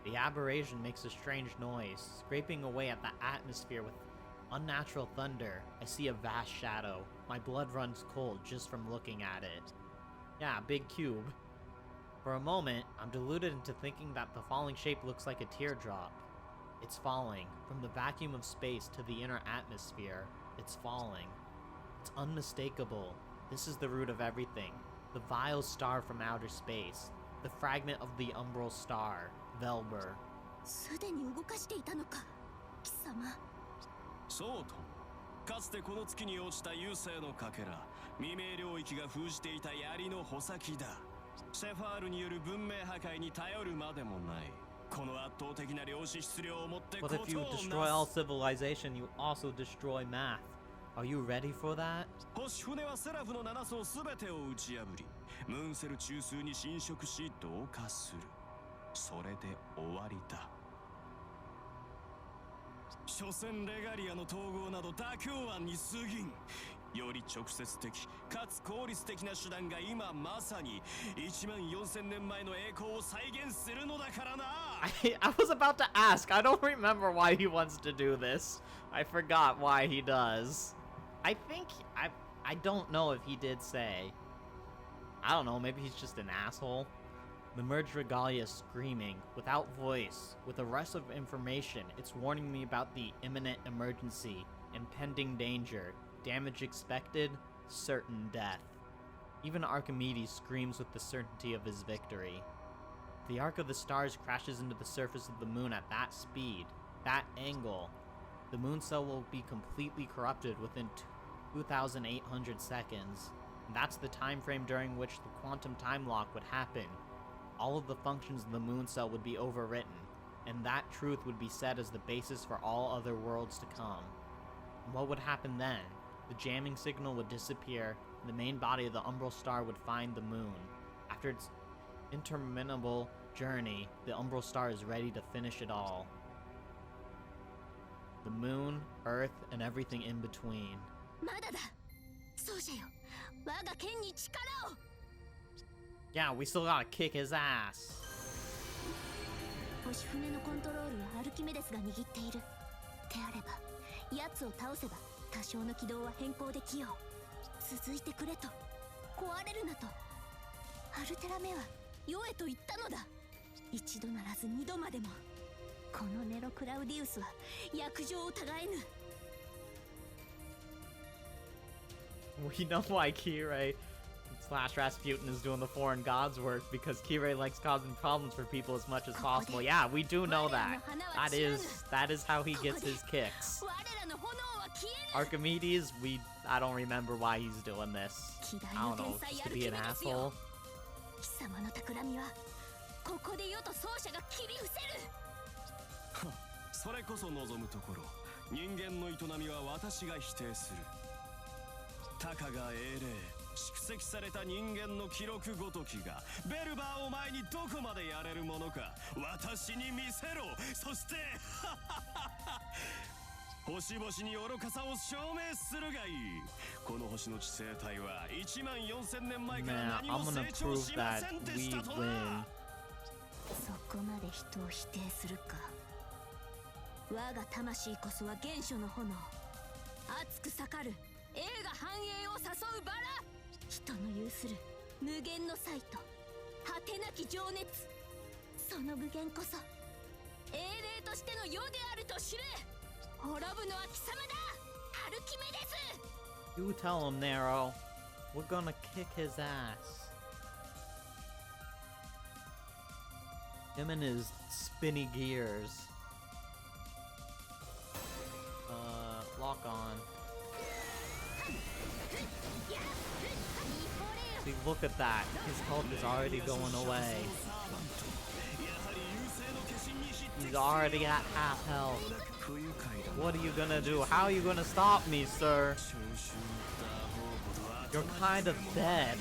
The aberration makes a strange noise, scraping away at the atmosphere with unnatural thunder. I see a vast shadow. My blood runs cold just from looking at it. Yeah, big cube. For a moment, I'm deluded into thinking that the falling shape looks like a teardrop. It's falling. From the vacuum of space to the inner atmosphere, it's falling. It's unmistakable. This is the root of everything. The vile star from outer space. The fragment of the Umbral Star, Velber. すでに動かしていたのか、貴様。そうと。かつてこの月に落ちた優勢のかけら、未明領域が封じていた槍の穂先だ。セファールによる文明破壊に頼るまでもない。この圧倒的な量子質量を持って But if you destroy all civilization, you also destroy math. Are you ready for that? 星船はセラフの7層すべてを打ち破り、ムーンセル中枢に侵食し同化する。それで終わりだ。所詮レガリアの統合など妥協案に過ぎん。より直接的かつ効率的な手段が今まさに14000年前の栄光を再現するのだからな。I was about to ask. I don't remember why he wants to do this. I forgot why he does. I think I don't know if he did say. I don't know, maybe he's just an asshole. The merged regalia is screaming, without voice, with a rush of information. It's warning me about the imminent emergency, impending danger, damage expected, certain death. Even Archimedes screams with the certainty of his victory. The arc of the stars crashes into the surface of the moon at that speed, that angle. The moon cell will be completely corrupted within 2,800 seconds. And that's the time frame during which the quantum time lock would happen. All of the functions of the moon cell would be overwritten, and that truth would be set as the basis for all other worlds to come. And what would happen then? The jamming signal would disappear, and the main body of the Umbral Star would find the moon. After its interminable journey. The Umbral Star is ready to finish it all. The moon, earth, and everything in between. まだだ。奏者よ、我が剣に力を。Yeah, we still gotta kick his ass. 星船のコントロールはアルキメデスが握っている。であれば、奴を倒せば多少の軌道は変更できよう。続いてくれと、壊れるなと。アルテラメは世へと言ったのだ。一度ならず二度までも。このネロ・クラウディウスは約定を違えぬ。We know why Kirei slash Rasputin is doing the foreign gods work, because Kirei likes causing problems for people as much as possible. Yeah, we do know that. That is how he gets his kicks. 我らの炎は消えぬ。 Archimedes, I don't remember why he's doing this. 希代 I の don't know, 天才 just ア to ル be キ an メデス asshole. よ。貴様の企みはここで世と奏者が切り伏せる。それこそ望むところ。人間の営みは私が否定する。たかが英霊、蓄積された人間の記録ごときがベルバーを前にどこまでやれるものか私に見せろ。そして星々に愚かさを証明するがいい。この星の地生態は14000年前から Man, 何 I'm も gonna 成長 prove しま that せんで we したと win. な。そこまで人を否定するか。我が魂こそは原初の炎。熱く盛る栄が繁栄を誘うバラ。人の有する無限の才と果てなき情熱。その無限こそ英霊としての世であると知れ。滅ぶのは貴様だ、アルキメデス。 You tell him, Nero. We're gonna kick his ass. Him and his spinny gears. Lock on. See, look at that. His health is already going away. He's already at half health. What are you gonna do? How are you gonna stop me, sir? You're kind of dead.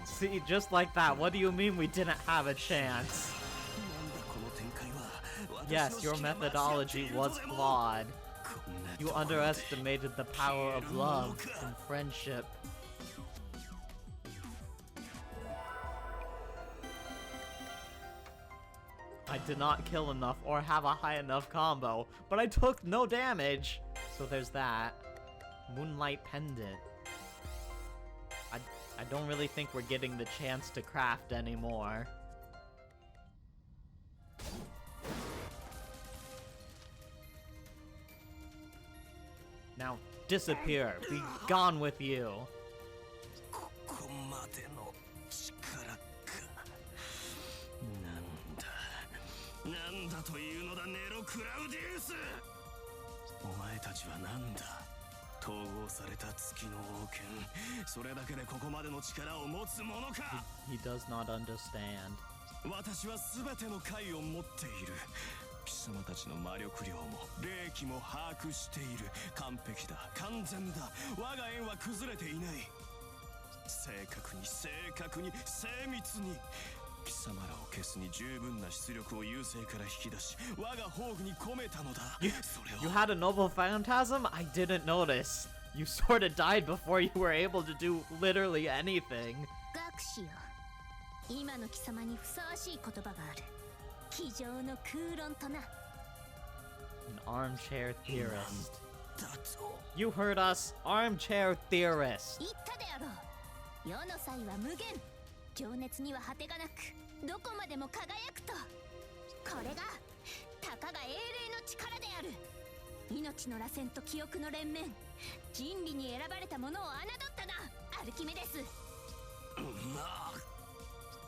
See, just like that. What do you mean we didn't have a chance? Yes, your methodology was flawed. You underestimated the power of love and friendship. I did not kill enough or have a high enough combo, but I took no damage. So there's that. Moonlight Pendant. I don't really think we're getting the chance to craft anymore. Now disappear. Be gone with you. ここまでの力か。なんだというのだ、ネロ・クラウディウス。お前たちはなんだ。統合された月の王権。それだけでここまでの力を持つものか。 He does not understand. 私は全ての解を持っている。貴様たちの魔力量も霊気も把握している。完璧だ、完全だ。我が縁は崩れていない。正確に精密に貴様らを消すに十分な出力を優勢から引き出し、我が宝具に込めたのだ。それ You は had a noble phantasm? I didn't notice. You sort of died before you were able to do literally anything. 学士よ、今の貴様にふさわしい言葉がある。机上の空論とな。 An armchair theorist. だと You heard us. Armchair theorist. 言ったであろう。世の才は無限。情熱には果てがなく、どこまでも輝くと。これがたかが英霊の力である。命の螺旋と記憶の連綿。人類に選ばれたものを侮ったな、アルキメデス。まあ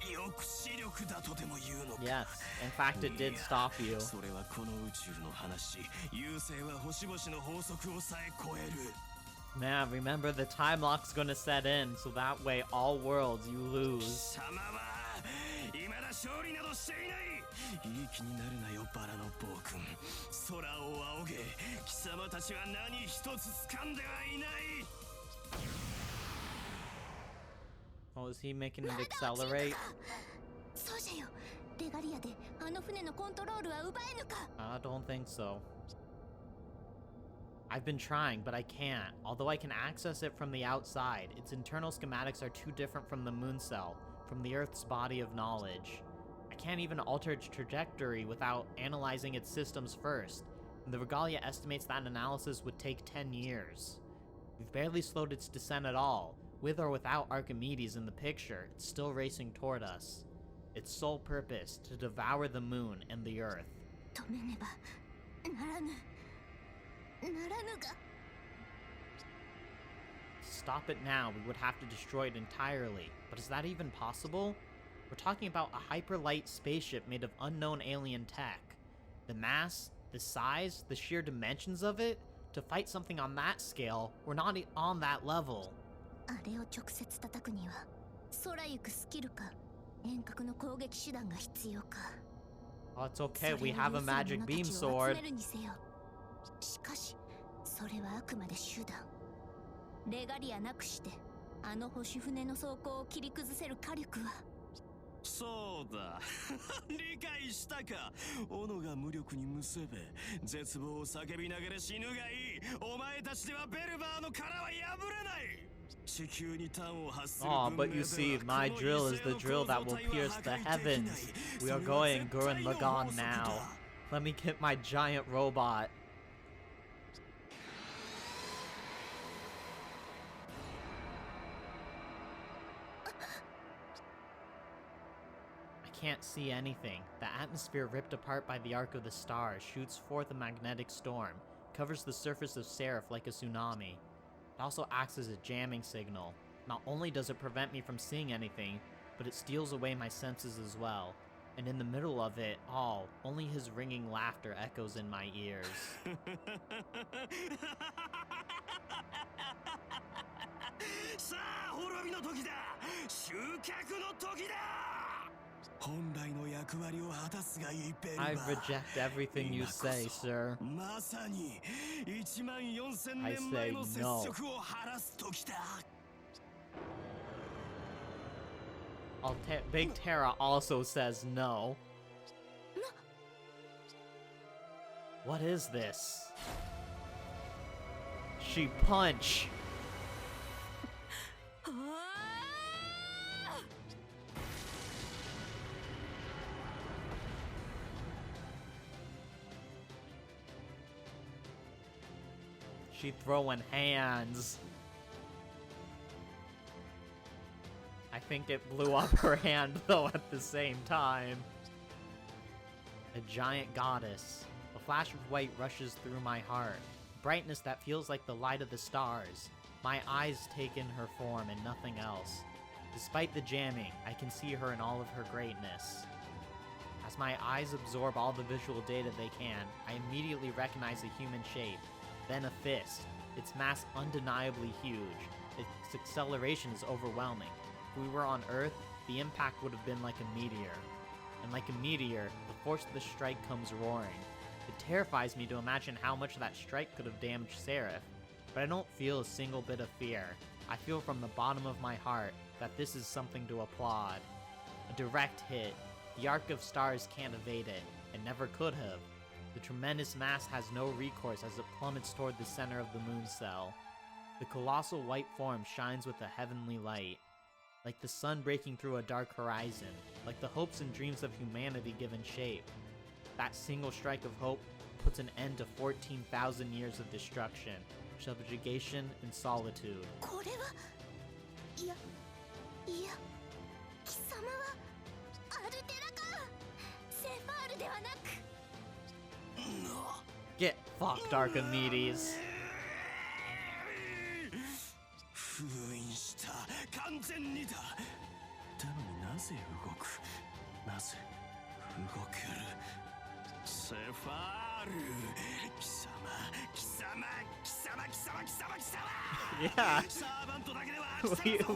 抑止力だとでも言うのか。 Yes. In fact, it did stop you. それはこの宇宙の話。優勢は星々の法則をさえ超える。 Man, remember the time lock's gonna set in, so that way all worlds you 貴 lose. 様は未だ勝利などしていない。いい気になるなよ、バラの暴君。空を仰げ。貴様たちは何一つ掴んではいない。Oh, is he making it accelerate? そうじゃよ。レガリアであの船のコントロールは奪えぬか。 I don't think so. I've been trying, but I can't. Although I can access it from the outside, its internal schematics are too different from the moon cell, from the Earth's body of knowledge. I can't even alter its trajectory without analyzing its systems first, and the Regalia estimates that analysis would take 10 years. We've barely slowed its descent at all. With or without Archimedes in the picture, it's still racing toward us. Its sole purpose, to devour the moon and the Earth. 止めねばならぬ。ならぬが。 To stop it now, we would have to destroy it entirely. But is that even possible? We're talking about a hyper-light spaceship made of unknown alien tech. The mass, the size, the sheer dimensions of it? To fight something on that scale, we're not on that level. あれを直接叩くには空行くスキルか遠隔の攻撃手段が必要か。 Oh, it's okay, we have a magic beam sword. しかしそれはあくまで手段。レガリアなくしてあの星船の走行を切り崩せる火力は。そうだ理解したか。斧が無力にむせべ絶望を叫びながら死ぬがいい。お前たちではベルバーの殻は破れない。 Oh, but you see, my drill is the drill that will pierce the heavens. We are going Gurren Lagann now. Let me get my giant robot. I can't see anything. The atmosphere ripped apart by the arc of the stars shoots forth a magnetic storm, covers the surface of Seraph like a tsunami. It also acts as a jamming signal. Not only does it prevent me from seeing anything, but it steals away my senses as well. And in the middle of it all, only his ringing laughter echoes in my ears. さあ、滅びの時だ。収穫の時だ。本来の役割を果たすがいいベルバー。 I reject everything you say, sir. まさに14000年前の接触を晴らす時だ。 Big Terra also says no. What is this? She punch. She throwing hands. I think it blew up her hand, though, at the same time. A giant goddess. A flash of white rushes through my heart. Brightness that feels like the light of the stars. My eyes take in her form and nothing else. Despite the jamming, I can see her in all of her greatness. As my eyes absorb all the visual data they can, I immediately recognize a human shape. Then a fist. Its mass undeniably huge. Its acceleration is overwhelming. If we were on Earth, the impact would have been like a meteor. And like a meteor, the force of the strike comes roaring. It terrifies me to imagine how much that strike could have damaged Seraph, but I don't feel a single bit of fear. I feel from the bottom of my heart that this is something to applaud. A direct hit. The arc of stars can't evade it, and never could have. The tremendous mass has no recourse as it plummets toward the center of the moon cell. The colossal white form shines with a heavenly light. Like the sun breaking through a dark horizon, like the hopes and dreams of humanity given shape. That single strike of hope puts an end to 14,000 years of destruction, subjugation, and solitude. これは、いや、貴様はアルテラか。セファールではなく。Get fucked, Archimedes. 封印した完全にだ。なのになぜ動く。なぜ動ける。セファール。貴様。Yeah.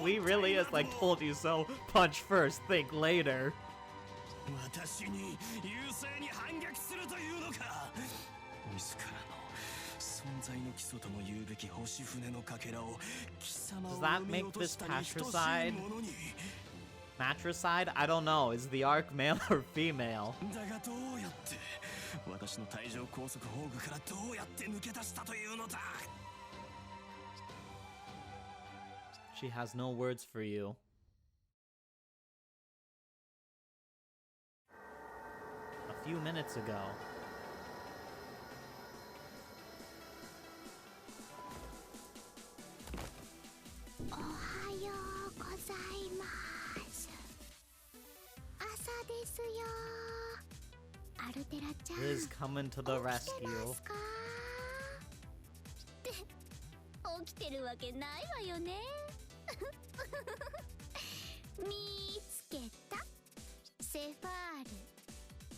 we really is like told you so. Punch first, think later. 私に優勢に反逆するというのか。自らの存在の基礎とも言うべき星船のかけらを貴様 Does を that 産み make 落と this したに等しい patricide? ものに Matricide? I don't know. Is the arc male or female? だがどうやって私の帯状高速宝具からどうやって抜け出したというのだ She has no words for you. A few minutes ago. おはようございます朝ですよアルテラちゃん Liz coming to the 起きて rescue. ますかって起きてるわけないわよね見つけたセファール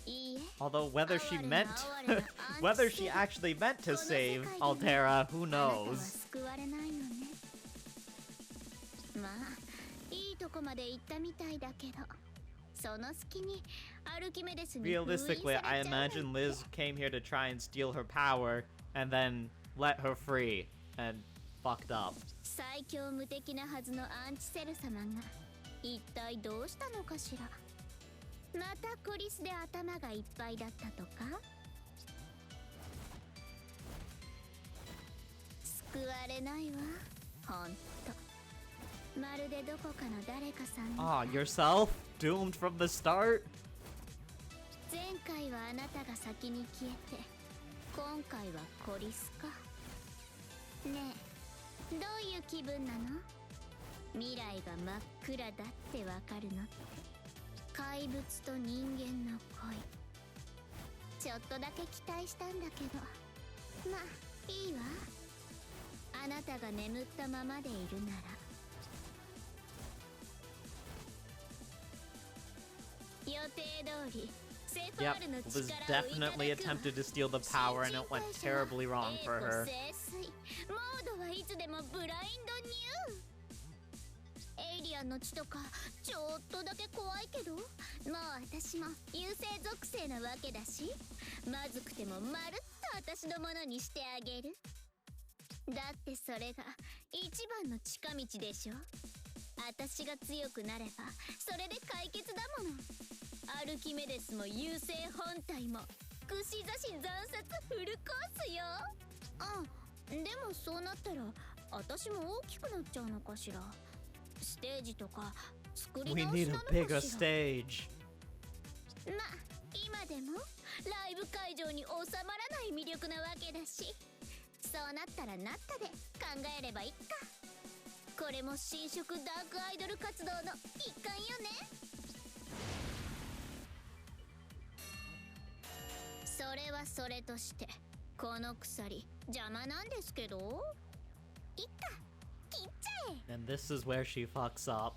いいえ Although whether she meant whether she actually meant to save Altera, who あなたは knows? 救われないのねまあいいとこまで行ったみたいだけどその隙にアルキメデスに封印されちゃう Realistically, I なんて imagine Liz came here to try and steal her power and then let her free and fucked up. 最強無敵なはずのアンチセル様が一体どうしたのかしらまたクリスで頭がいっぱいだったとか救われないわほんとまるでどこかの誰かさんに Ah, yourself? Doomed from the start? 前回はあなたが先に消えて今回はコリスかねえどういう気分なの未来が真っ暗だってわかるの怪物と人間の恋ちょっとだけ期待したんだけどまあいいわあなたが眠ったままでいるなら予定通りセファ Yep, ールの Liz 力をいただくわ definitely attempted to steal the power and it went terribly wrong for her. モードはいつでもブラインドニューエイリアンの血とかちょっとだけ怖いけどもう私も優勢属性なわけだしまずくてもまるっと私のものにしてあげるだってそれが一番の近道でしょ私が強くなればそれで解決だものアルキメデスも優勢本体も串刺し惨殺フルコースよでもそうなったら私も大きくなっちゃうのかしらステージとか作り We 直 need しな a のか bigger しら stage. まあ今でもライブ会場に収まらない魅力なわけだしそうなったらなったで考えればいいかこれも新色ダークアイドル活動の一環よねそれはそれとしてこの鎖邪魔なんですけどいっか切っちゃえ And this is where she fucks up.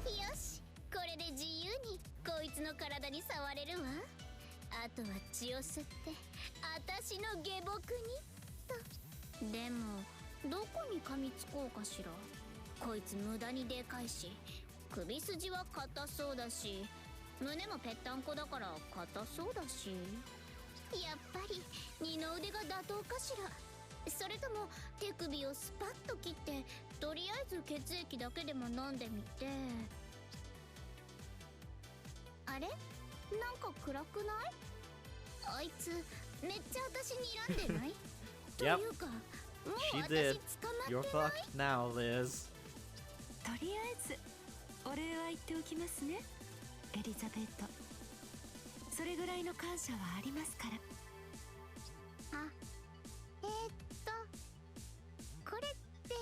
よしこれで自由にこいつの体に触れるわあとは血を吸って私の下僕にとでもどこに噛みつこうかしらこいつ無駄にでかいし首筋は硬そうだし胸もぺったんこだから硬そうだしやっぱり二の腕が妥当かしらそれとも手首をスパッと切ってとりあえず血液だけでも飲んでみてあれなんか暗くないあいつめっちゃ私に睨んでないとい Yep, うかもう she 私 did. 捕ま You're ってない fucked now, Liz. とりあえずお礼は言っておきますねエリザベートそれぐらいの感謝はありますからあこれって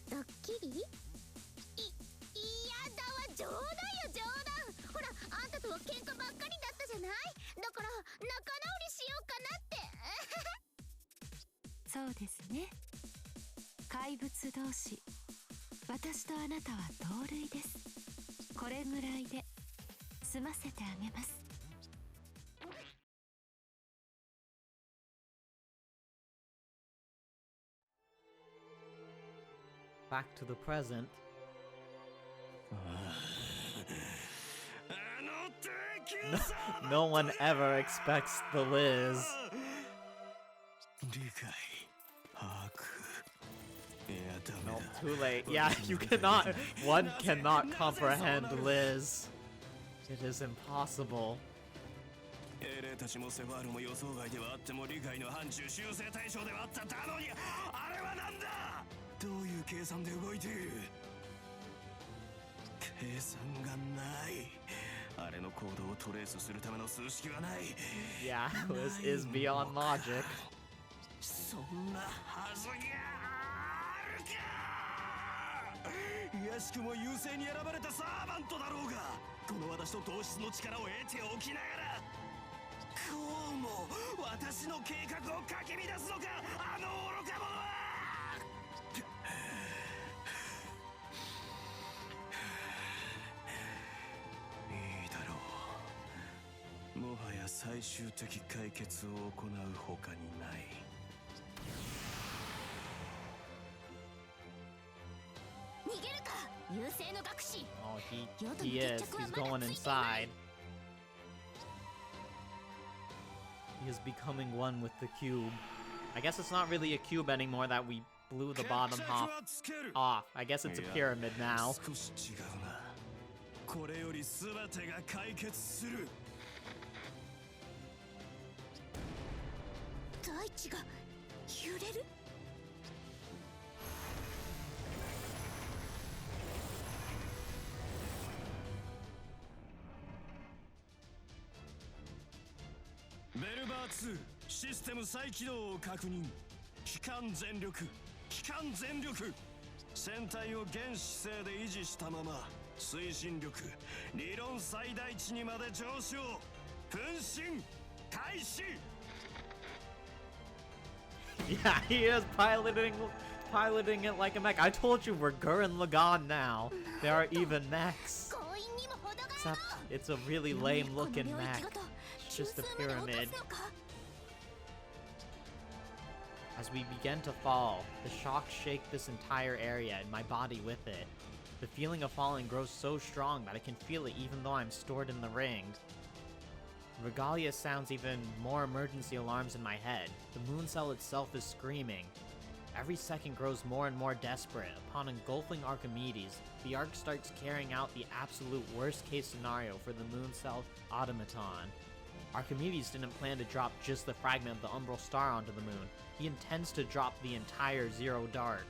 ドッキリ嫌だわ冗談よ冗談ほらあんたとは喧嘩ばっかりだったじゃないだから仲直りしようかなってそうですね怪物同士私とあなたは同類ですこれぐらいで済ませてあげます Back to the present. No one ever expects the Liz. 理解把握いやダメ No, だ too late. Yeah, you cannot. One cannot comprehend Liz. It is impossible. 英霊たちもセファールも予想外ではあっても理解の範疇修正対象ではあっただのにあれはなんだどういう計算で動いている計算がないあれの行動をトレースするための数式はない Yeah, Liz is beyond logic. そんなはずがあるかいやしくも優勢に選ばれたサーバントだろうがこの私と同質の力を得ておきながらこうも私の計画をかき乱すのかあの愚か者はいいだろうもはや最終的解決を行う他にない逃げるか優勢の学士 Oh, he is. He's going inside. He is becoming one with the cube. I guess it's not really a cube anymore that we blew the bottom half off. I guess it's a pyramid now. 少し違うなこれより全てが解決する大地が揺れるベルバー2システム再起動を確認機関全力機関全力船体を原子姿勢で維持したまま推進力理論最大値にまで上昇分身開始 Yeah, he is piloting it like a mech. I told you we're Gurren Lagann now. There are even mechs. 強引にも程があろ Except う it's a really lame looking この領 mech. 域ごと It's just a 中枢まで pyramid. 落とすのか As we begin to fall, the shocks shake this entire area and my body with it. The feeling of falling grows so strong that I can feel it even though I'm stored in the ring. Regalia sounds even more emergency alarms in my head. The moon cell itself is screaming. Every second grows more and more desperate. Upon engulfing Archimedes, the Ark starts carrying out the absolute worst case scenario for the moon cell automaton. Archimedes didn't plan to drop just the fragment of the Umbral Star onto the moon. He intends to drop the entire Zero Dark.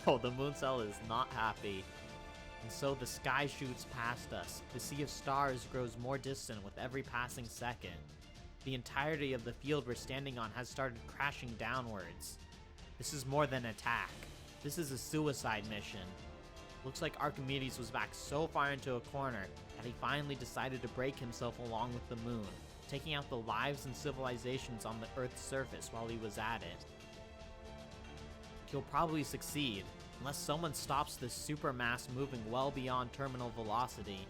No, the moon cell is not happy. And so the sky shoots past us. The sea of stars grows more distant with every passing second. The entirety of the field we're standing on has started crashing downwards. This is more than an attack. This is a suicide mission. Looks like Archimedes was backed so far into a corner that he finally decided to break himself along with the moon, taking out the lives and civilizations on the Earth's surface while he was at it. He'll probably succeed, unless someone stops this supermass moving well beyond terminal velocity.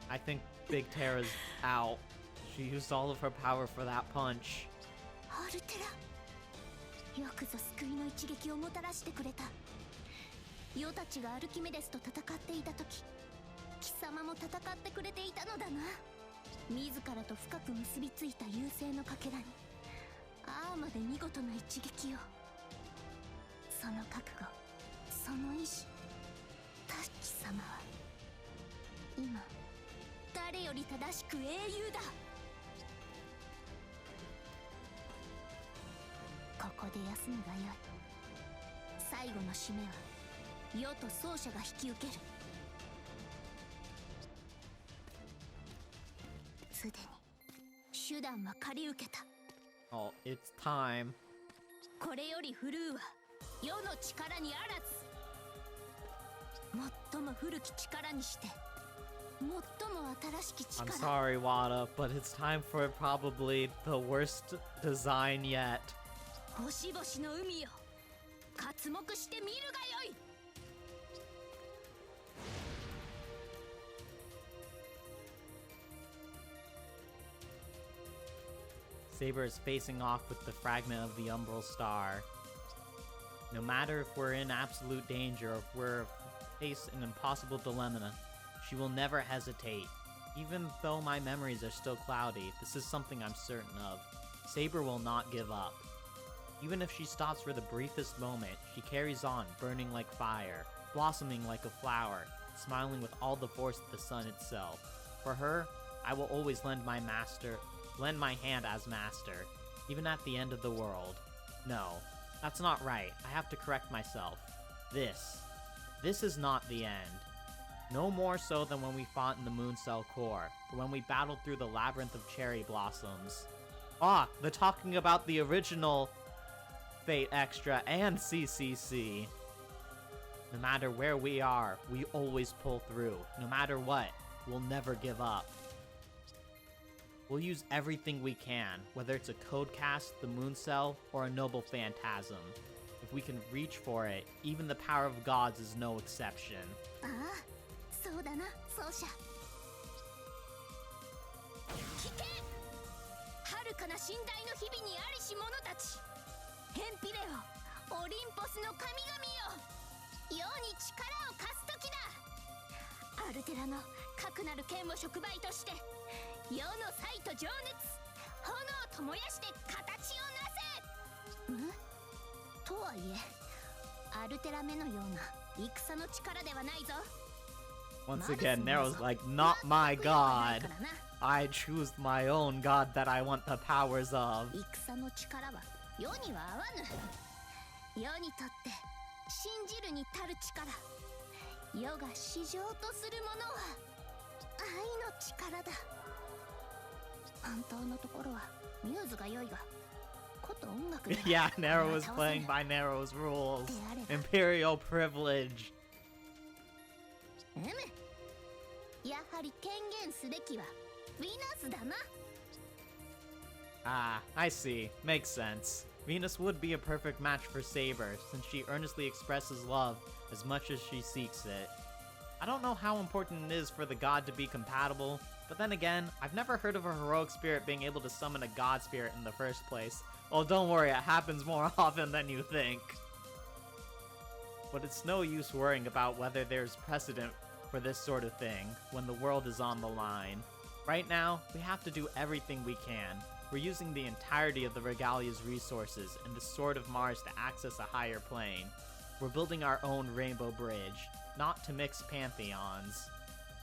I think Big Terra's out. She used all of her power for that punch. アルテラよくぞ救いの一撃をもたらしてくれた世たちがアルキメデスと戦っていた時貴様も戦ってくれていたのだな自らと深く結びついた優勢のかけらにああまで見事な一撃をその覚悟その意志タッチ様は今誰より正しく英雄だここで休むがよい最後の締めは世と奏者が引き受けるすでに手段は借り受けた Oh, it's time. これより振るうは世の力にあらず最も古き力にして最も新しき I'm 力 sorry, Wada, but it's time for probably the worst design yet. 星々の海よ刮目して見るがよい Saber is facing off with the fragment of the Umbral Star. No matter if we're in absolute danger or if we're faced an impossible dilemma, She will never hesitate. Even though my memories are still cloudy, this is something I'm certain of. Saber will not give up. Even if she stops for the briefest moment, she carries on, burning like fire, blossoming like a flower, smiling with all the force of the sun itself. For her, I will always lend my hand as master, even at the end of the world. No, that's not right. I have to correct myself. This is not the end. No more so than when we fought in the Moon Cell core, or when we battled through the labyrinth of cherry blossoms. Ah, they're talking about the original Fate Extra and CCC. No matter where we are, we always pull through. No matter what, we'll never give up. We'll use everything we can, whether it's a code cast, the Moon Cell, or a noble phantasm. If we can reach for it, even the power of gods is no exception. ああ、そうだな、奏者。聞け！遥かな寝台の日々にありし者たち。ヘンピレオ、オリンポスの神々よ。世に力を貸す時だ。アルテラのかくなる剣を触媒として、世の才と情熱、炎と燃やして形をなせ。ん？とはいえ、アルテラメのような戦の力ではないぞ。Once again, Nero's like, not my god. I choose my own god that I want the powers of. 戦の力は世には合わぬ。世にとって信じるに足る力。世が至上とするものは愛の力だ。本当のところはミューズが良いが、こと音楽では Yeah, Nero was playing by Nero's rules. Imperial privilege. やはり権限すべきはヴィナスだな。Ah, I see. Makes sense. Venus would be a perfect match for Saber, since she earnestly expresses love as much as she seeks it. I don't know how important it is for the god to be compatible, but then again, I've never heard of a heroic spirit being able to summon a god spirit in the first place. Well, don't worry, it happens more often than you think. But it's no use worrying about whether there's precedent for this sort of thing when the world is on the line. Right now, we have to do everything we can. We're using the entirety of the Regalia's resources and the Sword of Mars to access a higher plane. We're building our own Rainbow Bridge, not to mix pantheons.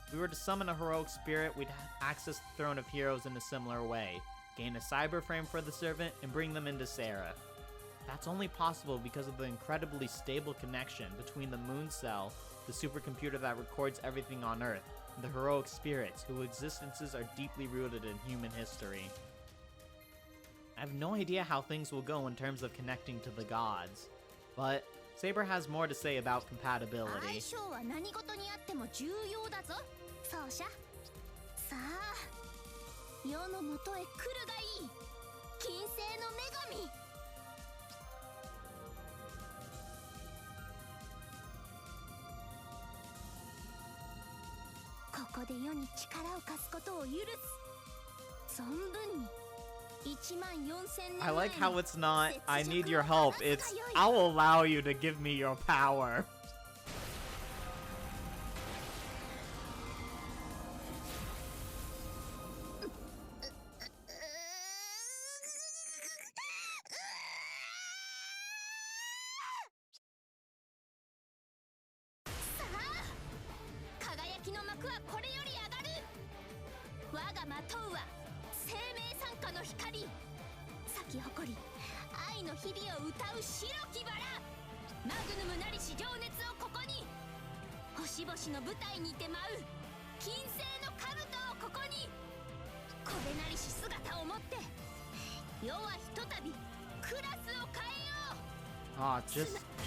If we were to summon a heroic spirit, we'd access the Throne of Heroes in a similar way, gain a cyber frame for the servant, and bring them into Seraph. That's only possible because of the incredibly stable connection between the Moon Cell, the supercomputer that records everything on Earth, and the heroic spirits whose existences are deeply rooted in human history. I have no idea how things will go in terms of connecting to the gods, but Saber has more to say about compatibility. 相性は何事にあっても重要だぞ、奏者。さあ、世のもとへ来るがいい、金星の女神。ここで世に力を貸すことを許す。存分に。I like how it's not, I need your help, it's, I'll allow you to give me your power.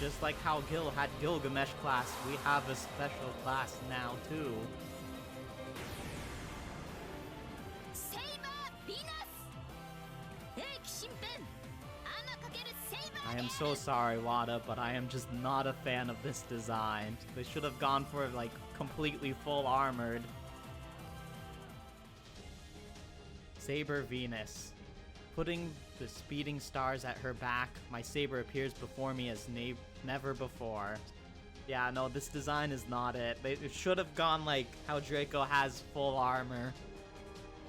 Just like how Gil had Gilgamesh class, we have a special class now too. I am so sorry, Wada, but I am just not a fan of this design. They should have gone for like completely full armored. Saber Venus. Putting the speeding stars at her back, my saber appears before me as never before. Yeah, no, this design is not it. It should have gone like how Draco has full armor.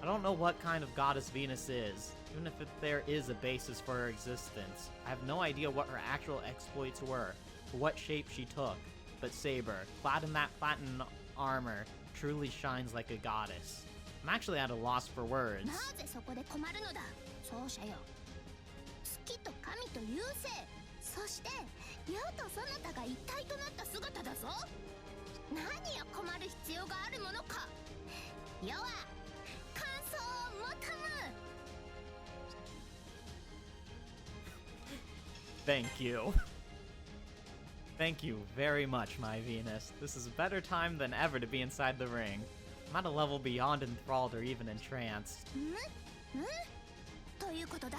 I don't know what kind of goddess Venus is, even if there is a basis for her existence. I have no idea what her actual exploits were, or what shape she took. But Saber, clad in that platinum armor, truly shines like a goddess. I'm actually at a loss for words. なぜそこで困るのだ奏者よ。月と神と優勢、そして世とそなたが一体となった姿だぞ。何を困る必要があるものか。世は感想を求む。 Thank you. Thank you very much, my Venus. This is a better time than ever to be inside the ring. I'm at a level beyond enthralled or even entranced. ということだ。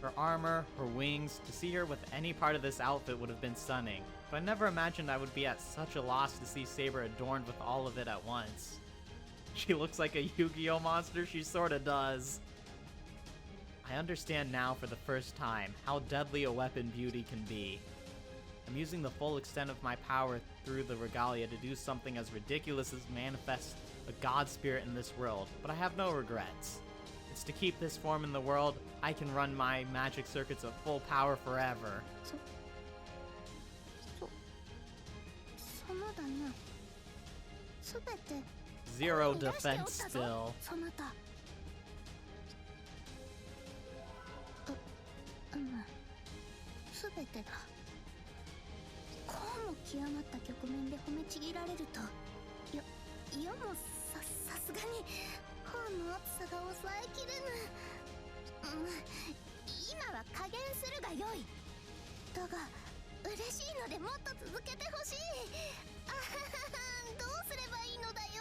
Her armor, her wings, to see her with any part of this outfit would have been stunning, but I never imagined I would be at such a loss to see Saber adorned with all of it at once. She looks like a Yu-Gi-Oh monster, she sorta does. I understand now for the first time how deadly a weapon beauty can be. I'm using the full extent of my power through the regalia to do something as ridiculous as manifest a god spirit in this world, but I have no regrets. It's to keep this form in the world, I can run my magic circuits at full power forever. そのだな。すべて Zero defense still. そなた。すべてだ。こうも極まった局面で褒めちぎられると、世もさすがに頬の熱さが抑えきれぬ。今は加減するがよい。だが嬉しいのでもっと続けてほしい。あははどうすればいいのだよ。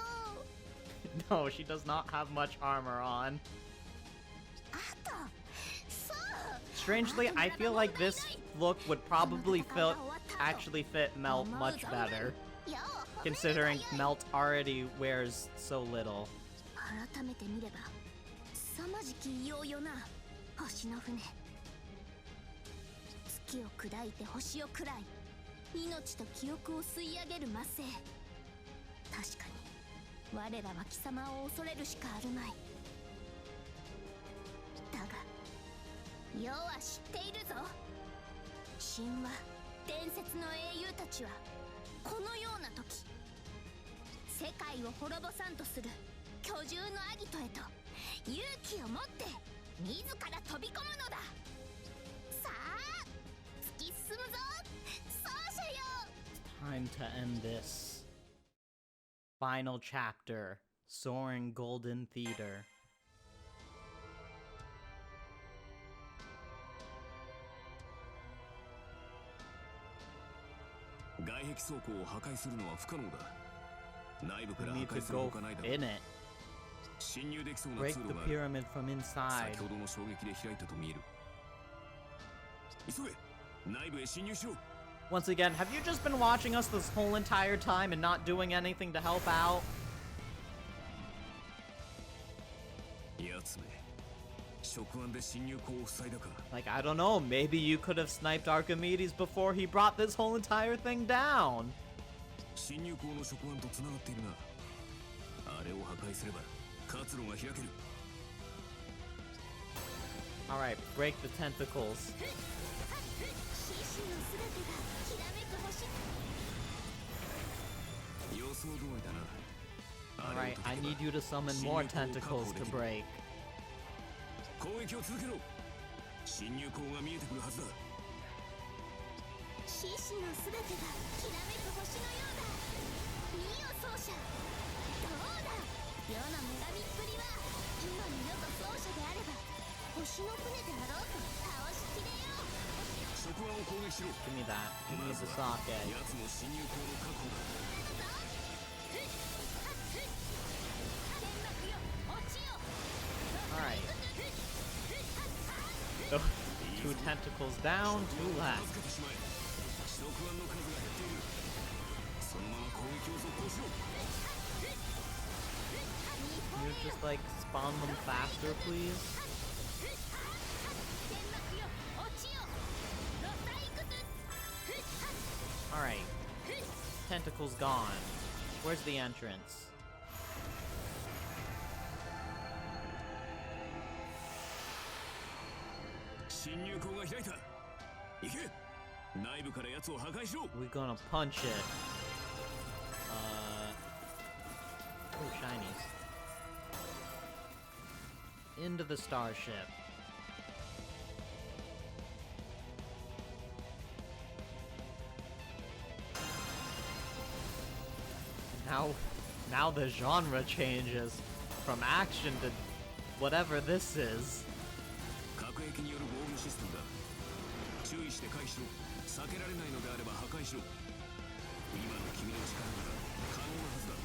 No, she does not have much armor on. あと、そう。 Strangely, I feel like this look would probably actually fit Melt much better, considering Melt already wears so little. 改めて見れば凄まじき異様よな。星の船、月を砕いて星を喰らい、命と記憶を吸い上げる魔性。確かに我らは貴様を恐れるしかあるまい。だが世は知っているぞ。神話、伝説の英雄たちはこのような時、世界を滅ぼさんとする巨獣のアギトへと勇気を持って自ら飛び込むのだ。さあ突き進むぞ奏者よ。 Time to end this. Final chapter, Soaring Golden Theater. 外壁倉庫を破壊するのは不可能だ。内部か We ら破 need 壊 to する go ほかないだろう。 in it. 侵入できそうな Break 通 the 路がある。 pyramid from inside. 先ほどの衝撃で開いたと見える。急げ、内部へ侵入しろ。 Once again, have you just been watching us this whole entire time and not doing anything to help out? やつめ、触腕で侵入口を塞いだか。 Like, I don't know, maybe you could have sniped Archimedes before he brought this whole entire thing down. 侵入口の触腕と繋がっているな。あれを破壊すれば活路が開ける。 Alright, break the tentacles. 獅子のすべてがきらめく星。予想通りだな。 Alright, I need you to summon more tentacles to break. 攻撃を続けろ。侵入口が見えてくるはずだ。獅子のすべてがきらめく星のようだ。見よ奏者、どうだ。世の女神っぷりは今の世と奏者であれば星の船であろうと倒しきれよう。触腕を攻撃しろ。 Give me that. Give me まず the は socket. 奴の侵入口の確保だ。 Alright. So, 2 tentacles down, 2 left. 預けてしまえ。触腕の数が減っている。そのまま攻撃を続行しろ。 Can you just like spawn them faster, please? tentacles gone? Where's the entrance? 侵入口が開いた。行け。内部から奴を破壊しろ。 We're gonna punch it. Oh, shinies. Into the starship. Now the genre changes from action to whatever this is. 核兵器による防御システムだ。注意して回避しろ。避けられないのであれば破壊しろ。今の君の力なら可能なはずだ。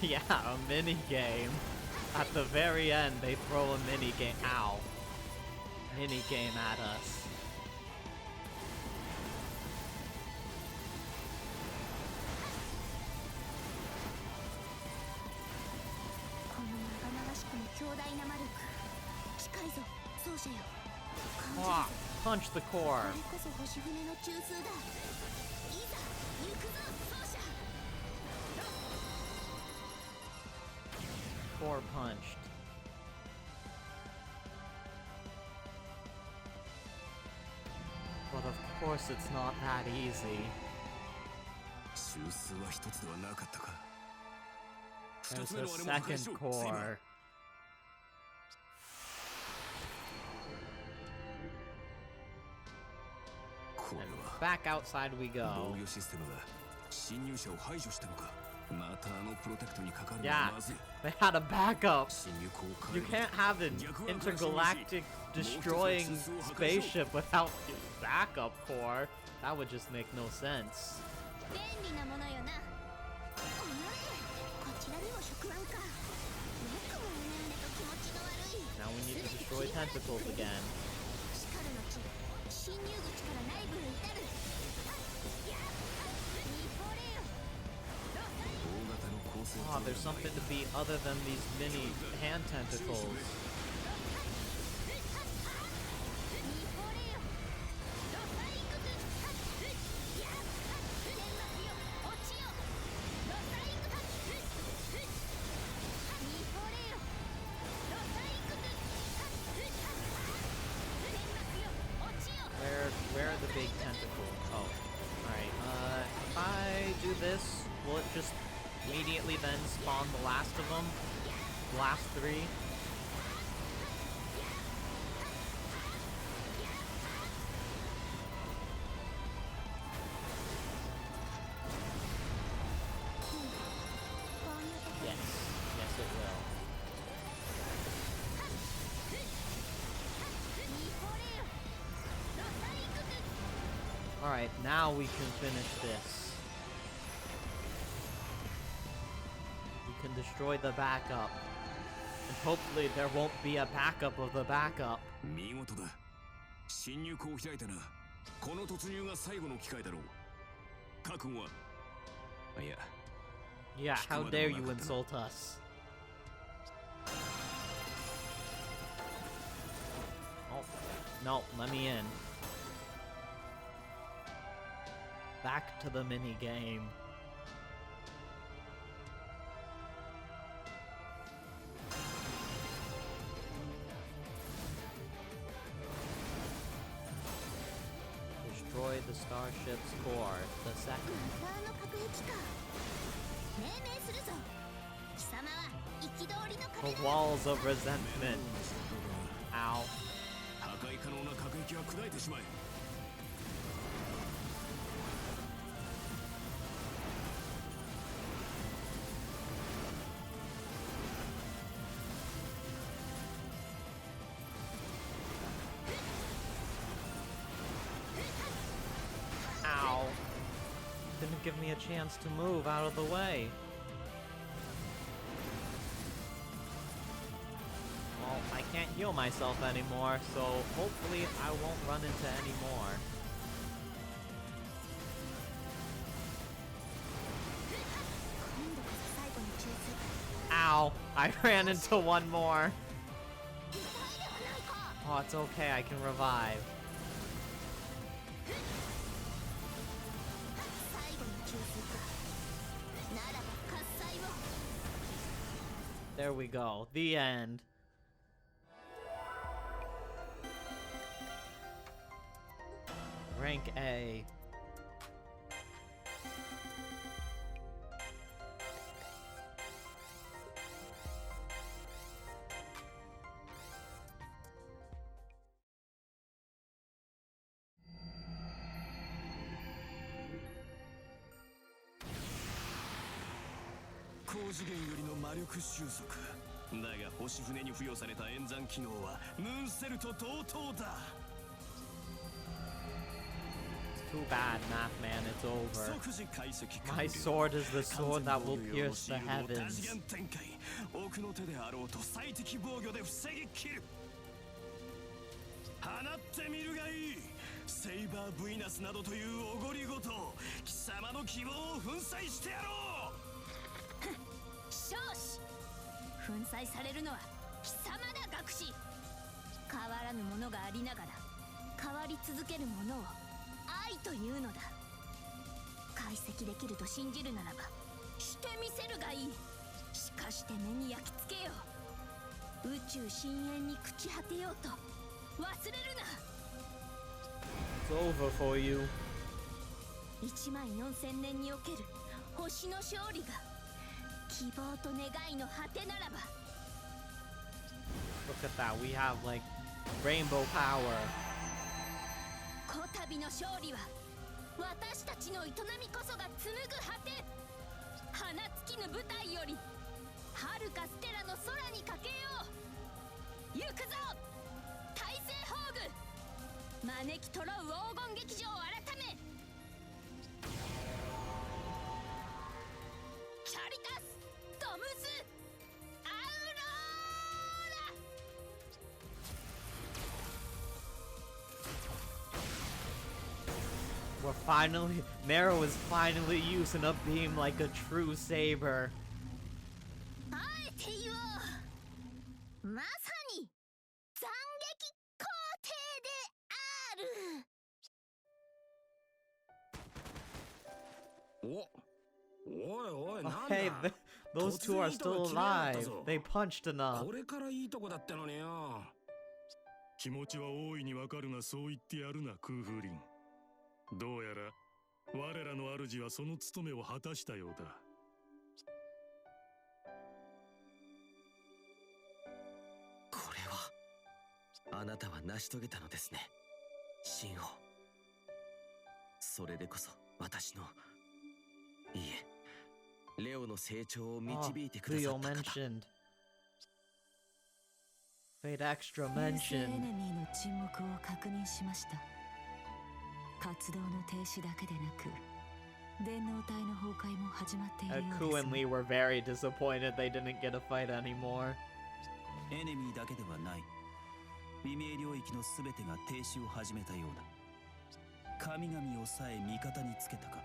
Yeah, a mini game. At the very end, they throw a mini game. Ow. Mini game at us. この長々しくも強大な魔力。近いぞ、奏者よ。感じるぞ。 Punch the こ core. れこそ星船の中枢だ。いざ行くぞ、奏者。 Core punched. But of course it's not that easy. 中枢は一つではなかったか。 There's 二つ目 a のあれも破壊 second しろ。 core. Back outside we 防 go. 御システムが侵入者を排除したのか。またあのプロテクトにかかるの Yeah, はまずい。 they had a backup. 侵入口を You 変え can't have an intergalactic destroying spaceship without backup core. That would just make no sense. 便利なものよな。おのれ、こちらにも触腕か。よくもうねうねと気持ちの悪い。 Now we need to destroy tentacles again. しかるの地、侵入口から内部へ至る。やっ、ニポレよ。 Oh, there's something to beat other than these mini hand tentacles. ニポレよ。ロサイクス。やっ、天幕よ、落ちよ。ロサイクス。ニポレよ。ロサイクス。天幕よ、落ちよ。 Where are the big tentacles? Oh, alright. If I do this, will it just immediately then spawn the last of them? The last three? Yes. Yes, it will. Alright, now we can finish this. We can destroy the backup. And hopefully there won't be a backup of the backup. 見事だ。侵入口を開いたな。この突入が最後の機会だろう。覚悟は。いや。 Yeah, how dare you insult us? Oh, no, let me in. Back to the mini game. Destroy the starship's core. The second. あの核兵器か。命名するぞ。貴様は憤りの壁 The だ。 walls of resentment. Ow. 破壊可能な核兵器は砕いてしまえ。 Ow. Didn't give me a chance to move out of the way. Well, I can't heal myself anymore, so hopefully I won't run into any more. Ow! I ran into one more. Oh, it's okay, I can revive. 最後の給水か。ならば喝采を。 There we go. The end. Rank A.高次元よりの魔力収束だが星船に付与された演算機能はムーンセルと同等だ Too bad, Math Man, it's over. 即時解析 My sword is the sword that will pierce the heavens. 奥の手であろうと最適防御で防ぎ切る放ってみるがいいセイバーブイナスなどというおごりごと貴様の希望を粉砕してやろう少子粉砕されるのは貴様だ学士変わらぬものがありながら変わり続けるものを愛というのだ解析できると信じるならばしてみせるがいいしかして目に焼き付けよう宇宙深淵に朽ち果てようと忘れるな It's over for you. 14000年における星の勝利が希望と願いの果てならば Look at that, we have like rainbow power. こたびの勝利は私たちの営みこそが紡ぐ果て花尽きぬ舞台より遥かステラの空にかけよう行くぞ大政宝具招きとろう黄金劇場改めキャリタスドムスアウローラ We're finally, Mero is finally using a beam like a true saber. あえて言おうまさに斬撃皇帝であるおいおいなん Oh, だ hey, those two are still alive. They punched enough. これからいいとこだったのによ気持ちは大いにわかるがそう言ってやるな空風林どうやら我らの主はその務めを果たしたようだこれはあなたは成し遂げたのですね神王それでこそ私のいいえレオの成長を Oh, 導いてくださ Cleo った方 mentioned. Fate Extra 優勢エネ mentioned. ミーの沈黙を確認しました活動の停止だけでなく電脳体の崩壊も始まっているよ Ku うで and す Lee were very disappointed they didn't get a fight anymore. エネミーだけではない未明領域の全てが停止を始めたようだ神々をさえ味方につけたか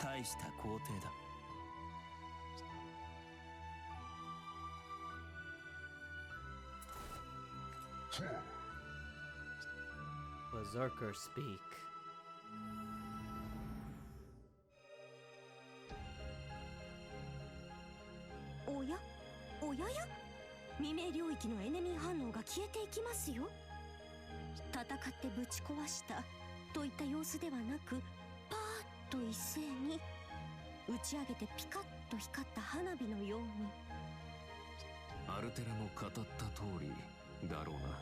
大した皇帝だ Berserker speak. おやおやや未明領域のエネミー反応が消えていきますよ戦ってぶち壊したといった様子ではなくパーッと一斉に打ち上げてピカッと光った花火のようにアルテラの語った通りだろうな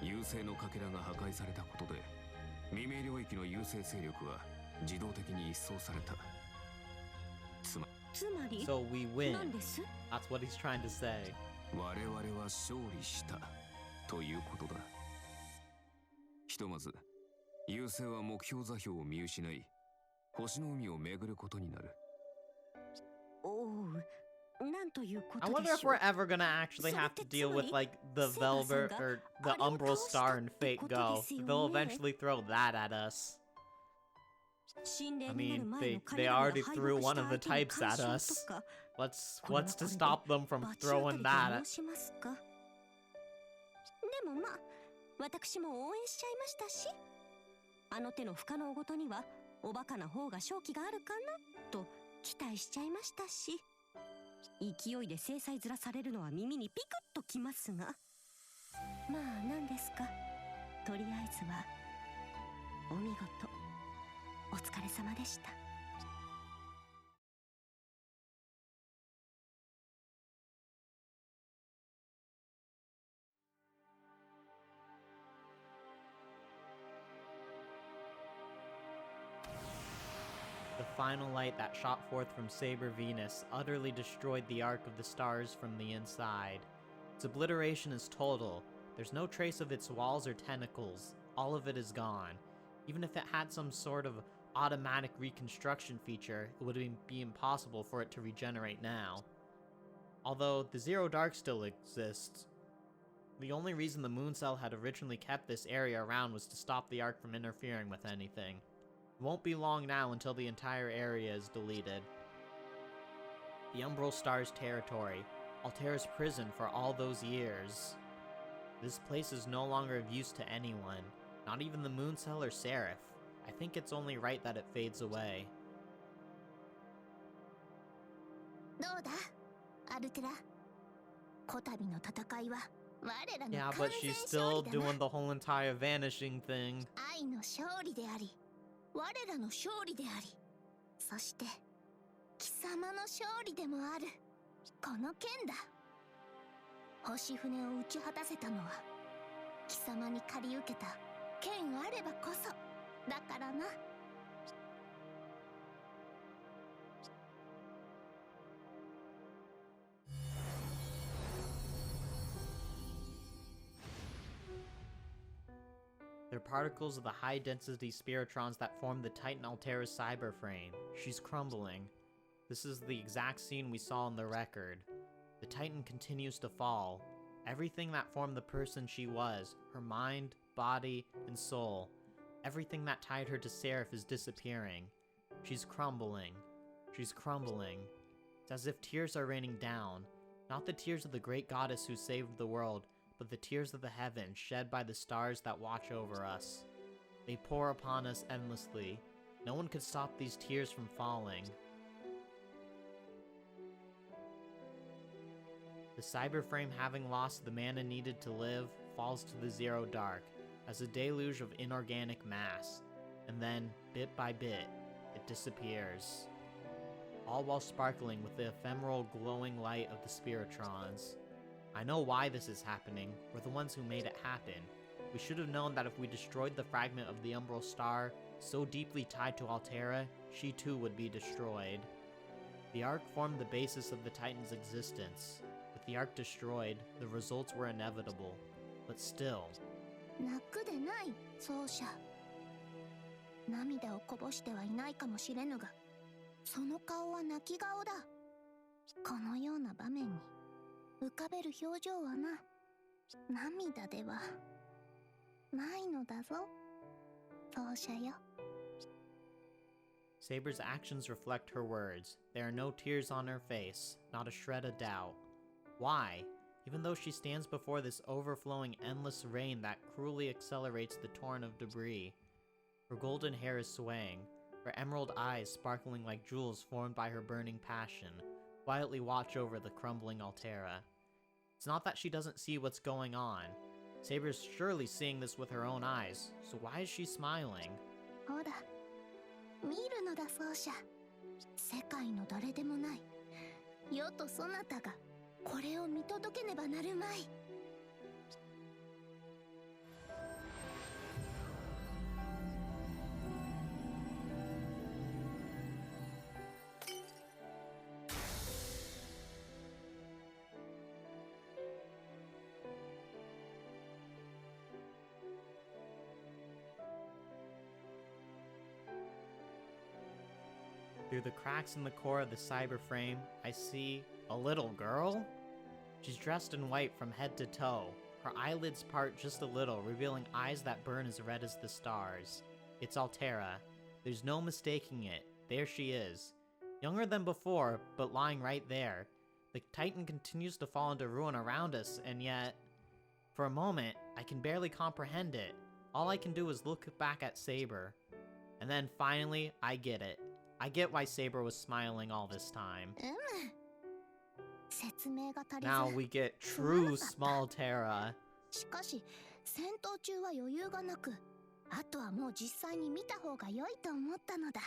優勢のかけらが破壊されたことで未明領域の優勢勢力は自動的に一掃されたつまり So we win. 何です That's what he's trying to say. 我々は勝利したということだひとまず優勢は目標座標を見失い星の海を巡ることになるおうなんというこ I とで wonder if しょう we're ever gonna actually have to deal with like the Velvet or the Umbral Star and Fate Go. They'll eventually throw that at us. 神 I 霊になる mean, 前 they の彼ら already の敗 threw 北し one た of the 相手に types 干 at 渉と us. か What's これは to これで stop them from 罰当た throwing りと that 申しますかでもまあ私も応援しちゃいましたし、あの手の不可能ごとにはおバカな方が勝機があるかなと期待しちゃいましたし、勢いで制裁面されるのは耳にピクッときますが、まあ何ですか、とりあえずはお見事お疲れ様でした。The final light that shot forth from Saber Venus utterly destroyed the arc of the stars from the inside. Its obliteration is total. There's no trace of its walls or tentacles. All of it is gone. Even if it had some sort of automatic reconstruction feature, it would be impossible for it to regenerate now. Although the Zero Dark still exists, the only reason the Moon Cell had originally kept this area around was to stop the arc from interfering with anything. It won't be long now until the entire area is deleted. The Umbral Star's territory, Altera's prison for all those years. This place is no longer of use to anyone, not even the Moon Cell or Seraph. I think it's only right that it fades away. どうだアルテラ、こたびの戦いは我らの Yeah, 完 but 全 she's 勝 still 利だな。 doing the whole entire vanishing thing. 愛の勝利であり、我らの勝利であり、そして貴様の勝利でもある。この剣だ。星船を打ち果たせたのは貴様に借り受けた剣あればこそだからな。They're particles of the high-density spiritrons that form the Titan Altera's cyber frame. She's crumbling. This is the exact scene we saw in the record. The Titan continues to fall. Everything that formed the person she was, her mind, body, and soul, everything that tied her to Seraph is disappearing. She's crumbling. She's crumbling. It's as if tears are raining down. Not the tears of the great goddess who saved the world, but the tears of the heavens shed by the stars that watch over us. They pour upon us endlessly. No one could stop these tears from falling. The cyber frame, having lost the mana needed to live, falls to the Zero Dark as a deluge of inorganic mass, and then, bit by bit, it disappears. All while sparkling with the ephemeral glowing light of the spiritrons. I know why this is happening. We're the ones who made it happen. We should have known that if we destroyed the fragment of the Umbral Star, so deeply tied to Altera, she too would be destroyed. The Ark formed the basis of the Titan's existence. With the Ark destroyed, the results were inevitable. But still... 泣くでない、奏者。涙をこぼしてはいないかもしれぬが、その顔は泣き顔だ。このような場面に浮かべる表情はな、涙ではないのだぞ、奏者よ。Saber's actions reflect her words. There are no tears on her face, not a shred of doubt. Why? Even though she stands before this overflowing endless rain that cruelly accelerates the torrent of debris. Her golden hair is swaying, her emerald eyes sparkling like jewels formed by her burning passion, quietly watch over the crumbling Altera. It's not that she doesn't see what's going on. Saber's surely seeing this with her own eyes, so why is she smiling? ほら、見るのだ奏者。世界の誰でもない世とそなたがこれを見届けねばなるまい。Through the cracks in the core of the cyber frame, I see a little girl? She's dressed in white from head to toe. Her eyelids part just a little, revealing eyes that burn as red as the stars. It's Altera. There's no mistaking it. There she is. Younger than before, but lying right there. The Titan continues to fall into ruin around us, and yet... For a moment, I can barely comprehend it. All I can do is look back at Saber. And then finally, I get it. I get why Saber was smiling all this time. 説明が足りず Now we get true small Terra. しかし戦闘中は余裕がなく、あとはもう実際に見た方が良いと思ったのだ。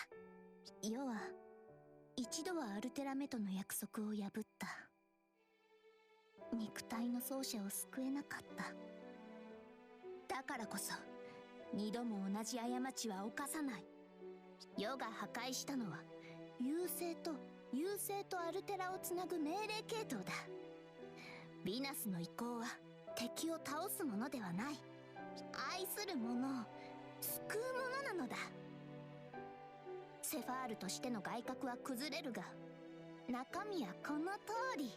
要は一度はアルテラメとの約束を破った。肉体の奏者を救えなかった。だからこそ二度も同じ過ちは犯さない。世が破壊したのは優勢とアルテラをつなぐ命令系統だ。ヴィナスの意向は敵を倒すものではない。愛する者を救うものなのだ。セファールとしての外角は崩れるが、中身はこの通り。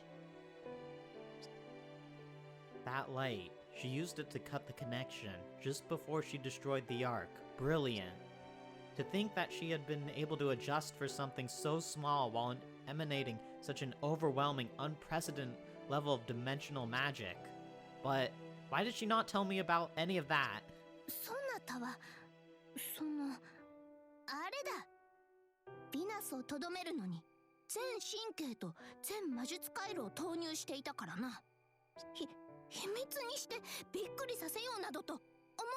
That light, she used it to cut the connection just before she destroyed the Ark. Brilliant. To think that she had been able to adjust for something so small while emanating such an overwhelming, unprecedented level of dimensional magic. But why did she not tell me about any of that? そなたはあれだ。ヴィナスをとどめるのに全神経と全魔術回路を投入していたからな。秘密にしてびっくりさせようなどと思っ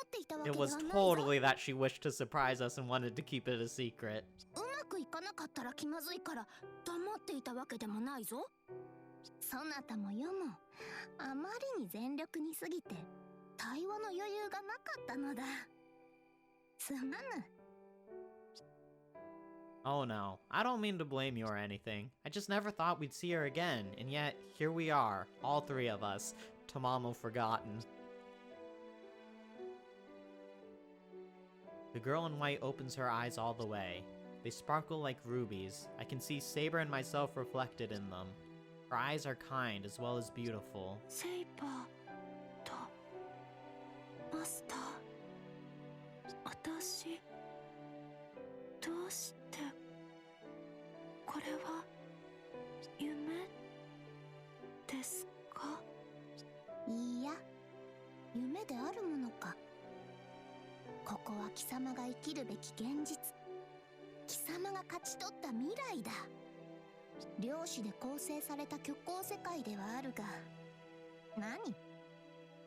ていたわけ It では was ないぞ。 totally that she wished to surprise us and wanted to keep it a secret. うまくいかなかったら気まずいから黙っていたわけでもないぞ。そなたも世もあまりに全力に過ぎて対話の余裕がなかったのだ。すまぬ。Oh no, I don't mean to blame you or anything. I just never thought we'd see her again, and yet here we are, all three of us, Tamamo forgotten. The girl in white opens her eyes all the way. They sparkle like rubies. I can see Saber and myself reflected in them. Her eyes are kind as well as beautiful. セイバーとマスター、私どうしてこれは夢ですか？いいや、夢であるものか。ここは貴様が生きるべき現実。貴様が勝ち取った未来だ。量子で構成された虚構世界ではあるが、何？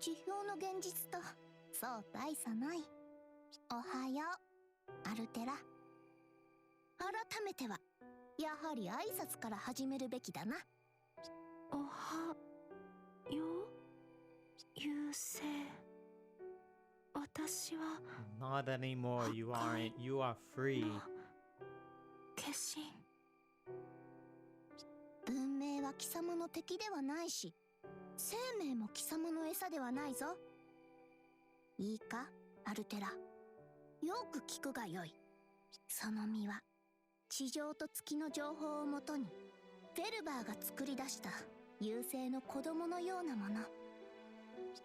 地表の現実とそう大差ない。おはよう、アルテラ。改めてはやはり挨拶から始めるべきだな。おはよう、優勢。私は Not anymore, you aren't. You are free. の化身。文明は貴様の敵ではないし、生命も貴様の餌ではないぞ。いいか、アルテラ。よく聞くがよい。その実は地上と月の情報をもとにフェルバーが作り出した優勢の子供のようなもの。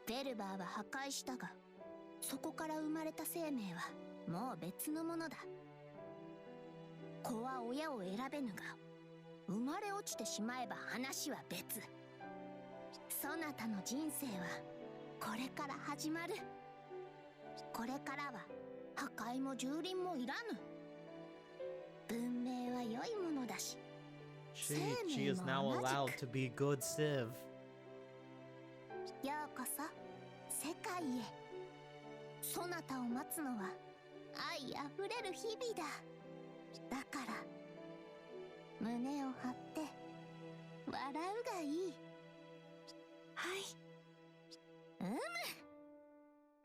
フェルバーは破壊したが、そこから生まれた生命はもう別のものだ。子は親を選べぬが、生まれ落ちてしまえば話は別。そなたの人生はこれから始まる。これからは破壊も蹂躙もいらぬ。文明は良いものだし、 She is now allowed to be good Civ. ようこそ世界へ。そなたを待つのは愛あふれる日々だ。だから胸を張って笑うがいい。はい。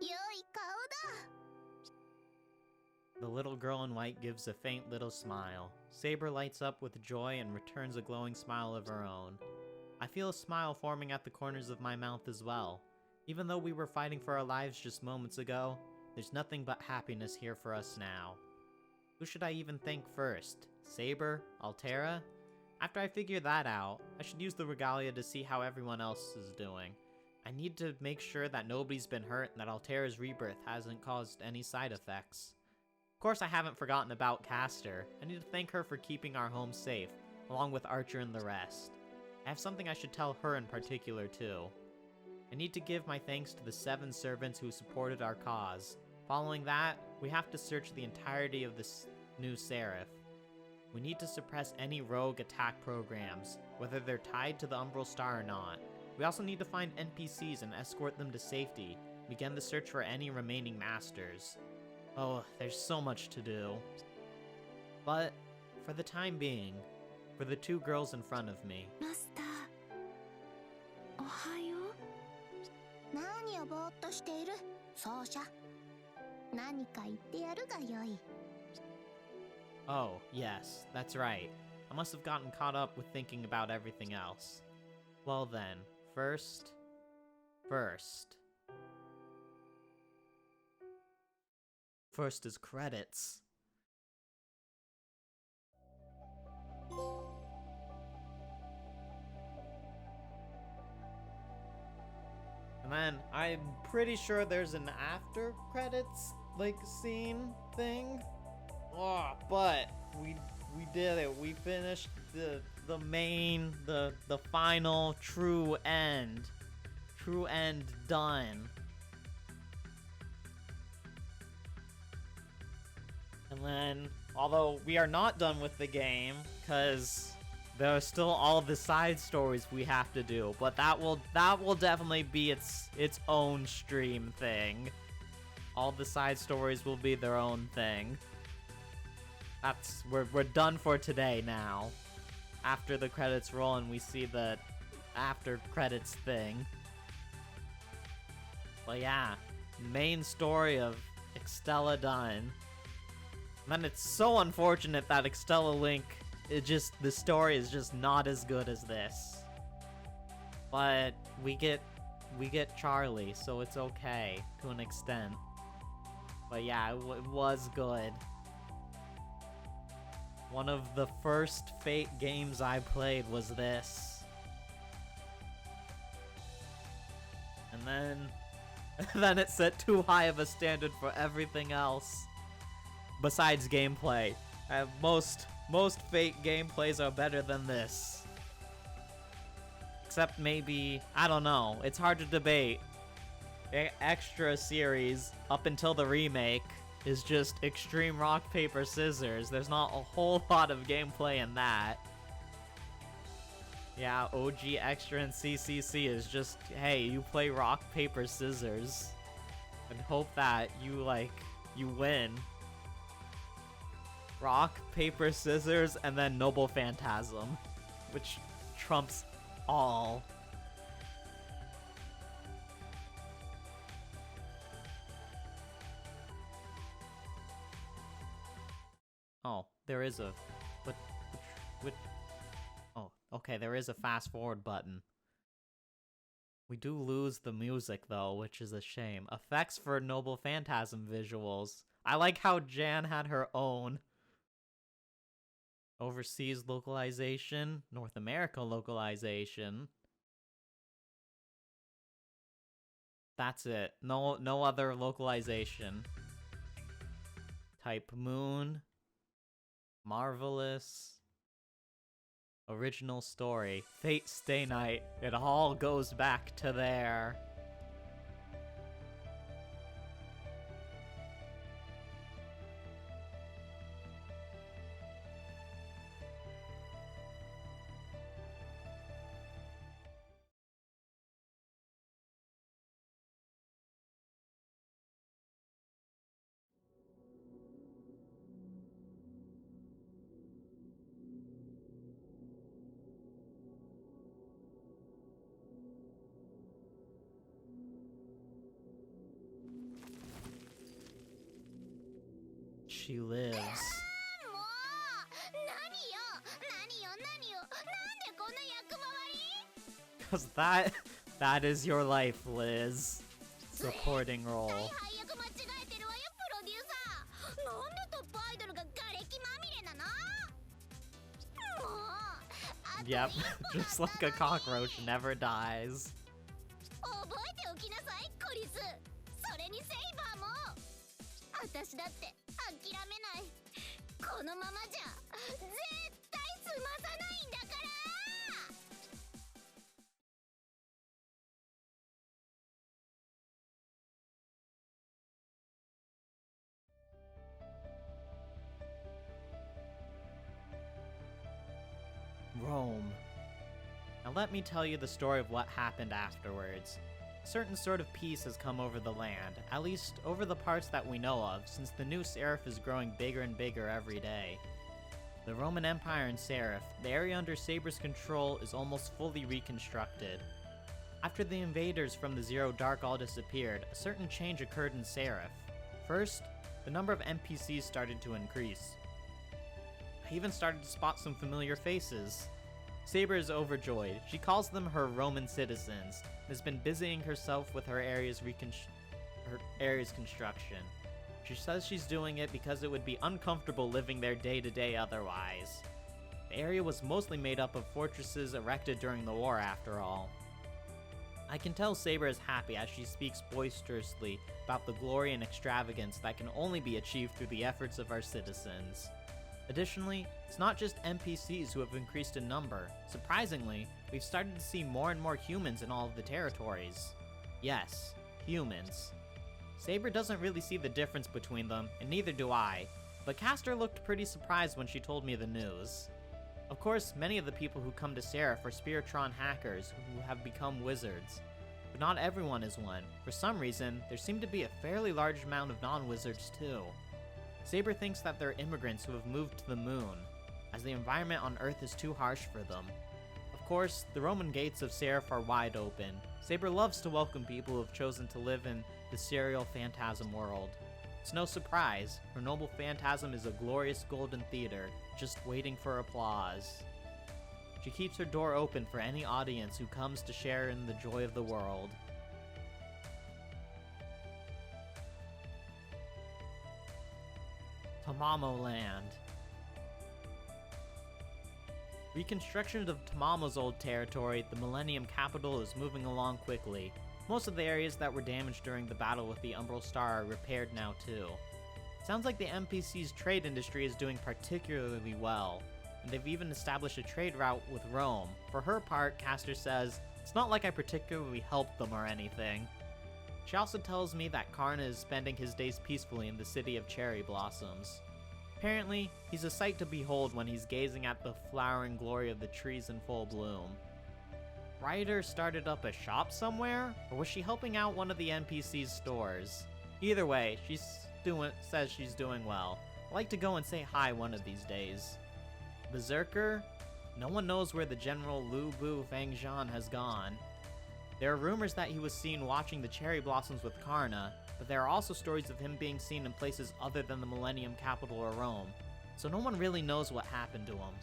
良い顔だ。 The little girl in white gives a faint little smile. Saber lights up with joy and returns a glowing smile of her own. I feel a smile forming at the corners of my mouth as well. Even though we were fighting for our lives just moments ago, there's nothing but happiness here for us now. Who should I even thank first? Saber? Altera? After I figure that out, I should use the regalia to see how everyone else is doing. I need to make sure that nobody's been hurt and that Altera's rebirth hasn't caused any side effects. Of course, I haven't forgotten about Castor. I need to thank her for keeping our home safe, along with Archer and the rest. I have something I should tell her in particular too. I need to give my thanks to the 7 servants who supported our cause. Following that, we have to search the entirety of this new serif. We need to suppress any rogue attack programs, whether they're tied to the Umbral Star or not. We also need to find NPCs and escort them to safety. Begin the search for any remaining masters. Oh, there's so much to do. But, for the time being, for the 2 girls in front of me, マスター、おはよう。何をぼーっとしている奏者。何か言ってやるがよい。 oh, yes, that's right. I must have gotten caught up with thinking about everything else. Well then, first... First is credits. And then, I'm pretty sure there's an after credits, like, scene thing. Oh, but we did it. We finished the main, the final true end. True end done. And then, although we are not done with the game, because there are still all the side stories we have to do, but that will definitely be its own stream thing. All the side stories will be their own thing. We're done for today now. After the credits roll and we see the after credits thing. But yeah, main story of Extella done. And then it's so unfortunate that Extella Link, the story is just not as good as this. But we get Charlie, so it's okay to an extent. But yeah, it was good. One of the first Fate games I played was this. And then it set too high of a standard for everything else. Besides gameplay. Most Fate gameplays are better than this. Except maybe, I don't know, it's hard to debate. Extra series, up until the remake, is just Extreme Rock, Paper, Scissors. There's not a whole lot of gameplay in that. Yeah, OG Extra and CCC is just, hey, you play Rock, Paper, Scissors. And hope that you win. Rock, Paper, Scissors, and then Noble Phantasm. Which trumps all. Oh, there is a... Oh, okay, there is a fast forward button. We do lose the music, though, which is a shame. Effects for Noble Phantasm visuals. I like how Jan had her own. Overseas localization. North America localization. That's it. No other localization. Type Moon. Marvelous. Original story. Fate Stay Night. It all goes back to there. She lives. もう何よなんでこんな役回り Cause that is your life, Liz. Supporting role. 大配役間違えてるわよプロデューサーなんでトップアイドルが瓦礫まみれなのもうあと Yep, just like a cockroach never dies. 覚えておきなさいコリスそれにセイバーも私だって諦めないこのままじゃ絶対済まさないんだから Rome. Now let me tell you the story of what happened afterwards. A certain sort of peace has come over the land, at least over the parts that we know of, since the new Seraph is growing bigger and bigger every day. The Roman Empire in Seraph, the area under Saber's control, is almost fully reconstructed. After the invaders from the Zero Dark all disappeared, a certain change occurred in Seraph. First, the number of NPCs started to increase. I even started to spot some familiar faces. Saber is overjoyed. She calls them her Roman citizens, and has been busying herself with her area's construction. She says she's doing it because it would be uncomfortable living there day to day otherwise. The area was mostly made up of fortresses erected during the war after all. I can tell Saber is happy as she speaks boisterously about the glory and extravagance that can only be achieved through the efforts of our citizens. Additionally, it's not just NPCs who have increased in number. Surprisingly, we've started to see more and more humans in all of the territories. Yes, humans. Saber doesn't really see the difference between them, and neither do I, but Castor looked pretty surprised when she told me the news. Of course, many of the people who come to Seraph are Spiritron hackers who have become wizards. But not everyone is one. For some reason, there seem to be a fairly large amount of non-wizards too. Saber thinks that they're immigrants who have moved to the moon, as the environment on Earth is too harsh for them. Of course, the Roman gates of Seraph are wide open. Saber loves to welcome people who have chosen to live in the serial phantasm world. It's no surprise, her noble phantasm is a glorious golden theater, just waiting for applause. She keeps her door open for any audience who comes to share in the joy of the world. Tamamo Land. Reconstruction of Tamamo's old territory, the Millennium Capital, is moving along quickly. Most of the areas that were damaged during the battle with the Umbral Star are repaired now too. Sounds like the NPC's trade industry is doing particularly well, and they've even established a trade route with Rome. For her part, Castor says, it's not like I particularly helped them or anything. She also tells me that Karna is spending his days peacefully in the city of cherry blossoms. Apparently, he's a sight to behold when he's gazing at the flowering glory of the trees in full bloom. Ryder started up a shop somewhere? Or was she helping out one of the NPC's stores? Either way, she says she's doing well. I'd like to go and say hi one of these days. Berserker? No one knows where the General Lu Bu Fangzhan has gone. There are rumors that he was seen watching the cherry blossoms with Karna, but there are also stories of him being seen in places other than the Millennium Capital or Rome, so no one really knows what happened to him.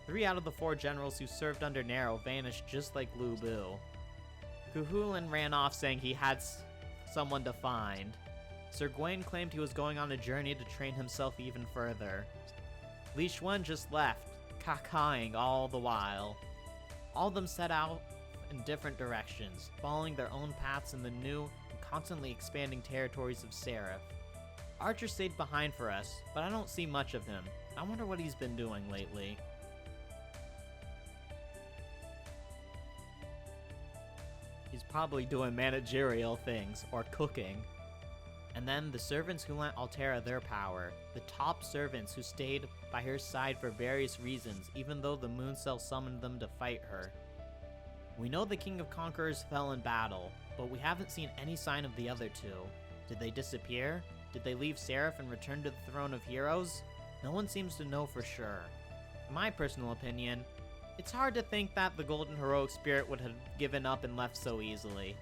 3 out of the 4 generals who served under Nero vanished just like Lu Bu. Cuchulainn ran off saying he had someone to find. Sir Gawain claimed he was going on a journey to train himself even further. Li Xuan just left, cacaing all the while. All of them set out in different directions, following their own paths in the new and constantly expanding territories of Seraph. Archer stayed behind for us, but I don't see much of him. I wonder what he's been doing lately. He's probably doing managerial things, or cooking. And then the servants who lent Altera their power, the top servants who stayed by her side for various reasons, even though the Moon Cell summoned them to fight her. We know the King of Conquerors fell in battle, but we haven't seen any sign of the other two. Did they disappear? Did they leave Seraph and return to the Throne of Heroes? No one seems to know for sure. In my personal opinion, it's hard to think that the Golden Heroic Spirit would have given up and left so easily.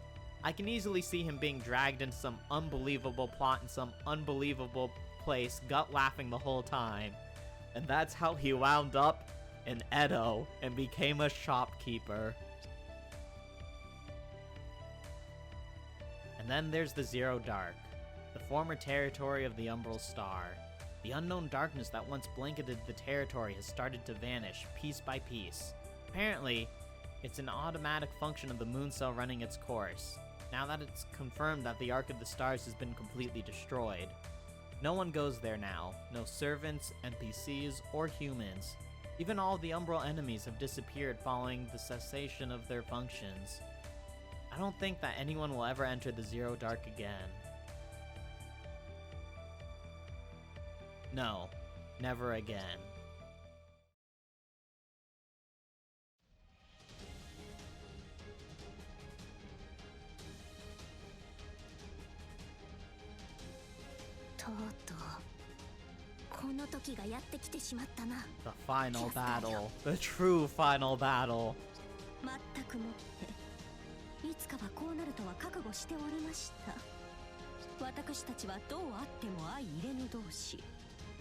I can easily see him being dragged into some unbelievable plot in some unbelievable place, gut-laughing the whole time. And that's how he wound up in Edo and became a shopkeeper. And then there's the Zero Dark, the former territory of the Umbral Star. The unknown darkness that once blanketed the territory has started to vanish, piece by piece. Apparently, it's an automatic function of the Moon Cell running its course, now that it's confirmed that the Ark of the Stars has been completely destroyed. No one goes there now, no servants, NPCs, or humans. Even all the Umbral enemies have disappeared following the cessation of their functions. I don't think that anyone will ever enter the Zero Dark again. No, never again. とうとうこの時がやってきてしまったな。 The final battle. The true final battle. 全くもっていつかはこうなるとは覚悟しておりました。私たちはどうあっても相入れぬ同士、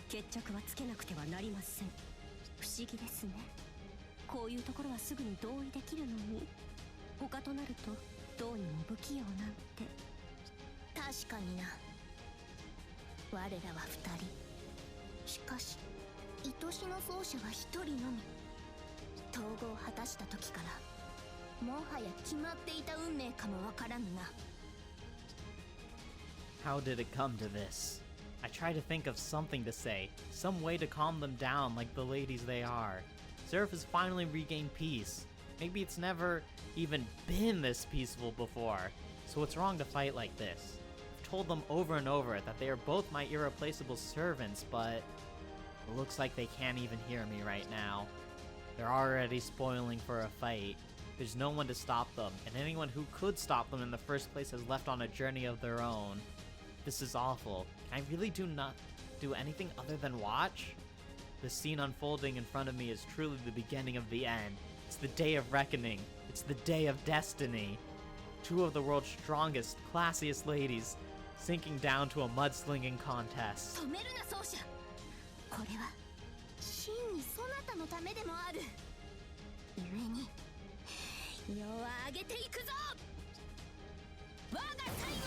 決着はつけなくてはなりません。不思議ですね。こういうところはすぐに同意できるのに、他となるとどうにも不器用なんて。確かにな。我らは二人。しかし愛しの奏者は一人のみ。統合を果たした時からもはや決まっていた運命かもわからぬな。 How did it come to this? I try to think of something to say, some way to calm them down like the ladies they are. Seraph has finally regained peace. Maybe it's never even been this peaceful before, so it's wrong to fight like this. I've told them over and over that they are both my irreplaceable servants, but it looks like they can't even hear me right now. They're already spoiling for a fight. There's no one to stop them, and anyone who could stop them in the first place has left on a journey of their own. This is awful. Can I really not do anything other than watch? The scene unfolding in front of me is truly the beginning of the end. It's the day of reckoning. It's the day of destiny. Two of the world's strongest, classiest ladies sinking down to a mudslinging contest. 止めるな奏者。これは真にそなたのためでもある。故に世は上げていくぞ。我が才を見よ。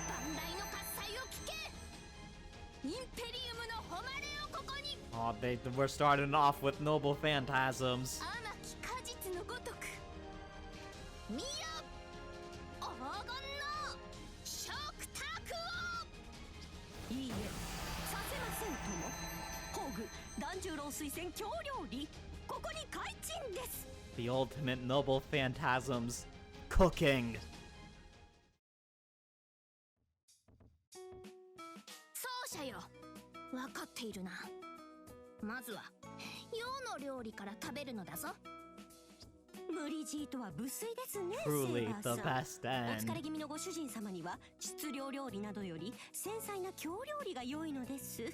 万来の喝采を聞け。インペリウムの誉れをここに。 Oh, we're starting off with noble phantasms. 甘き果実のごとく見よ黄金の食卓を。いいえ、させませんとも。宝具團十郎推薦京料理、ここに開陳です。 The ultimate noble phantasms. Cooking. 奏者よ、分かっているな。まずは世の料理から食べるのだぞ。無理強いとは無粋ですね、セ Truly イバ the ーさん。 best お疲れ end. 気味のご主人様には質量料理などより繊細な京料理が良いのです。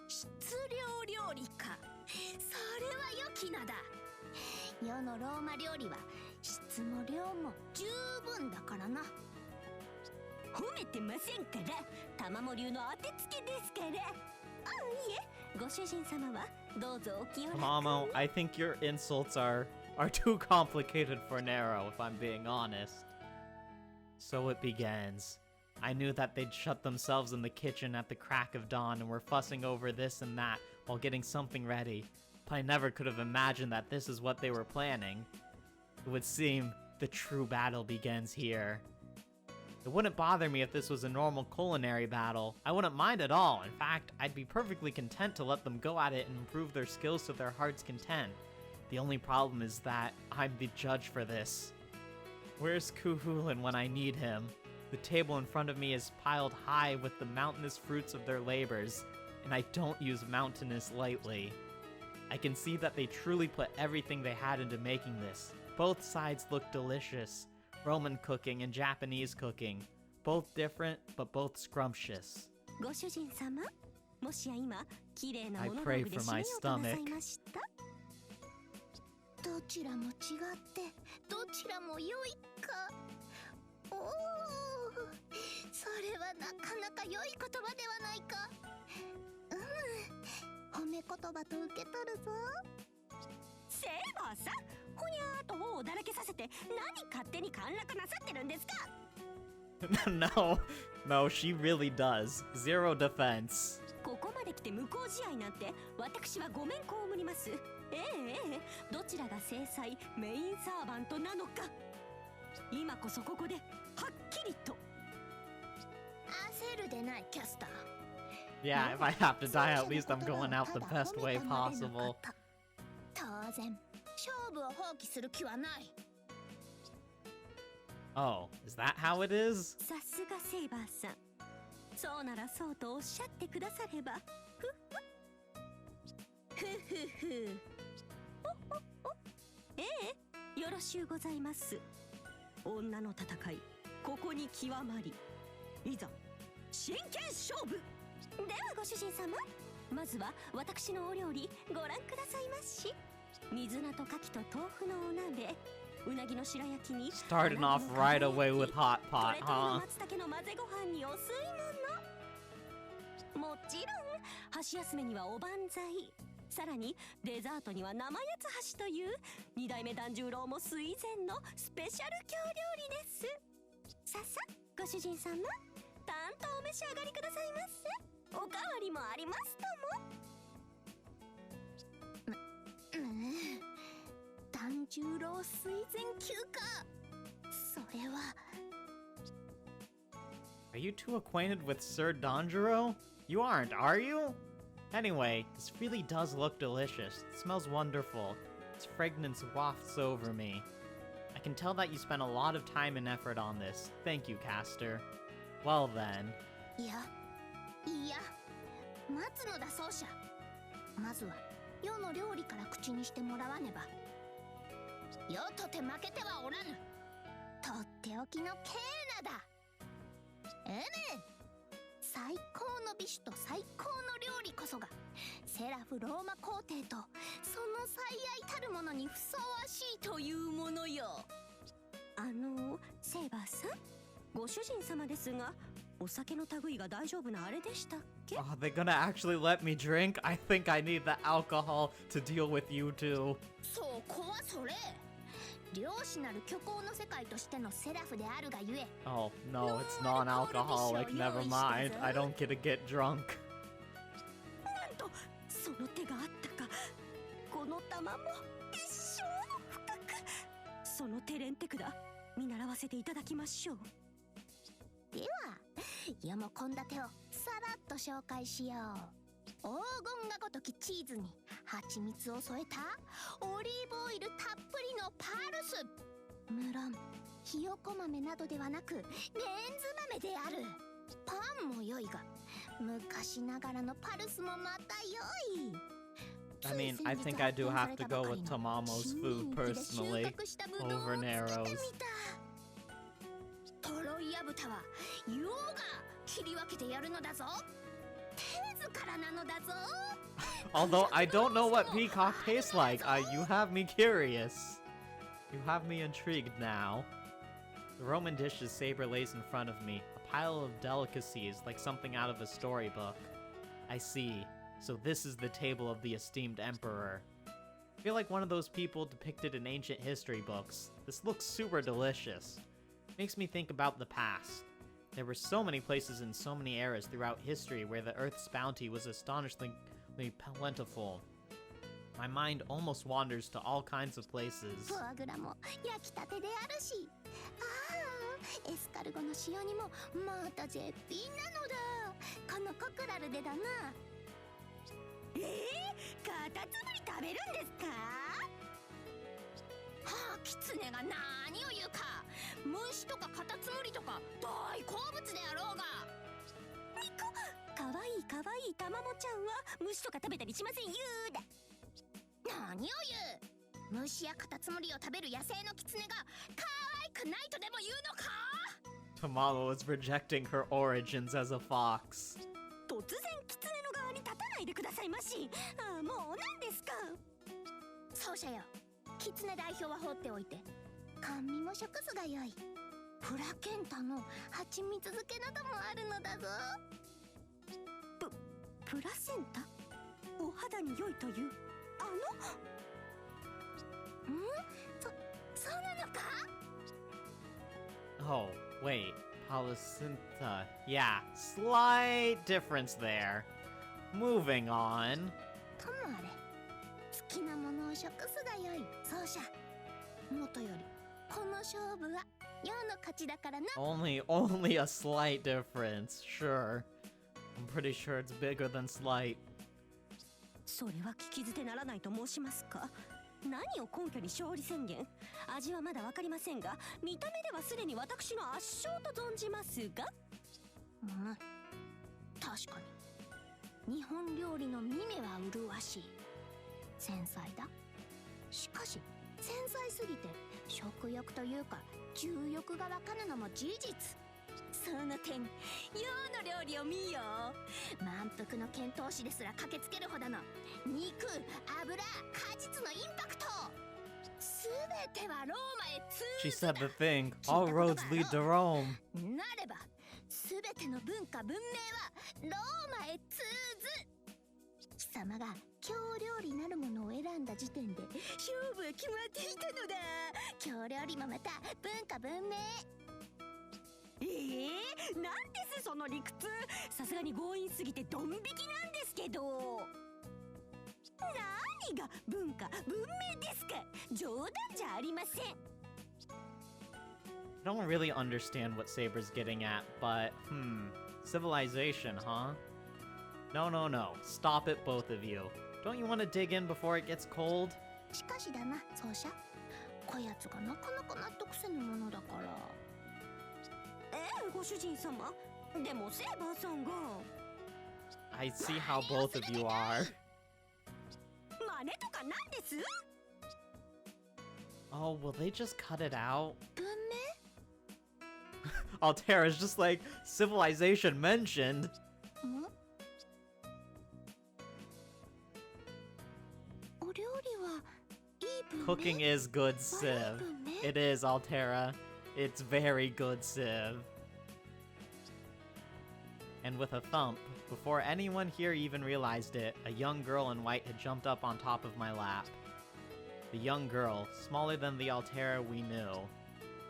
質量料理か。それは良き名だ。世のローマ料理は質も量も十分だからな。褒めてませんから、玉流の当てつけですから。あ、いえ、ご主人様はどうぞお気を楽に。 Mamo, I think your insults are too complicated for Nero, if I'm being honest. So it begins. I knew that they'd shut themselves in the kitchen at the crack of dawn and were fussing over this and that while getting something ready. But I never could have imagined that this is what they were planning. It would seem the true battle begins here. It wouldn't bother me if this was a normal culinary battle. I wouldn't mind at all. In fact, I'd be perfectly content to let them go at it and improve their skills to their heart's content. The only problem is that I'm the judge for this. Where's Kuhulin when I need him? The table in front of me is piled high with the mountainous fruits of their labors, and I don't use mountainous lightly. I can see that they truly put everything they had into making this. Both sides look delicious. Roman cooking and Japanese cooking. Both different, but both scrumptious. ご主人様、もしや今、綺麗な I もの pray 道具で for 締 my めようとなさい stomach. ました。どちらも違ってどちらも良いか。おお、それはなかなか良い言葉ではないか。褒め言葉と受け取るぞ。セーバーさん、ほにゃーと頬をだらけさせて何勝手に陥落なさってるんですか。No, she really does. Zero defense. ここまで来て無効試合なんて私はごめんこをむります。どちらが正妻メインサーバントなのか、今こそここではっきりと。焦るでないキャスター。 Yeah, if I have to die, at least I'm going out the best way possible. 当然勝負を放棄する気はない。 Oh, is that how it is? さすがセイバーさん、そうならそうとおっしゃってくだされば。よろしゅうございます。女の戦い、ここに極まり。いざ真剣勝負ではご主人様、まずは私のお料理ご覧くださいまし。水菜と牡蠣と豆腐のお鍋、うなぎの白焼きに Starting off right away with hot と pot, れとれの huh? 松茸の混ぜご飯にお吸い物、もちろん箸休めにはおばんざい、さらにデザートには生八つ橋という二代目團十郎も垂涎のスペシャル京料理です。ささご主人様、たんとお召し上がりくださいませ。おかわりもありますとも。團十郎垂涎級か。それは Are you too acquainted with Sir Danjuro? You aren't, are you? Anyway, this really does look delicious. It smells wonderful. Its fragrance wafts over me. I can tell that you spent a lot of time and effort on this. Thank you, Caster. Well then. いや待つのだ奏者。まずは世の料理から口にしてもらわねば。世とて負けてはおらぬ。とっておきのケーナだ。最高の美酒と最高の料理こそがセラフローマ皇帝とその最愛たるものにふさわしいというものよ。セイバーさん、ご主人様ですが、お酒の類が大丈夫なあれでしたっけ？ Oh, they're gonna actually let me drink? I think I need the alcohol to deal with you two. そこはそれ。漁師なる虚構の世界としてのセラフであるがゆえ。 Oh, no, it's non-alcoholic. Never mind. I don't get to get drunk. なんとその手があったか。この玉も一生深く。そのテレンテクダ見習わせていただきましょう。では世も献立をさらっと紹介しよう。黄金がごときチーズに蜂蜜を添えたオリーブオイルたっぷりのパルス。無論ひよこ豆などではなくレンズ豆である。パンも良いが昔ながらのパルスもまた良い。 I mean, I think I do have to go with Tomamo's food personally over Narrow's. トロイヤ豚はヨウが切り分けてやるのだぞ。手ずからなのだぞ。 Although I don't know what peacock tastes like, you have me curious. You have me intrigued now. The Roman dishes Saber lays in front of me, a pile of delicacies like something out of a storybook. I see. So this is the table of the esteemed emperor. I feel like one of those people depicted in ancient history books. This looks super delicious. Makes me think about the past. There were so many places in so many eras throughout history where the Earth's bounty was astonishingly plentiful. My mind almost wanders to all kinds of places. フォアグラも焼きたてであるし、エスカルゴの塩煮もまた絶品なのだ。このコクラルでだな。カタツムリ食べるんですか？はあ、キツネが何を言うか。虫とかカタツムリとか大好物であろうが。ニコ、かわいいかわいいたまもちゃんは虫とか食べたりしませんよーだ。何を言う。虫やカタツムリを食べる野生のキツネが可愛くないとでも言うのか。 Tamamo is rejecting her origins as a fox. 突然キツネの側に立たないでくださいまし。もう何ですか。奏者よ、キツネ代表は放っておいて甘味も食すがよい。プラケンタの蜂蜜漬けなどもあるのだぞ。プラセンタ、お肌に良いというそうなのか。 Oh, wait. Placenta. Yeah, slight difference there. Moving on. ともあれ、好きなものを食すがよい。奏者、もとよりこの勝負は世の勝ちだからな。 Only a slight difference. Sure. I'm pretty sure it's bigger than slight. それは聞き捨てならないと申しますか。何を根拠に勝利宣言。味はまだ分かりませんが、見た目ではすでに私の圧勝と存じますが。確かに日本料理の耳は麗しい。繊細だ。しかし繊細すぎて食欲というか重欲がわかるのも事実。その点、洋の料料理を見よ。満腹の遣唐使ですら駆けつけるほどの肉、油、果実のインパクト。すべてはローマへ通 She ず said だ。 the thing. All roads lead to Rome. なればすべての文化文明はローマへ通ず。貴様が京料理なるものを選んだ時点で勝負は決まっていたのだ。京料理もまた文化文明。なんですその理屈。さすがに強引すぎてドン引きなんですけど。何が文化文明ですか。冗談じゃありません。 I don't really understand what Saber's getting at, but, civilization, huh? No, no, no. Stop it, both of you. Don't you want to dig in before it gets cold? しかしだな、奏者。こやつがなかなか納得せぬものだから。ご主人様。でもセーバーさんが。 I see how both of you are. 真似とかなんです。 Oh, will they just cut it out? 文明 Altera's just like, civilization mentioned. んお料理はいい文明。 Cooking is good, Civ. It is, Altera. It's very good, Civ. And with a thump, before anyone here even realized it, a young girl in white had jumped up on top of my lap. The young girl, smaller than the Altera we knew.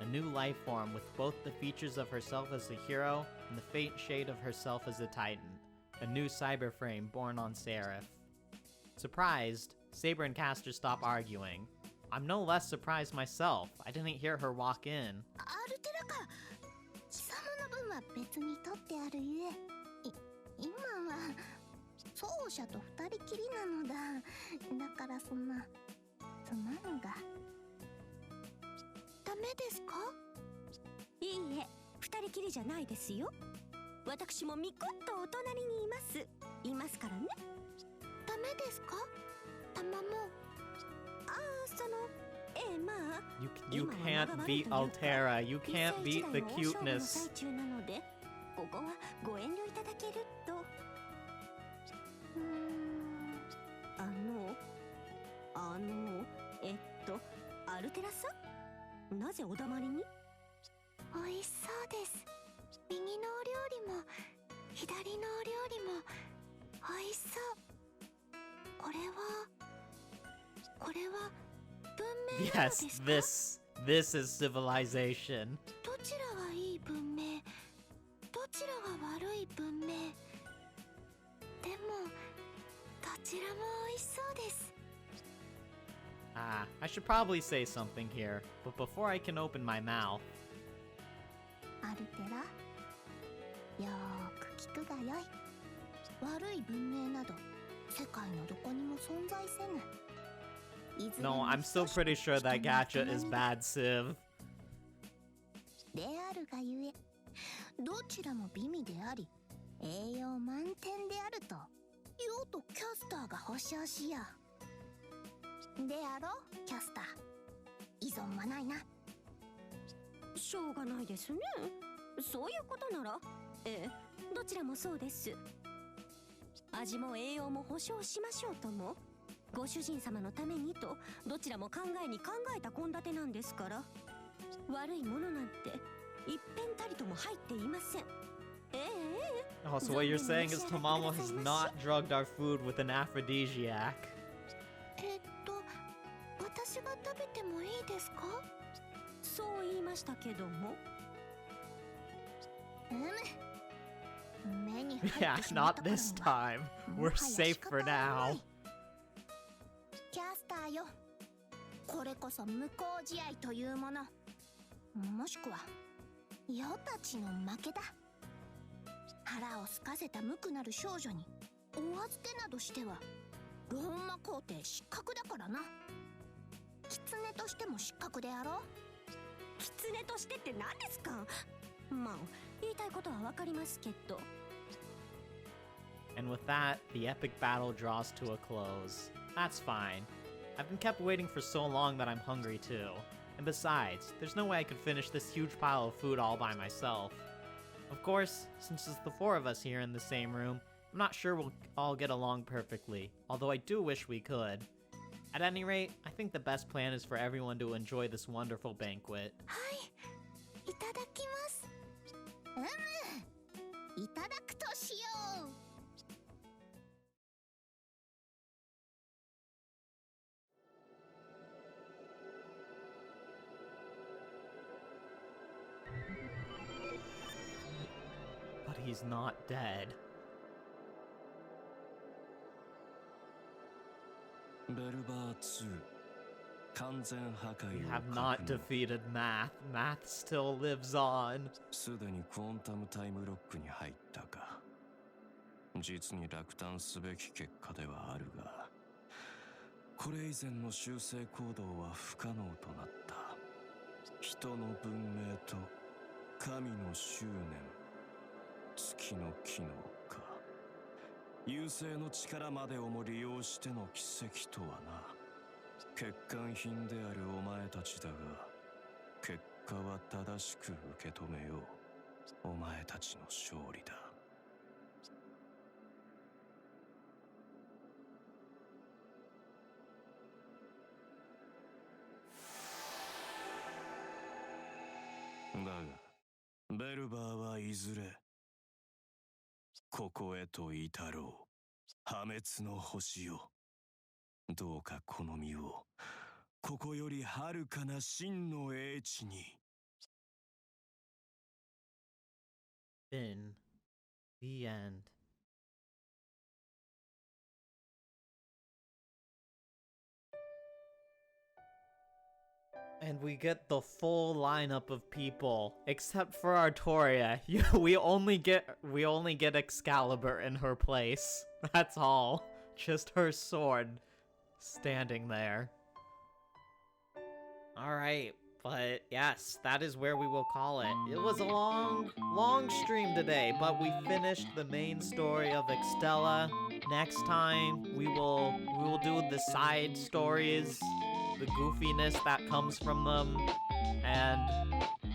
A new life form with both the features of herself as a hero and the faint shade of herself as a titan. A new cyber frame born on Seraph. Surprised, Saber and Caster stop arguing. I'm no less surprised myself. I didn't hear her walk in. アルテラか。貴様の分は別に取ってあるゆえ。今は奏者と二人きりなのだ。だからそんなつまんが。ダメですか。いいえ、二人きりじゃないですよ。私もみこっとお隣にいます。いますからね。ダメですか。玉も。まあ You can't beat Altera. You can't beat the cuteness. 最中なので、ここはご遠慮いただけると。アルテラさん、なぜお黙りに。美味しそうです。右のお料理も左のお料理も美味しそう。これは文明なのですか。 Yes, this is civilization. どちらがいい文明、どちらが悪い文明。でもどちらも美味しそうです。 I should probably say something here, but before I can open my mouth. アルテラ、よーく聞くがよい。悪い文明など世界のどこにも存在せぬ。 No, I'm still pretty sure that gacha is bad, Civ. であるがゆえ、どちらも美味であり栄養満点であるとよとキャスターが保証しよう。であろうキャスター。依存はないな。しょうがないですね。そういうことなら、どちらもそうです。味も栄養も保証しましょうとも。ご主人様のためにとどちらも考えた献立なんですから。悪いものなんて一片たりとも入っていません。Oh, so what you're saying is Tamamo has not drugged our food with an aphrodisiac. 私が食べてもいいですか。そう言いましたけども。目に入って Yeah, しまった not this time. We're safe for now. キャスターよ、これこそ無効試合というもの、もしくは余たちの負けだ。腹を空かせた無垢なる少女にお預けなどしてはローマ皇帝失格だからな。狐としても失格であろう。狐としてって何ですか。まあ言いたいことはわかりますけど。 And with that, the epic battle draws to a close. That's fine. I've been kept waiting for so long that I'm hungry too. And besides, there's no way I could finish this huge pile of food all by myself. Of course, since it's the four of us here in the same room, I'm not sure we'll all get along perfectly, although I do wish we could. At any rate, I think the best plan is for everyone to enjoy this wonderful banquet. はいいただきますいただくとしよう But he's not dead. ベルバー2完全破壊 We を have not 確認 defeated Math. Math still lives on. すでにクォンタムタイムロックに入ったか実に落胆すべき結果ではあるがこれ以前の修正行動は不可能となった人の文明と神の執念月の機能か優勢の力までをも利用しての奇跡とはな欠陥品であるお前たちだが結果は正しく受け止めようお前たちの勝利だだがベルバーはいずれここへと至ろう破滅の星よどうかこの身をここより遥かな真の英知に Finn. The end. And we get the full lineup of people, except for Artoria. we only get Excalibur in her place. That's all. Just her sword standing there. Alright, but yes, that is where we will call it. It was a long stream today, but we finished the main story of Extella. Next time, we will do the side stories, the goofiness that comes from them, and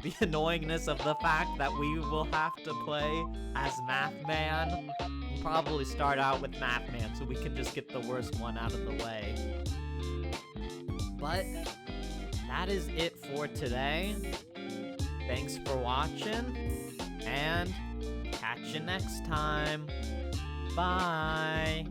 the annoyingness of the fact that we will have to play as Mathman. We'll probably start out with Mathman so we can just get the worst one out of the way. But that is it for today. Thanks for watching, and catch you next time. Bye!